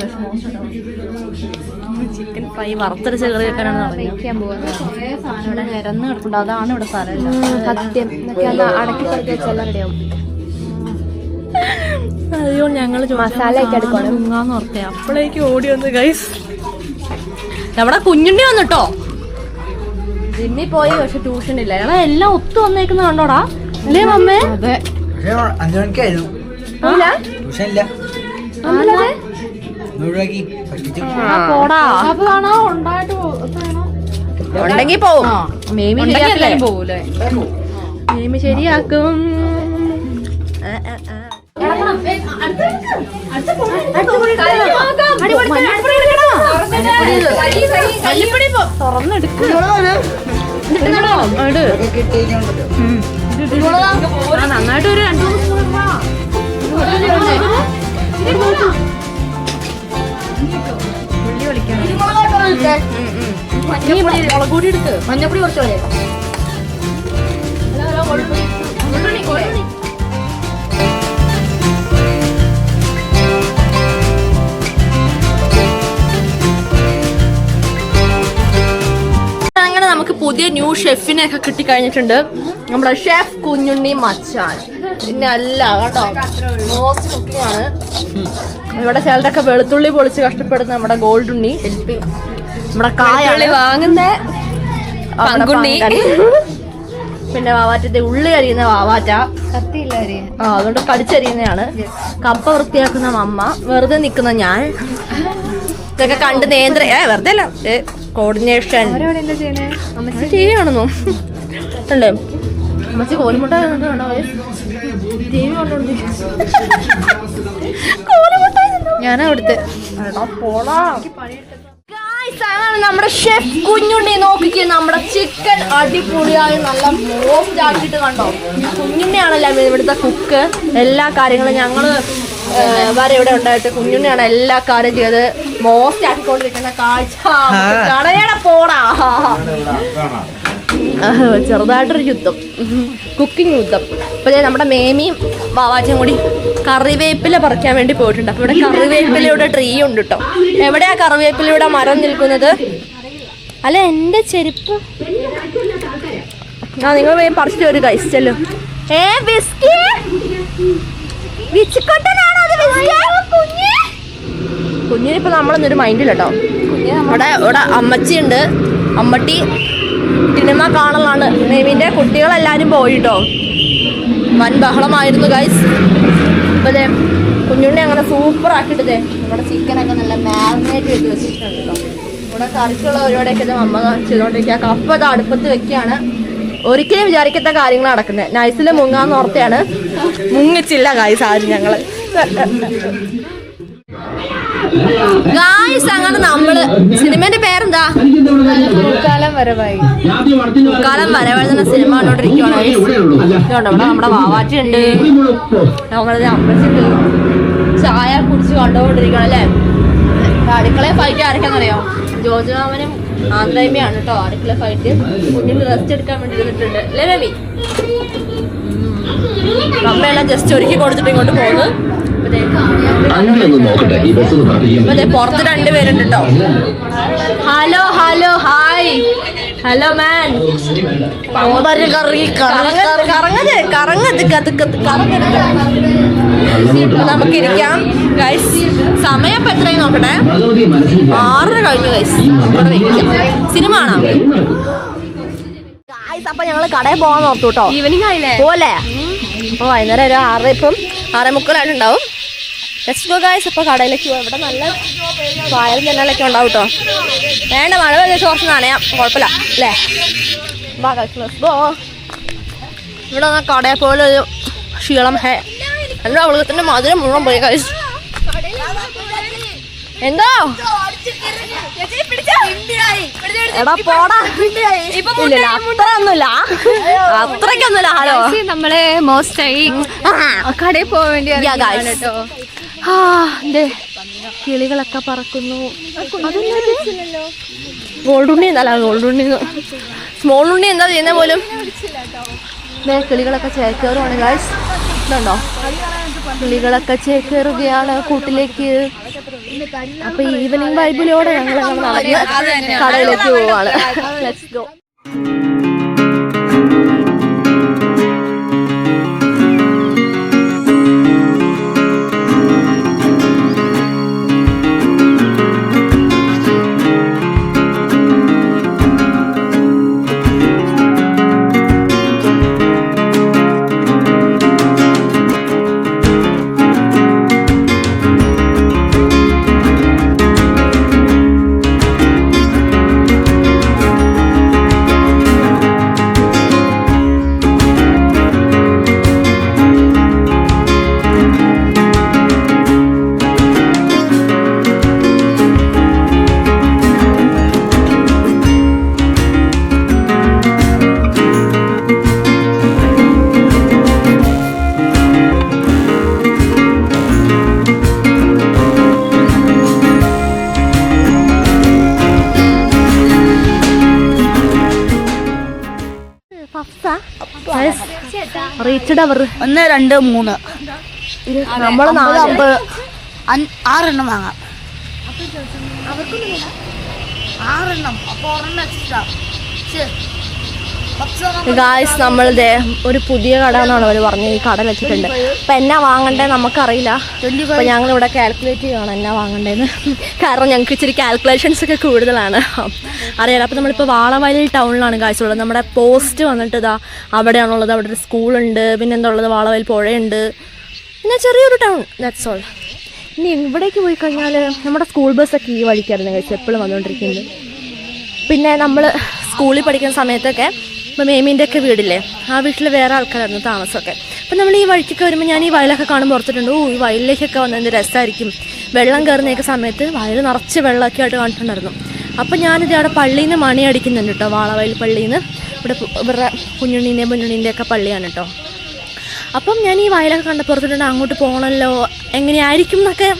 ചിക്കൻ ഫ്രൈ വറുത്തരച്ച കറി വെക്കാനാണ് കഴിക്കാൻ പോകുന്നത്. ഇവിടെ നിരന്ന് കിടപ്പുണ്ട്. അതാണ് ഇവിടെ സ്ഥലം. സത്യം അടക്കി പറിച്ച് വെച്ചെല്ലാം റെഡിയാവും. അയ്യോ ഞങ്ങള് മസാല ഒക്കെ എടുക്കണം ഓർത്തേ. അപ്പോഴേക്ക് ഓടി വന്ന് ഗൈസ് നമ്മുടെ കുഞ്ഞുണ്ണി വന്നിട്ടോ. ജിമ്മിൽ പോയി പക്ഷെ ട്യൂഷൻ ഇല്ല. ഞങ്ങൾ എല്ലാം ഒത്തു വന്നേക്കുന്ന കണ്ടോടാ അല്ലേ മമ്മേ? അതെ 5 മണിക്കായിരുന്നു. ട്യൂഷൻ ഇല്ല. പോടാ ഉണ്ടെങ്കി പോവും. മേമി പോവൂലേ? മേമി ശരിയാക്കും. നന്നായിട്ട് ഒരു 2-3 സ്പൂൺ മുളക് പൊടി എടുത്ത് മഞ്ഞപ്പൊടി കുറച്ച് പോലെ. അങ്ങനെ നമുക്ക് പുതിയ ന്യൂ ഷെഫിനെ ഒക്കെ കിട്ടിക്കഴിഞ്ഞിട്ടുണ്ട്. നമ്മുടെ ഷെഫ് കുഞ്ഞുണ്ണി മച്ചാൻ. പിന്നെ അല്ല കേട്ടോ മോസ്റ്റ് കുക്കിംഗ് ആണ്. ഇവിടെ ചിലരൊക്കെ വെളുത്തുള്ളി പൊളിച്ച് കഷ്ടപ്പെടുന്ന നമ്മുടെ ഗോൾഡുണ്ണി. നമ്മുടെ കായ വാങ്ങുന്ന പങ്കുണ്ണി. പിന്നെ വാവാറ്റത്തെ ഉള്ളി അരിയുന്ന വാവാറ്റ. അതുകൊണ്ട് കടിച്ചരിയുന്നതാണ്. കപ്പ വൃത്തിയാക്കുന്ന അമ്മ. വെറുതെ നിൽക്കുന്ന ഞാൻ. ഇതൊക്കെ കണ്ട് വെറുതെ അല്ല കോർഡിനേഷൻ ചെയ്യണമെന്നോ അല്ലേ. അമ്മച്ചി കോലുമുട്ട കണ്ടോ ടി വി കണ്ടോണ്ടിരിക്കും. ഞാനാ അവിടുത്തെ നമ്മുടെ ഷെഫ് കുഞ്ഞുണ്ണി നോക്കിക്ക്. നമ്മുടെ ചിക്കൻ അടിപൊളിയായി നല്ല മോസ്റ്റ് ആക്കിയിട്ട് കണ്ടോ. കുഞ്ഞുണ്ണിയാണല്ലോ ഇവിടുത്തെ കുക്ക്. എല്ലാ കാര്യങ്ങളും ഞങ്ങള് വരെ ഇവിടെ ഉണ്ടായിട്ട് കുഞ്ഞുണ്ണിയാണ് എല്ലാ കാര്യം ചെയ്ത് മോസ്റ്റ് ആക്കിക്കൊണ്ടിരിക്കുന്ന കാഴ്ച. കടയുടെ പോടാ. ചെറുതായിട്ടൊരു യുദ്ധം, കുക്കിംഗ് യുദ്ധം. അപ്പോൾ നമ്മുടെ മേമിയും വാവാച്ചയും കൂടി കറിവേപ്പില പറിക്കാൻ വേണ്ടി പോയിട്ടുണ്ട്. അപ്പോൾ ഇവിടെ കറിവേപ്പിലയുടെ ട്രീ ഉണ്ട് കേട്ടോ. എവിടെയാ കറിവേപ്പിലയുടെ മരം നിൽക്കുന്നത്? അല്ല എൻ്റെ ചെരുപ്പ്. ആ നിങ്ങൾ വേഗം പറിച്ചിട്ട് ഒരു കഴിച്ചല്ലോ. കുഞ്ഞിനിപ്പോൾ നമ്മളൊന്നൊരു മൈൻഡില്ല കേട്ടോ. ഇവിടെ അമ്മച്ചിയുണ്ട്. അമ്മട്ടി സിനിമ കാണലാണ്. മേമിൻ്റെ കുട്ടികളെല്ലാവരും പോയിട്ടോ. വൻ ബഹളമായിരുന്നു ഗൈസ്. അപ്പോൾ അതെ കുഞ്ഞുണ്ണി അങ്ങനെ സൂപ്പർ ആക്കിയിട്ടേ ഇവിടെ ചിക്കനൊക്കെ നല്ല മാരിനേറ്റ് ചെയ്ത് വെച്ചിട്ടുണ്ട് കേട്ടോ. ഇവിടെ കറിക്കുള്ള പരിപാടിയൊക്കെ അമ്മ ചെയ്തുകൊണ്ടിരിക്കുക. കപ്പ അത് അടുപ്പത്ത് വെക്കുകയാണ്. ഒരിക്കലും വിചാരിക്കാത്ത കാര്യങ്ങൾ നടക്കുന്നത്. നൈസിൽ മുങ്ങാന്ന് ഓർത്തെയാണ്. മുങ്ങിച്ചില്ല ഗൈസ് ആരും ഞങ്ങൾ. ഗായ്സ് അങ്ങനെ നമ്മള് സിനിമേന്റെ പേരെന്താ? കാലം വരവായി. കാലം വരവായി എന്ന സിനിമ കണ്ടോണ്ടിരിക്കുവാണ്. ഇവിടെ നമ്മുടെ വാവാറ്റി ഉണ്ട്, നമ്മളത് അമ്മച്ചുണ്ട്. ചായ കുടിച്ച് കണ്ടുകൊണ്ടിരിക്കണം അല്ലേ. അടുക്കള ഫൈറ്റ് ആരൊക്കെയാണെന്നറിയോ? ജോജു മാമനും ആന്ത്രേമിയാണ് കേട്ടോ അടുക്കള ഫൈറ്റ്. കുഞ്ഞിന് റെസ്റ്റ് എടുക്കാൻ വേണ്ടി ഇരുന്നിട്ടുണ്ട് അല്ലേ രവി? അമ്മയെല്ലാം ജസ്റ്റ് ഒരുക്കി കൊടുത്തിട്ട് ഇങ്ങോട്ട് പോകുന്നു. പുറത്ത് രണ്ടുപേരുണ്ട് കേട്ടോ. ഹലോ ഹലോ ഹായ് ഹലോ മാൻ. നമുക്കിരിക്കാം ഗൈസ്. സമയം ഇപ്പൊ എത്രയും നോക്കട്ടെ. 6:30 കഴിഞ്ഞു ഗൈസ്. സിനിമ കാണാം ഗൈസ്. അപ്പൊ ഞങ്ങള് കടയിൽ പോകാൻ നോർത്തു കേട്ടോ. ഈവനിങ് ആയില്ലേ പോലെ. അപ്പൊ വൈകുന്നേരം ഒരു 6:30 ഇപ്പം 6:45 ലെറ്റ്സ് ഗോ ഗൈസ്. അപ്പോൾ കടയിലേക്ക് പോകാം. ഇവിടെ നല്ല ഫയൽ ജനലൊക്കെ ഉണ്ടാവും കേട്ടോ. വേണ്ട മഴ പെയ്ത കുറച്ച് നനയാം, കുഴപ്പമില്ല അല്ലേ. വാ ഗൈസ് ലെറ്റ്സ് ഗോ. ഇവിടെ വന്നാൽ കടയിൽ പോലെ ഒരു ക്ഷീണം ഹേ. എൻ്റെ അവളകത്തിൻ്റെ മധുരം മുഴുവൻ പോയി ഗൈസ്. എന്തോ എടാ പോടാ. ഇല്ല അത്രയൊന്നുമില്ല, അത്രയ്ക്കൊന്നുമില്ല. ഹലോ നമ്മള് മോസ്റ്റായി കടയിൽ പോകാൻ വേണ്ടി കേട്ടോ. കിളികളൊക്കെ പറക്കുന്നു. ഗോൾഡ് ഉണ്ണി എന്നല്ല, ഗോൾഡ് ഉണ്ണി സ്മോൾ ഉണ്ണി എന്താ ചെയ്യുന്ന പോലും. കിളികളൊക്കെ ചേക്കേറുവാണ് ഗൈസ്. ഇതുണ്ടോ കിളികളൊക്കെ ചേക്കേറുകയാണ് കൂട്ടിലേക്ക്. അപ്പൊ ഈവനിങ് വൈബിലൂടെ ഞങ്ങൾ നടന്ന് കടയിലേക്ക് പോവാണ്. Let's go. റീച്ച്ഡ് അവർ 1 2 3 നമ്മൾ 50 6 വാങ്ങാം. 6 അപ്പൊ 1 എക്സ്ട്രാ. ഗായ്സ് നമ്മളിതേ ഒരു പുതിയ കട എന്നാണ് അവർ പറഞ്ഞത്. ഈ കട വെച്ചിട്ടുണ്ട്. അപ്പം എന്നാ വാങ്ങണ്ടേ നമുക്കറിയില്ല. അപ്പം ഞങ്ങളിവിടെ കാൽക്കുലേറ്റ് ചെയ്യുകയാണ് എന്നാ വാങ്ങണ്ടേന്ന്. കാരണം ഞങ്ങൾക്ക് ഇച്ചിരി കാൽക്കുലേഷൻസ് ഒക്കെ കൂടുതലാണ്, അറിയാലോ. അപ്പം നമ്മളിപ്പോൾ വാളവയൽ ടൗണിലാണ് ഗായ്സ് ഉള്ളത്. നമ്മുടെ പോസ്റ്റ് വന്നിട്ട് ഇതാ അവിടെയാണുള്ളത്. അവിടെ ഒരു സ്കൂളുണ്ട്, പിന്നെ എന്താ ഉള്ളത്, വാളവയൽ പുഴയുണ്ട്, പിന്നെ ചെറിയൊരു ടൗൺ, ദാറ്റ്സ് ഓൾ. ഇനി ഇവിടേക്ക് പോയി കഴിഞ്ഞാൽ നമ്മുടെ സ്കൂൾ ബസ്സൊക്കെ ഈ വഴിക്കായിരുന്നു ഗായ്സ് എപ്പോഴും വന്നുകൊണ്ടിരിക്കുന്നത്. പിന്നെ നമ്മൾ സ്കൂളിൽ പഠിക്കുന്ന സമയത്തൊക്കെ ഇപ്പോൾ മേമീൻ്റെ ഒക്കെ വീടില്ലേ, ആ വീട്ടിൽ വേറെ ആൾക്കാരായിരുന്നു താമസമൊക്കെ. അപ്പം നമ്മൾ ഈ വഴിക്കൊക്കെ വരുമ്പോൾ ഞാൻ ഈ വയലൊക്കെ കാണുമ്പോൾ ഓർത്തിട്ടുണ്ട്, ഈ വയലിലേക്കൊക്കെ വന്നതിൻ്റെ രസമായിരിക്കും. വെള്ളം കയറുന്നൊക്കെ സമയത്ത് വയൽ നിറച്ച് വെള്ളമൊക്കെ ആയിട്ട് കണ്ടിട്ടുണ്ടായിരുന്നു. അപ്പം ഞാനിത് അവിടെ പള്ളിയിൽ നിന്ന് മണി അടിക്കുന്നുണ്ട് കേട്ടോ, വാളവയൽ പള്ളിയിൽ നിന്ന്. ഇവരുടെ കുഞ്ഞുണ്ണീൻ്റെ ഒക്കെ പള്ളിയാണ് കേട്ടോ. അപ്പം ഞാൻ ഈ വയലൊക്കെ കണ്ടപ്പോൾ ഓർത്തിട്ടുണ്ട് അങ്ങോട്ട് പോകണമല്ലോ, എങ്ങനെയായിരിക്കും എന്നൊക്കെ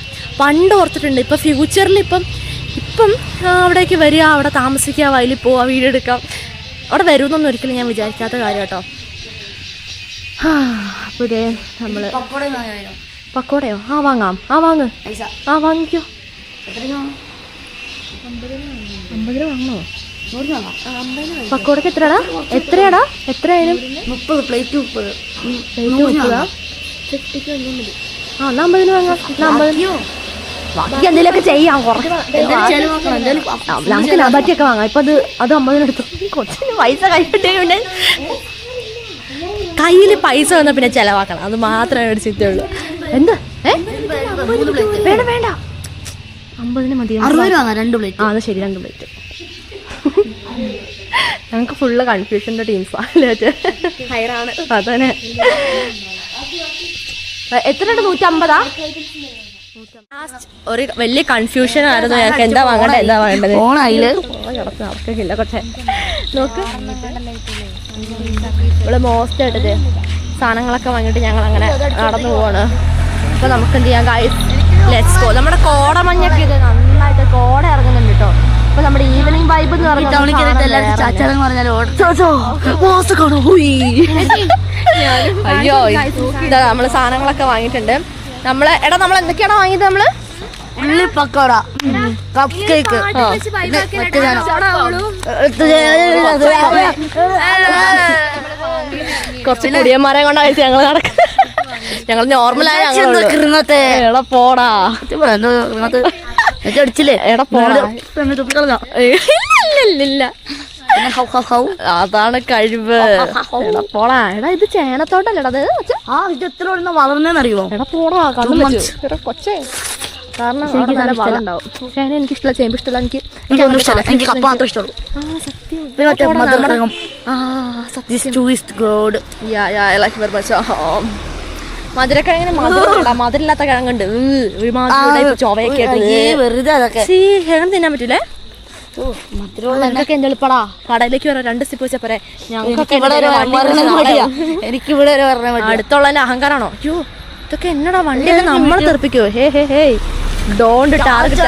പണ്ട് ഓർത്തിട്ടുണ്ട്. ഇപ്പം ഫ്യൂച്ചറിൽ ഇപ്പം അവിടേക്ക് വരിക, അവിടെ താമസിക്കുക, വയലിൽ പോവുക, വീടെടുക്കാം, അവിടെ വരുമെന്നൊന്നും ഒരിക്കലും ഞാൻ വിചാരിക്കാത്ത കാര്യം കേട്ടോ. അപ്പോൾ ഇതേ നമ്മൾ പക്കോടയോ വാങ്ങാം, വാങ്ങ്, വാങ്ങിക്കോ. 50 രൂപ വാങ്ങണോ? പക്കോടക്ക് എത്രയാടാ? എത്രയായാലും 30 പ്ലേറ്റ് 30. എന്നാ 50 വാങ്ങാം. ബാക്കി എന്തെങ്കിലുമൊക്കെ ചെയ്യാം, നമുക്ക് നബാറ്റിയൊക്കെ വാങ്ങാം. ഇപ്പം അത് 50 എടുത്തു. കൊച്ചിന് പൈസ കൈകിട്ടേ, കയ്യിൽ പൈസ വന്നാൽ പിന്നെ ചിലവാക്കണം, അത് മാത്രമേ മേടിച്ചിട്ടുള്ളൂ. എന്താ വേണ്ട 50 മതി. 2 പ്ലേറ്റ്. അത് ശരി, 2 പ്ലേറ്റ്. ഞങ്ങൾക്ക് ഫുള്ള് കൺഫ്യൂഷൻ്റെ ടീംസാണ്. അതന്നെ. എത്രയുണ്ട്? 150. ഒരു വലിയ കൺഫ്യൂഷൻ ആയിരുന്നു ഞങ്ങൾക്ക്, എന്താ വേണ്ടത്. ഓണായില്ല കൊച്ചെ നോക്ക്, ഇവിടെ മോസ്റ്റ് ആയിട്ടത് സാധനങ്ങളൊക്കെ വാങ്ങിയിട്ട് ഞങ്ങൾ അങ്ങനെ നടന്നു പോവാണ്. അപ്പോൾ നമുക്ക് എന്ത് ചെയ്യാം ഗൈസ്, ലെറ്റ്സ് ഗോ. നമ്മുടെ കോടമഞ്ഞൊക്കെ ഇത് നന്നായിട്ട് കോട ഇറങ്ങുന്നുണ്ട് കേട്ടോ. അപ്പോൾ നമ്മുടെ ഈവനിങ് വൈബ് എന്ന് പറഞ്ഞാൽ അയ്യോ, ഇതാ നമ്മൾ സാധനങ്ങളൊക്കെ വാങ്ങിയിട്ടുണ്ട്. നമ്മൾ എന്തൊക്കെയാണോ വാങ്ങിയത്? നമ്മള് ഉള്ളി പക്കോട, കപ്പ് കേക്ക്, കുറച്ച് കുടിയന്മാരെ കൊണ്ടായിട്ട് ഞങ്ങൾ നടക്കുന്നത്. ഞങ്ങൾ നോർമലായ പോടാ അടിച്ചില്ലേ? ഇല്ല, അതാണ് കഴിവ്. പോടാ എടാ, ഇത് ചേനത്തോട്ടല്ലേടാ അത്? ഇത് എത്ര വളർന്നറിയോ? എടാ പോടാ, കൊച്ചേ. കാരണം നല്ല വളം ഉണ്ടാവും. ചേന എനിക്കിഷ്ടമില്ല, ചേമ്പ് ഇഷ്ടമല്ല. എനിക്ക് കപ്പ മാത്രമേ ഇഷ്ടമുള്ളൂ. മധുരക്കിഴങ്ങിന് മധുരമില്ലാത്ത കിഴങ്ങുണ്ട്, ചൊവയൊക്കെ കിഴങ്ങ് തിന്നാൻ പറ്റൂലേ? മധുരമുള്ളതൊക്കെ എന്റെ എളുപ്പടാ. കടയിലേക്ക് വരാം, 2 സിപ്പ് വെച്ചാൽ പോരെ. എനിക്കിവിടെ അടുത്തുള്ളതിന്റെ അഹങ്കാരാണോ? അയ്യോ, ഇതൊക്കെ എന്നടാ വണ്ടിയൊക്കെ നമ്മളെ തെറിപ്പിക്കോ? ഹേ ഡോണ്ട് ടാർഗറ്റ്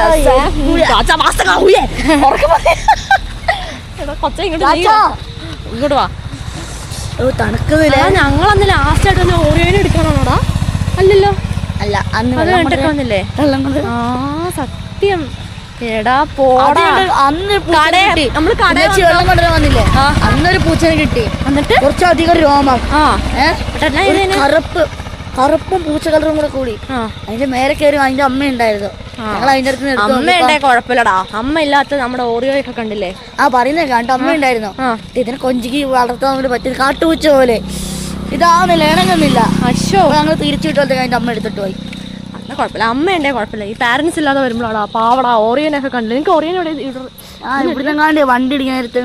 ഇങ്ങോട്ട് വാ. തണുക്കുന്നില്ല. ഞങ്ങളന്ന് ലാസ്റ്റ് ആയിട്ട് വന്ന് ഓറിയോനെ എടുക്കാനാണോടാ? അല്ലല്ലോ, അല്ല, അത് കണ്ടൊക്കെ വന്നില്ലേ? ആ സത്യം. എടാ പോടാ, നമ്മള് വെള്ളം കൊണ്ടുവരാൻ വന്നില്ലേ? അന്നൊരു പൂച്ചനെ കിട്ടി. എന്നിട്ട് കുറച്ചധികം രോമം, കറുപ്പും പൂച്ച കളറും കൂടെ കൂടി അതിന്റെ മേലെ കയറി അതിന്റെ അമ്മ ഉണ്ടായിരുന്നു. ഞങ്ങൾ അതിന്റെ അടുത്ത് അമ്മയുണ്ടേ കുഴപ്പമില്ലടാ. അമ്മ ഇല്ലാത്ത നമ്മുടെ ഓറിയോ ഒക്കെ കണ്ടില്ലേ? പറയുന്നേ കണ്ടു, അമ്മ ഉണ്ടായിരുന്നു. ഇതിനെ കൊഞ്ചിക്ക് വളർത്താൻ വേണ്ടി പറ്റിയത് കാട്ടുപൂച്ച പോലെ ഇതാവുന്നില്ല, ഇണങ്ങുന്നില്ല. അശോ, ഞങ്ങൾ തിരിച്ചുവിട്ടോളത്തേക്ക് അതിന്റെ അമ്മ എടുത്തിട്ട് പോയി. കുഴപ്പമില്ല, അമ്മയുണ്ടേ കുഴപ്പമില്ല. ഈ പാരന്റ്സ് ഇല്ലാതെ വരുമ്പോഴാടാ പാവടാ. ഓറിയോനൊക്കെ കണ്ടില്ല? എനിക്ക് ഓറിയോനെ ഇവിടുത്തെ കാണ്ട് വണ്ടി ഇടിക്കാൻ നേരത്ത്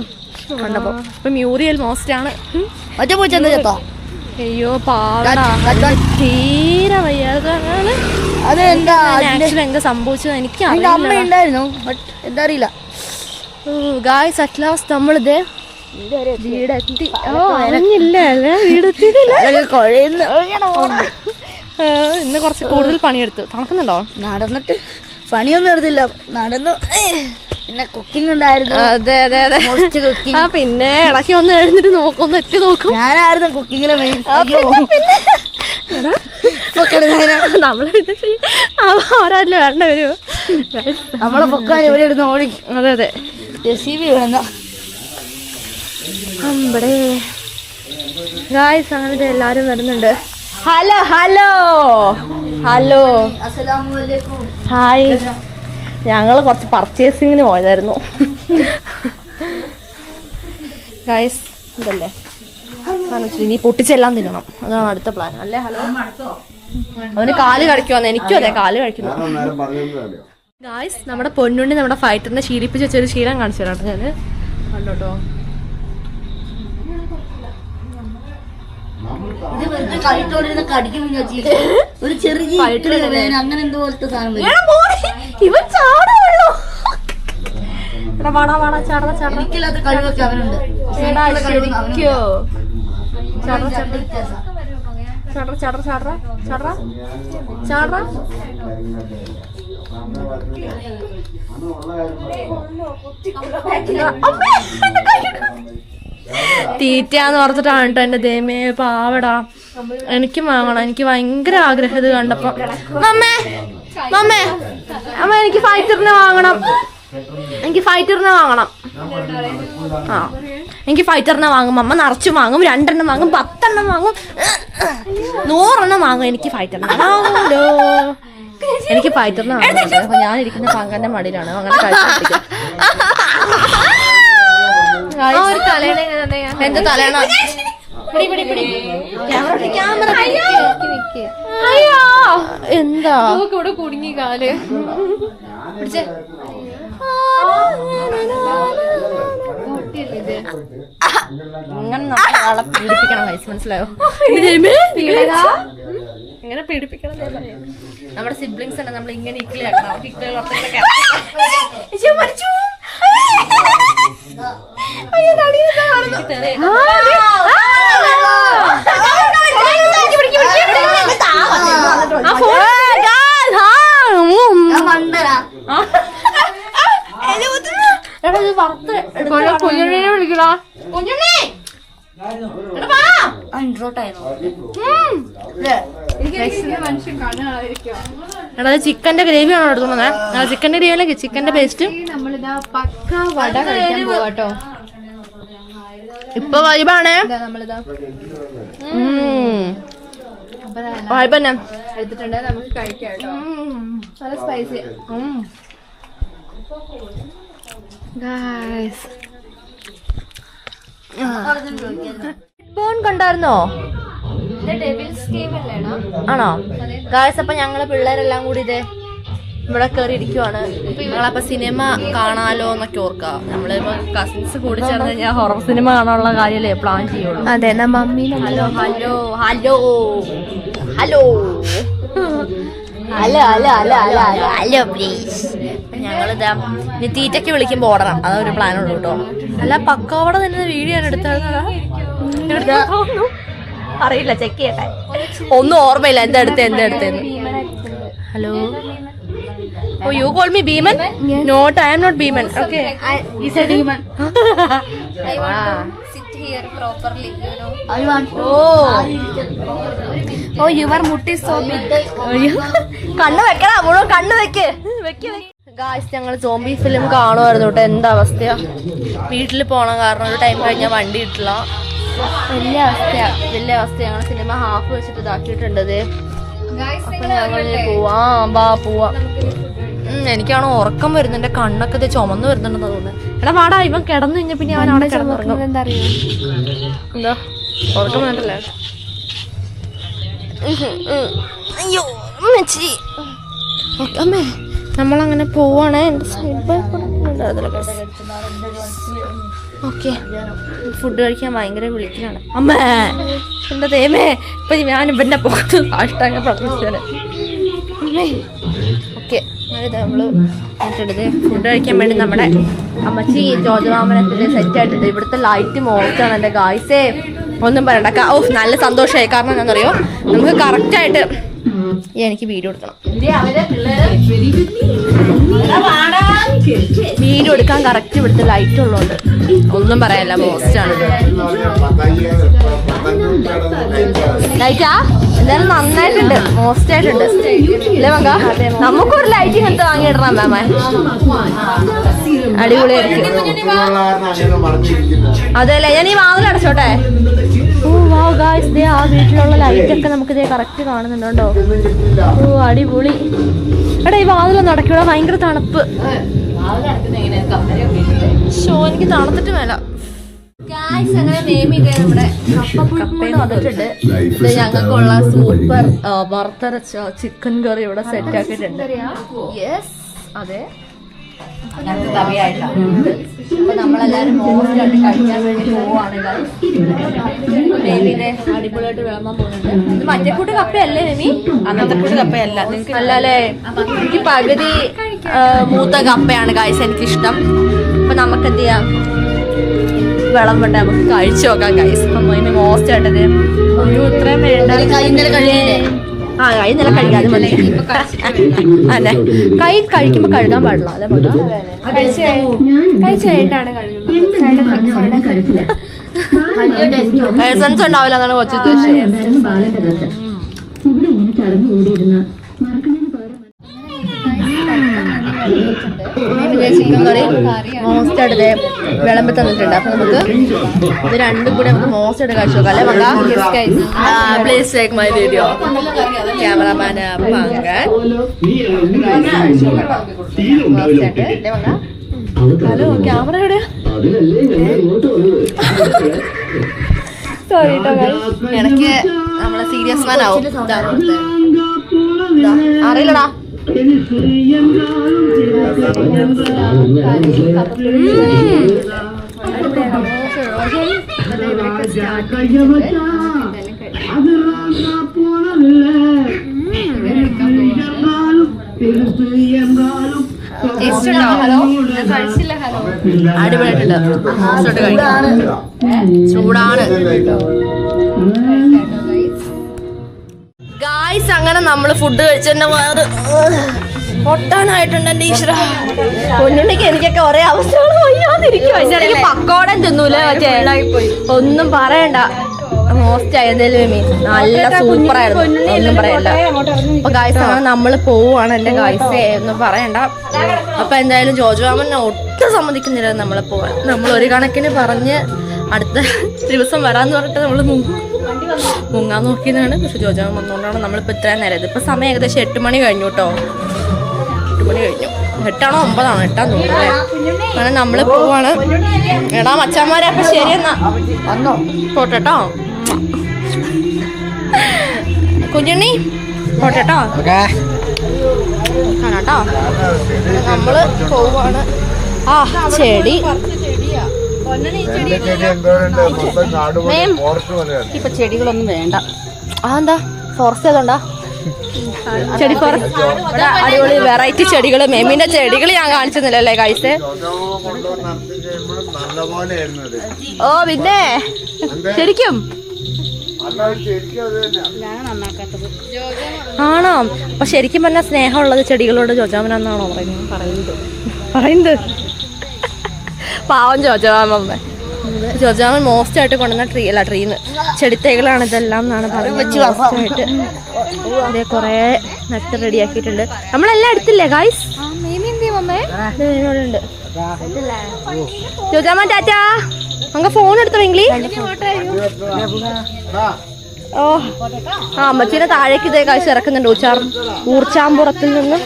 കണ്ടപ്പോ. ഇപ്പൊ മ്യൂറിയൽ മോസ്റ്റ് ആണ്. മറ്റേ പൂച്ച എന്താ ചേട്ടോ? അയ്യോ പാവടാ, തീരെ വയ്യാതാണ്. അത് എന്താ എന്താ സംഭവിച്ചത് എനിക്ക് അമ്മ ഉണ്ടായിരുന്നു, ബട്ട് എന്താ അറിയില്ല. ഗായ്സ്, അറ്റ് ലാസ്റ്റ് നമ്മളിത് വീടെത്തി. അറിഞ്ഞില്ല, വീടെത്തിയിട്ടില്ല. ഇന്ന് കുറച്ച് കൂടുതൽ പണിയെടുത്തു. തണുക്കുന്നുണ്ടോ? നടന്നിട്ട് പണിയൊന്നും എടുത്തില്ല, നടന്നു. പിന്നെ കുക്കിംഗ് ഉണ്ടായിരുന്നു. അതെ പിന്നെ ഇടയ്ക്ക് ഒന്ന് എഴുന്നിട്ട് ഒന്ന് എത്തി നോക്കും. ഞാനായിരുന്നു കുക്കിങ്ങിലെ മെയിൻ. അവരാരിലും വേണ്ട വരുമോ? നമ്മളെ പൊക്കാൻ ഇവിടെ ഇരുന്ന് ഓടി. അതെ റെസിപ്പി വേണ്ട. നമ്മുടെ ഗായ്സ് അങ്ങനത്തെ എല്ലാരും വരുന്നുണ്ട്. Hello hi. ഞങ്ങൾ കുറച്ച് പർച്ചേസിങ്ങിന് പോയതായിരുന്നു ഗായ്സ്. ഇതല്ലേ ഇനി പൊട്ടിച്ചെല്ലാം തിന്നണം, അതാണ് അടുത്ത പ്ലാൻ അല്ലേ? ഹലോ, അവന് കാല് കഴിക്കുവാന്ന്. എനിക്കും അതെ, കാല് കഴിക്കുന്നു. ഗായ്സ്, നമ്മുടെ പൊന്നുണ്ണി നമ്മുടെ ഫൈറ്ററിനെ ശീലിപ്പിച്ച് വെച്ചൊരു ശീലം കാണിച്ചു തരാം. ഞാൻ കണ്ടോട്ടോ. ഇത് വെറുതെ കഴിച്ചോണ്ടിരുന്ന കടിക്കും ഒരു ചെറിയ അങ്ങനെ എന്തോ പോലത്തെ സാധനം ഇവൻ ചാടുള്ളൂ. എനിക്കില്ലാത്ത കഴിവൊക്കെ അവനുണ്ട്. തീറ്റന്ന് ഓർത്തിട്ടാണ് കേട്ടോ എന്റെ ദേമേ പാവടാ. എനിക്കും വാങ്ങണം, എനിക്ക് ഭയങ്കര ആഗ്രഹം ഇത് കണ്ടപ്പോ. മമ്മേ മമ്മേ അമ്മ എനിക്ക് ഫൈറ്ററിനെ വാങ്ങണം, എനിക്ക് ഫൈറ്ററിനെ വാങ്ങണം. ആ എനിക്ക് ഫൈറ്ററിനെ വാങ്ങും. അമ്മ നിറച്ചും വാങ്ങും, 2 എണ്ണം വാങ്ങും, 10 എണ്ണം വാങ്ങും, 100 എണ്ണം വാങ്ങും. എനിക്ക് ഫൈറ്ററിനെ വാങ്ങുമല്ലോ. എനിക്ക് ഫൈറ്ററിനെ വാങ്ങും. അപ്പൊ ഞാൻ ഇരിക്കുന്ന പങ്കന്റെ മടിയിലാണ് അങ്ങനെ കഴിച്ചിരിക്കുന്നത്. എന്റെ തലേണ എന്താ ഇവിടെ കുടുങ്ങി കാല്. ഇങ്ങനെ നമ്മൾ ആളെ പീഡിപ്പിക്കണം, മനസ്സിലായോ? ഇങ്ങനെ പീഡിപ്പിക്കണം. നമ്മുടെ സിബ്ലിങ്സ് ഉണ്ട്, നമ്മൾ ഇങ്ങനെ ഇക്കിളിയാക്കണം. കുഞ്ഞുണ്ണിനെ വിളിക്കടാ. കുഞ്ഞുണ്ണി എടാ ചിക്കന്റെ ഗ്രേവി ആണോ എടുക്കുന്നത്? ചിക്കന്റെ ഗ്രേവി അല്ലെങ്കിൽ ചിക്കന്റെ പേസ്റ്റ്. നമ്മളിതാ പക്ക വട കഴിക്കാൻ പോവാട്ടോ. ഇപ്പൊ വൈബാണേ. നമ്മളിതാ വൈബന്നെ എടുത്തിട്ടുണ്ട്, നമുക്ക് കഴിക്കാം കേട്ടോ. നല്ല സ്പൈസി. കണ്ടായിരുന്നോ? ആണോ ഗായ്സ്? അപ്പൊ ഞങ്ങള് പിള്ളേരെല്ലാം കൂടി ഇതേ ഇവിടെ കയറി ഇരിക്കുവാണ്. ഞങ്ങളപ്പൊ സിനിമ കാണാലോ എന്നൊക്കെ ഓർക്കാം. നമ്മളിപ്പോ കസിൻസ് കൂടി ചേർന്ന് കഴിഞ്ഞാൽ ഹൊറർ സിനിമ കാണാനുള്ള കാര്യല്ലേ പ്ലാൻ ചെയ്യുള്ളൂ. അതെ, mummy hello hello hello hello hello hello hello hello hello please. ഞങ്ങളിതാ തീറ്റയ്ക്ക് വിളിക്കുമ്പോ ഓടണം, അതൊരു പ്ലാനുള്ളൂ കേട്ടോ. അല്ല പക്കവട തന്നെ വീഡിയോ ആണ് എടുത്തായിരുന്നതാ. അറിയില്ല, ചെക്ക് ചെയ്യട്ടെ. ഒന്നും ഓർമ്മയില്ല എന്താ എടുത്തേന്ന്. Hello. Oh, you call me Beeman? Yes. No, I am not Beeman. Okay. He's a demon. I want to sit here properly, you know. I want to. Oh, your mutt is so big. കണ്ണ് വെക്കടാ, മുഴുവൻ കണ്ണ് വെക്ക്. Guys ഞങ്ങൾ zombie film കാണുമായിരുന്നു കേട്ടോ. എന്താ അവസ്ഥയാ? വീട്ടിൽ പോകണം, കാരണം ഒരു ടൈം കഴിഞ്ഞാൽ വണ്ടി കിട്ടില്ല. വലിയ അവസ്ഥയാ. ഞങ്ങൾ സിനിമ ഹാഫ് വെച്ചിട്ട് ഇതാക്കിയിട്ടുണ്ട്. അപ്പൊ ഞങ്ങൾ പോവാ. എനിക്കാണോ ഉറക്കം വരുന്നു, എന്റെ കണ്ണൊക്കെ ഇത് ചുമന്ന് വരുന്നുണ്ടെന്ന് തോന്നുന്നു. എടാ പാടാ, ഇവൻ കിടന്നു കഴിഞ്ഞ പിന്നെ അവൻ അവിടെ കിടന്നുറങ്ങും. എന്താ അറിയോ? എന്താ ഉറക്കം വേണ്ടല്ലേ? അയ്യോ അമ്മേ, നമ്മളങ്ങനെ പോവാണേ. എന്റെ സൈഡ് ഓക്കെ. ഫുഡ് കഴിക്കാൻ ഭയങ്കര വിളിക്കലാണ്. അമ്മേ എന്റെ ദൈവമേ, ഇപ്പൊ ഞാൻ ഇവന്റെ പുറത്ത് ഹാഷ്ടാഗ് പ്രവർത്തിച്ചാണ്. അമ്മേ ഓക്കെ. നമ്മള് ഫുഡ് കഴിക്കാൻ വേണ്ടി നമ്മുടെ അമ്മച്ചി ജോജമാമനത്തിന്റെ സെറ്റ് ആയിട്ടുണ്ട്. ഇവിടുത്തെ ലൈറ്റ് മോശമാണ് എന്റെ ഗായ്സേ, ഒന്നും പറയണ്ട. ഓ നല്ല സന്തോഷമായി. കാരണം എന്താണെന്നറിയോ, നമുക്ക് കറക്റ്റായിട്ട് എനിക്ക് വീഡിയോ എടുക്കണം. വീഡിയോ എടുക്കാൻ കറക്റ്റ് ഇവിടുത്തെ ലൈറ്റ് ഉള്ളതുകൊണ്ട് ഒന്നും പറയാനില്ല, മോസ്റ്റാണ്. ലൈറ്റാ എന്തായാലും നന്നായിട്ടുണ്ട്, മോസ്റ്റ് ആയിട്ടുണ്ട് അല്ലേ മങ്ക? നമുക്കൊരു ലൈറ്റ് ഇങ്ങനത്തെ വാങ്ങിയിടണം മാമ, അടിപൊളിയായിരിക്കും. അതെല്ലേ, ഞാൻ ഈ വാതിൽ അടച്ചോട്ടെ. ഓ വാ ഗായ്സ്, ദേ ആ വീട്ടിലുള്ള ലൈറ്റൊക്കെ നമുക്ക് ഇതേ കറക്റ്റ് കാണുന്നുണ്ടോ? ഓ അടിപൊളി. എടാ ഈ വാതിലൊന്നും അടയ്ക്കൂടാ, ഭയങ്കര തണുപ്പ്. ഷോ എനിക്ക് തണുത്തിട്ട് വേല. ഗായ്സ് അങ്ങനെ നമ്മുടെ കപ്പയും വന്നിട്ടുണ്ട്. ഇത് ഞങ്ങൾക്കുള്ള സൂപ്പർ വറുത്തരച്ച ചിക്കൻ കറി ഇവിടെ സെറ്റ് ആക്കിയിട്ടുണ്ട്. യെസ് അതെ, അങ്ങനത്തെ തവയായിട്ടാണ്. അപ്പൊ നമ്മളെല്ലാരും മോസ്റ്റായിട്ട് കഴിക്കാൻ വേണ്ടി പോവാണ്. നെയ്മിനെ അടിപൊളിയായിട്ട് വിളമ്പാൻ പോകുന്നുണ്ട്. ഇത് മറ്റേക്കൂട്ട് കപ്പയല്ലേ നെമി? അങ്ങനത്തെ കൂട്ട് കപ്പയല്ല. അല്ലല്ലേ, എനിക്ക് പകുതി മൂത്ത കപ്പയാണ് ഗൈസ് എനിക്കിഷ്ടം. അപ്പൊ നമുക്ക് എന്ത് ചെയ്യാം, വിളമ്പട്ടെ, നമുക്ക് കഴിച്ചു നോക്കാം ഗൈസ്. അപ്പൊ ഇതിന് മോസ്റ്റായിട്ടത് ഇത്രയും വേണ്ട. കൈ ഇന്നലെ കഴിയില്ലേ? ആ, കൈ നല്ല കഴുകാതെ മതി. അതെ, കൈ കഴിക്കുമ്പോ കഴുകാൻ പാടില്ല അല്ലെ? കഴിച്ചു കഴിഞ്ഞിട്ടാണ് എസൻസ് ഉണ്ടാവില്ല എന്നാണ് കൊച്ചു ഉദ്ദേശിച്ചത്. ചിക്കൻ കറി മോസ്റ്റായിട്ട് വിളമ്പി തന്നിട്ടുണ്ട്. അപ്പൊ നമുക്ക് ഇത് രണ്ടും കൂടെ നമുക്ക് മോസ്റ്റായിട്ട് കഴിച്ചു നോക്കാം അല്ലേ മക്ക? Please take my video. Cameraman Pankan മോസ്റ്റായിട്ട് അല്ലേ മക്ക? ഹലോ, ക്യാമറ എവിടെയാ? സോറി കേട്ടോ, ഇടയ്ക്ക് നമ്മളെ സീരിയസ് മാൻ ആവും. അറിയില്ലടാ. അടിപൊളിയായിട്ടുണ്ട്. ചൂടാണ് ഗായ്സ്. അങ്ങനെ നമ്മള് ഫുഡ് കഴിച്ചെന്നെ വേറെ പൊട്ടാനായിട്ടുണ്ട്. എന്റെ ഈശ്വര പൊന്നുണ്ടെങ്കിൽ എനിക്കൊക്കെ ഒരേ അവസ്ഥകൾ വയ്യാതിരിക്കും. അതിന്റെ ഇടയ്ക്ക് പക്കോടൻ തിന്നൂല, മറ്റേ ഒന്നും പറയണ്ട. മോസ്റ്റ് ആയതേലും മീൻ നല്ല സൂപ്പർ ആയിരുന്നു, ഒന്നും പറയണ്ട. അപ്പൊ ഗായ്സ് അങ്ങനെ നമ്മള് പോവാണ്. എന്റെ ഗായ്സേ ഒന്നും പറയണ്ട. അപ്പൊ എന്തായാലും ജോജോ മാമനെ ഒട്ടും സമ്മതിക്കുന്നില്ല നമ്മളെ പോവാൻ. നമ്മൾ ഒരു കണക്കിന് പറഞ്ഞ് അടുത്ത ദിവസം വരാന്ന് പറഞ്ഞിട്ട് നമ്മള് മുങ്ങാൻ നോക്കിയതാണ്. പക്ഷെ ജോജോ മാമൻ വന്നുകൊണ്ടാണ് നമ്മളിപ്പോ ഇത്രയും നേരം. ഇതിപ്പോ സമയം ഏകദേശം 8 മണി കഴിഞ്ഞു കേട്ടോ. 8 മണി കഴിഞ്ഞു. 8ആണോ 9ആണോ? 8ആന്ന് തോന്നുന്നു. അങ്ങനെ നമ്മള് പോവാണ്. എടാ മച്ചാന്മാരെ, അപ്പൊ ശരിയെന്നാ പോട്ടെട്ടോ. കുഞ്ഞുണ്ണി പോട്ടെട്ടോ. കാണാട്ടോ, നമ്മള് പോവാണ്. ആ ചെടി ഇപ്പൊ ചെടികളൊന്നും വേണ്ട. എന്താ ഫോറസ്റ്റ് ഏതുണ്ടാ? ചെടി ഫോറസ്റ്റ് അടിപൊളി വെറൈറ്റി ചെടികള്. മേമിന്റെ ചെടികൾ ഞാൻ കാണിച്ചെന്നില്ലല്ലേ കഴിച്ച്? ഓ പിന്നെ ശരിക്കും ആണോ? അപ്പൊ ശരിക്കും പറഞ്ഞാൽ സ്നേഹമുള്ളത് ചെടികളോട് ജോജാമനാന്നാണോ പറയുന്നത്? പാവം ജോജാമമ്മ. ജോജാമൻ മോസ്റ്റ് ആയിട്ട് കൊണ്ടുവന്ന ട്രീന്ന് ചെടിത്തൈകളാണ് ഇതെല്ലാം എന്നാണ് പറയുന്നത്. ഇതേ കൊറേ നട്ട് റെഡിയാക്കിയിട്ടുണ്ട്. നമ്മളെല്ലാം എടുത്തില്ലേ ഗായ്സ്? ഉണ്ട്. ജോജാമൻ ടാറ്റാ. അങ്ങ് ഫോൺ എടുത്തോ ഇംഗ്ലീ. ഓ ആ, അമ്മച്ചീനെ താഴേക്ക് ഇതേ കാഴ്ച ഇറക്കുന്നുണ്ട്. ഊർച്ചാമ്പുറത്തിൽ നിന്ന്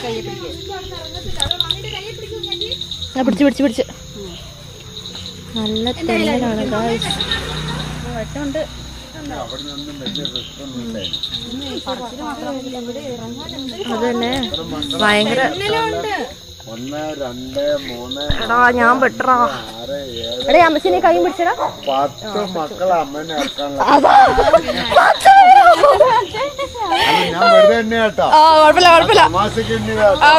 പിടിച്ച് നല്ല തെങ്ങലാണ് ഗായ്സ്. അത് തന്നെ ഭയങ്കര. എടാ ഞാൻ പെട്ടറാ. എടേ അമ്മച്ചിനെ കൈ പിടിച്ചടാ. 10 മക്കളെ അമ്മനെ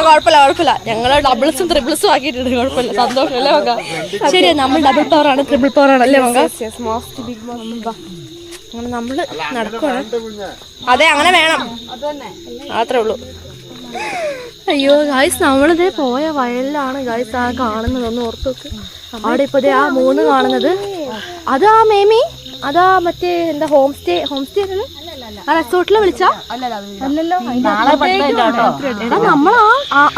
കുഴപ്പമില്ല. ഞങ്ങള് ഡബിൾസും ട്രിപ്പിൾസും ആക്കിയിട്ടുണ്ട്. കുഴപ്പമില്ല, സന്തോഷം അല്ലേ മക? ശരി, നമ്മൾ ഡബിൾ പവർ ആണ്, ട്രിപ്പിൾ പവർ ആണ് അല്ലേ മക? അങ്ങനെ നമ്മള് നടക്കുവാണ്. അതെ, അങ്ങനെ വേണം, അത്രേ ഉള്ളൂ. അയ്യോ ഗായ്സ്, നമ്മളിതേ പോയ വയലിലാണ് ഗായ്സ് ആ കാണുന്നത്. ഒന്ന് ഓർത്ത് നോക്ക്. അവിടെ ഇപ്പൊ ആ 3 കാണുന്നത് അതാ മേമി, അതാ മറ്റേ എന്താ ഹോം സ്റ്റേ ആ റിസോർട്ടില് വിളിച്ചാ അല്ലല്ലോ. എടാ നമ്മളാ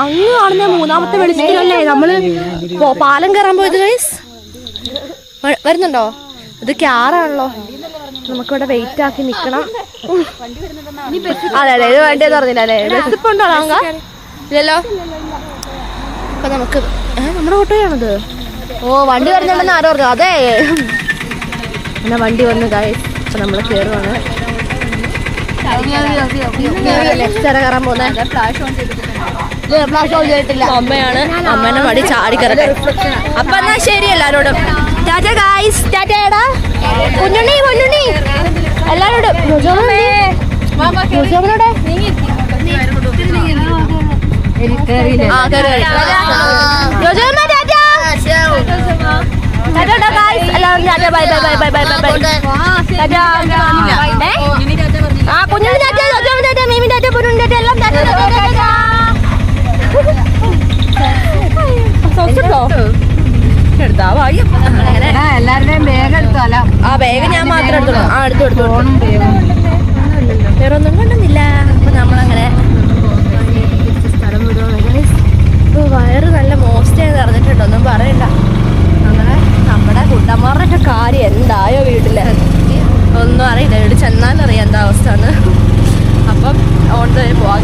അങ്ങ് കാണുന്ന 3ാമത്തെ വെളിച്ചത്തിലല്ലേ നമ്മള് പാലം കയറാൻ പോയത് ഗായ്സ്. വരുന്നുണ്ടോ? ഇത് ക്യാറാണല്ലോ. നമുക്കിവിടെ വെയിറ്റ് ആക്കി നിക്കണം. അതെ ഇത് വേണ്ടേന്ന് പറഞ്ഞില്ല അല്ലേ? ബസ് ഇപ്പൊ ഉണ്ടോ ഇല്ലല്ലോ. അപ്പൊ നമുക്ക് നമ്മുടെ ഓട്ടോയാണത്. ഓ വണ്ടി വരുന്നുണ്ടെന്ന് ആരോ പറഞ്ഞു. അതെ എന്നാ വണ്ടി വന്നു ഗായ്സ്. അപ്പൊ നമ്മള് കേറുവാണ്. ലെഫ്റ്റ് കയറാൻ പോകുന്ന അമ്മയാണ്. അമ്മേനെ മടി ചാടി കയറട്ടെ. അപ്പൊ എന്നാ ശരി എല്ലാരോടും ടാറ്റ ഗൈസ്. ടാറ്റടാ കുഞ്ഞുണ്ണി കുഞ്ഞുണ്ണി എല്ലാരോടും. എല്ലാവരുടെയും വേഗം എടുത്തോല. ആ ബാഗ് ഞാൻ മാത്രം എടുത്തോളൂ. ആ എടുത്തു വേറെ ഒന്നും കൊണ്ടൊന്നില്ല. അപ്പൊ നമ്മളങ്ങനെ സ്ഥലം വിടുവാണ്. ഇപ്പൊ വയറ് നല്ല മോശമായി നിറഞ്ഞിട്ടുണ്ട്, ഒന്നും പറയണ്ട. അങ്ങനെ നമ്മുടെ കുട്ടന്മാരുടെ കാര്യം എന്തായോ വീട്ടില് ഒന്നും അറിയില്ല. വീട്ടിൽ ചെന്നാലറിയാം എന്താ അവസ്ഥ എന്ന്. അപ്പം ഓട്ടോയിൽ പോവാ.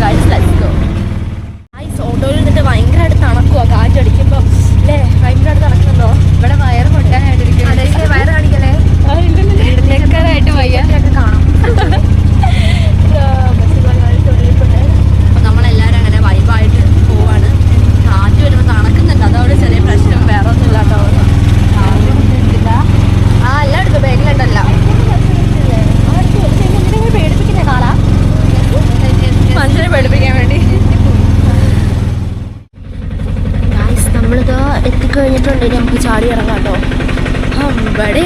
ഓട്ടോയിൽ നിന്നിട്ട് ഭയങ്കരമായിട്ട് തണുക്കുവാ കാറ്റടിക്കുമ്പോ അല്ലേ? ഭയങ്കരമായിട്ട് തണുക്കുന്നുണ്ടോ? ഇവിടെ വയറ് പൊട്ടാനായിട്ടിരിക്കും. വയറ് കാണിക്കണേ കാണാം. അപ്പൊ നമ്മളെല്ലാരും അങ്ങനെ വൈബായിട്ട് പോവാണ്. കാറ്റ് വരുമ്പോ തണുക്കുന്നുണ്ട്, അതോടെ ചെറിയ പ്രശ്നം. വേറെ ഒന്നും ഇല്ലാട്ടോ. ആ എല്ലാം എടുത്തു, ബാഗിലുണ്ടല്ല. പേടിപ്പിക്കുന്നേ കാലാ മനുഷ്യനെ പേടിപ്പിക്കാൻ വേണ്ടി. നമ്മളിതാ എത്തിക്കഴിഞ്ഞിട്ടുണ്ട്. ഇനി നമുക്ക് ചാടി ഇറങ്ങാം കേട്ടോ. ഇവിടെ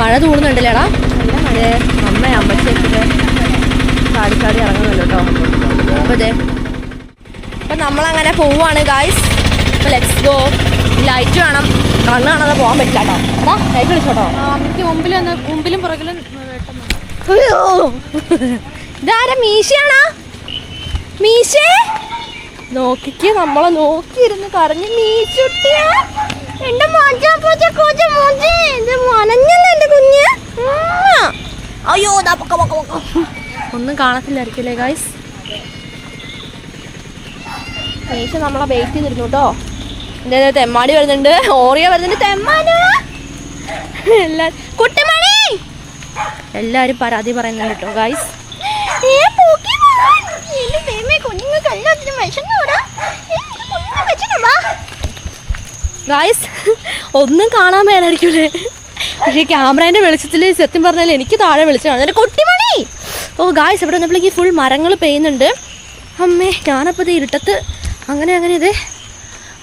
മഴ തൂടുന്നുണ്ടല്ലേടാ, നല്ല മഴ. അമ്മച്ചൊക്കെ ചാടി ഇറങ്ങുന്നുണ്ട് കേട്ടോ. അപ്പോൾ ഇതേ അപ്പം നമ്മളങ്ങനെ പോവുകയാണ് ഗായ്സ്. അപ്പോൾ ലെറ്റ്സ് ഗോ. ലൈറ്റ് വേണം, കണ്ണ് കാണാതെ പോകാൻ പറ്റില്ല കേട്ടോ. അതാ ലൈറ്റ് വിളിച്ചോട്ടോ. മുമ്പിലും പുറകിലും അയ്യോ ഇതാരാ? മീശയാണോ? മീശേ നോക്കിക്ക്, നമ്മളെ നോക്കിയിരുന്ന് കരഞ്ഞ്. മീശുട്ടിയാ എന്റെ മനഞ്ഞല്ലേ എന്റെ കുഞ്ഞ്. അയ്യോ ഒന്നും കാണത്തില്ലായിരിക്കല്ലേ ഗായ്സ്. മീശ നമ്മളെ വെയിറ്റ് ചെയ്തിരുന്നു കേട്ടോ. എന്റെ തെമ്മാടി വരുന്നുണ്ട്, ഓറിയ വരുന്നുണ്ട്, തെമ്മാന കുട്ടിമണി എല്ലാരും പരാതി പറയുന്നുണ്ട് കേട്ടോ ഗായ്സ്. ഗായ്സ് ഒന്നും കാണാൻ മേലായിരിക്കൂലേ, പക്ഷേ ക്യാമറേൻ്റെ വെളിച്ചത്തിൽ സത്യം പറഞ്ഞാൽ എനിക്ക് താഴെ വിളിച്ചതാണ് എൻ്റെ കുട്ടിമണി. ഓ ഗായ്സ് ഇവിടെ വന്നപ്പോഴേക്ക് ഫുൾ മരങ്ങൾ പെയ്യുന്നുണ്ട്. അമ്മേ ഞാനപ്പോൾ ഇത് ഇരുട്ടത്ത് അങ്ങനെ ഇത്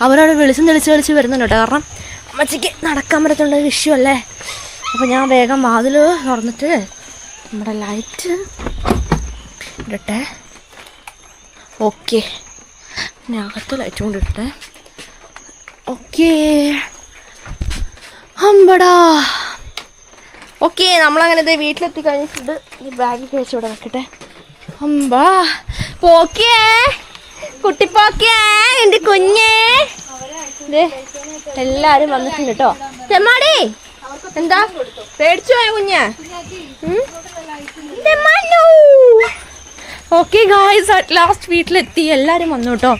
അവരവിടെ വെളിച്ചം തെളിച്ച് വരുന്നുണ്ട് കേട്ടോ. കാരണം അമ്മച്ചിക്ക് നടക്കാൻ പറ്റത്തുള്ള ഒരു ഇഷ്യൂ അല്ലേ. അപ്പോൾ ഞാൻ വേഗം വാതിൽ തുറന്നിട്ട് നമ്മുടെ ലൈറ്റ് ഇടട്ടെ. ഓക്കെ, പിന്നെ അകത്ത് ലൈറ്റ് കൊണ്ടിട്ടെ. ഓക്കേ അമ്പടാ. ഓക്കെ നമ്മളങ്ങനെ ഇത് വീട്ടിലെത്തി കഴിഞ്ഞിട്ടുണ്ട്. ഈ ബാഗിൽ കഴിച്ച് ഇവിടെ വെക്കട്ടെ. അമ്പാ പോക്കേ കുട്ടിപ്പോക്കേ എൻ്റെ കുഞ്ഞേ. എല്ലാരും വന്നിട്ടുണ്ട് കേട്ടോ. ചെമ്മാടി എന്താ പേടിച്ചു പോയ കുഞ്ഞ്? ഓക്കെ ഗായ്സ് അറ്റ് ലാസ്റ്റ് വീട്ടിലെത്തി. എല്ലാവരും വന്നു കേട്ടോ.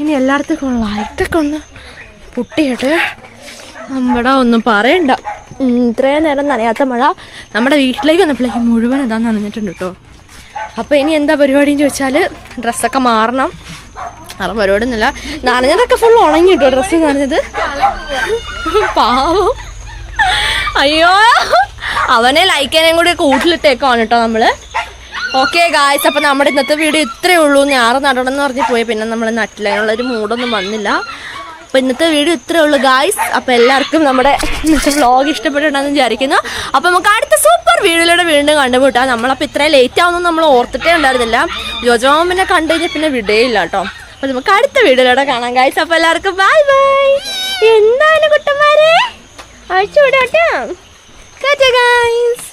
ഇനി എല്ലായിടത്തേക്കും ലൈറ്റൊക്കെ ഒന്ന് പൊട്ടിയിട്ട് നമ്മുടെ ഒന്നും പറയണ്ട. ഇത്രയും നേരം നനയാത്ത മഴ നമ്മുടെ വീട്ടിലേക്ക് വന്നപ്പോഴേക്കും മുഴുവൻ ഇതാ നനഞ്ഞിട്ടുണ്ട് കേട്ടോ. അപ്പോൾ ഇനി എന്താ പരിപാടിയെന്ന് ചോദിച്ചാൽ ഡ്രസ്സൊക്കെ മാറണം. വേറെ പരിപാടി ഒന്നുമില്ല. നനഞ്ഞതൊക്കെ ഫുൾ ഉണങ്ങി കേട്ടോ. ഡ്രസ്സ് നനഞ്ഞത് പാവം. അയ്യോ അവനെ ലൈക്കാനേയും കൂടി കൂട്ടിലിട്ടേക്കാണ് കേട്ടോ നമ്മൾ. ഓക്കെ ഗായ്സ് അപ്പോൾ നമ്മുടെ ഇന്നത്തെ വീഡിയോ ഇത്രയേ ഉള്ളൂ. ഞാറ് നടണം എന്ന് പറഞ്ഞ് പോയി, പിന്നെ നമ്മൾ നട്ടില്ല, അതിനുള്ളൊരു മൂഡൊന്നും വന്നില്ല. അപ്പോൾ ഇന്നത്തെ വീഡിയോ ഇത്രയേ ഉള്ളൂ ഗായ്സ്. അപ്പോൾ എല്ലാവർക്കും നമ്മുടെ ഇന്നത്തെ വ്ളോഗ് ഇഷ്ടപ്പെട്ടിട്ടുണ്ടെന്ന് വിചാരിക്കുന്നു. അപ്പോൾ നമുക്ക് അടുത്ത സൂപ്പർ വീഡിയോയിലൂടെ വീണ്ടും കണ്ടുമുട്ടാം. നമ്മളപ്പോൾ ഇത്രയും ലേറ്റ് ആവുമെന്ന് നമ്മൾ ഓർത്തിട്ടേ ഉണ്ടായിരുന്നില്ല. ജോജോമിനെ കണ്ടു കഴിഞ്ഞാൽ പിന്നെ വിടയില്ല കേട്ടോ. അപ്പോൾ നമുക്ക് അടുത്ത വീഡിയോയിലൂടെ കാണാം ഗായ്സ്. അപ്പോൾ എല്ലാവർക്കും ബൈ ബൈ. എന്താണ് കുട്ടന്മാരെ അഴിച്ചു വിടാം കേട്ടോ. ഗായ്സ്.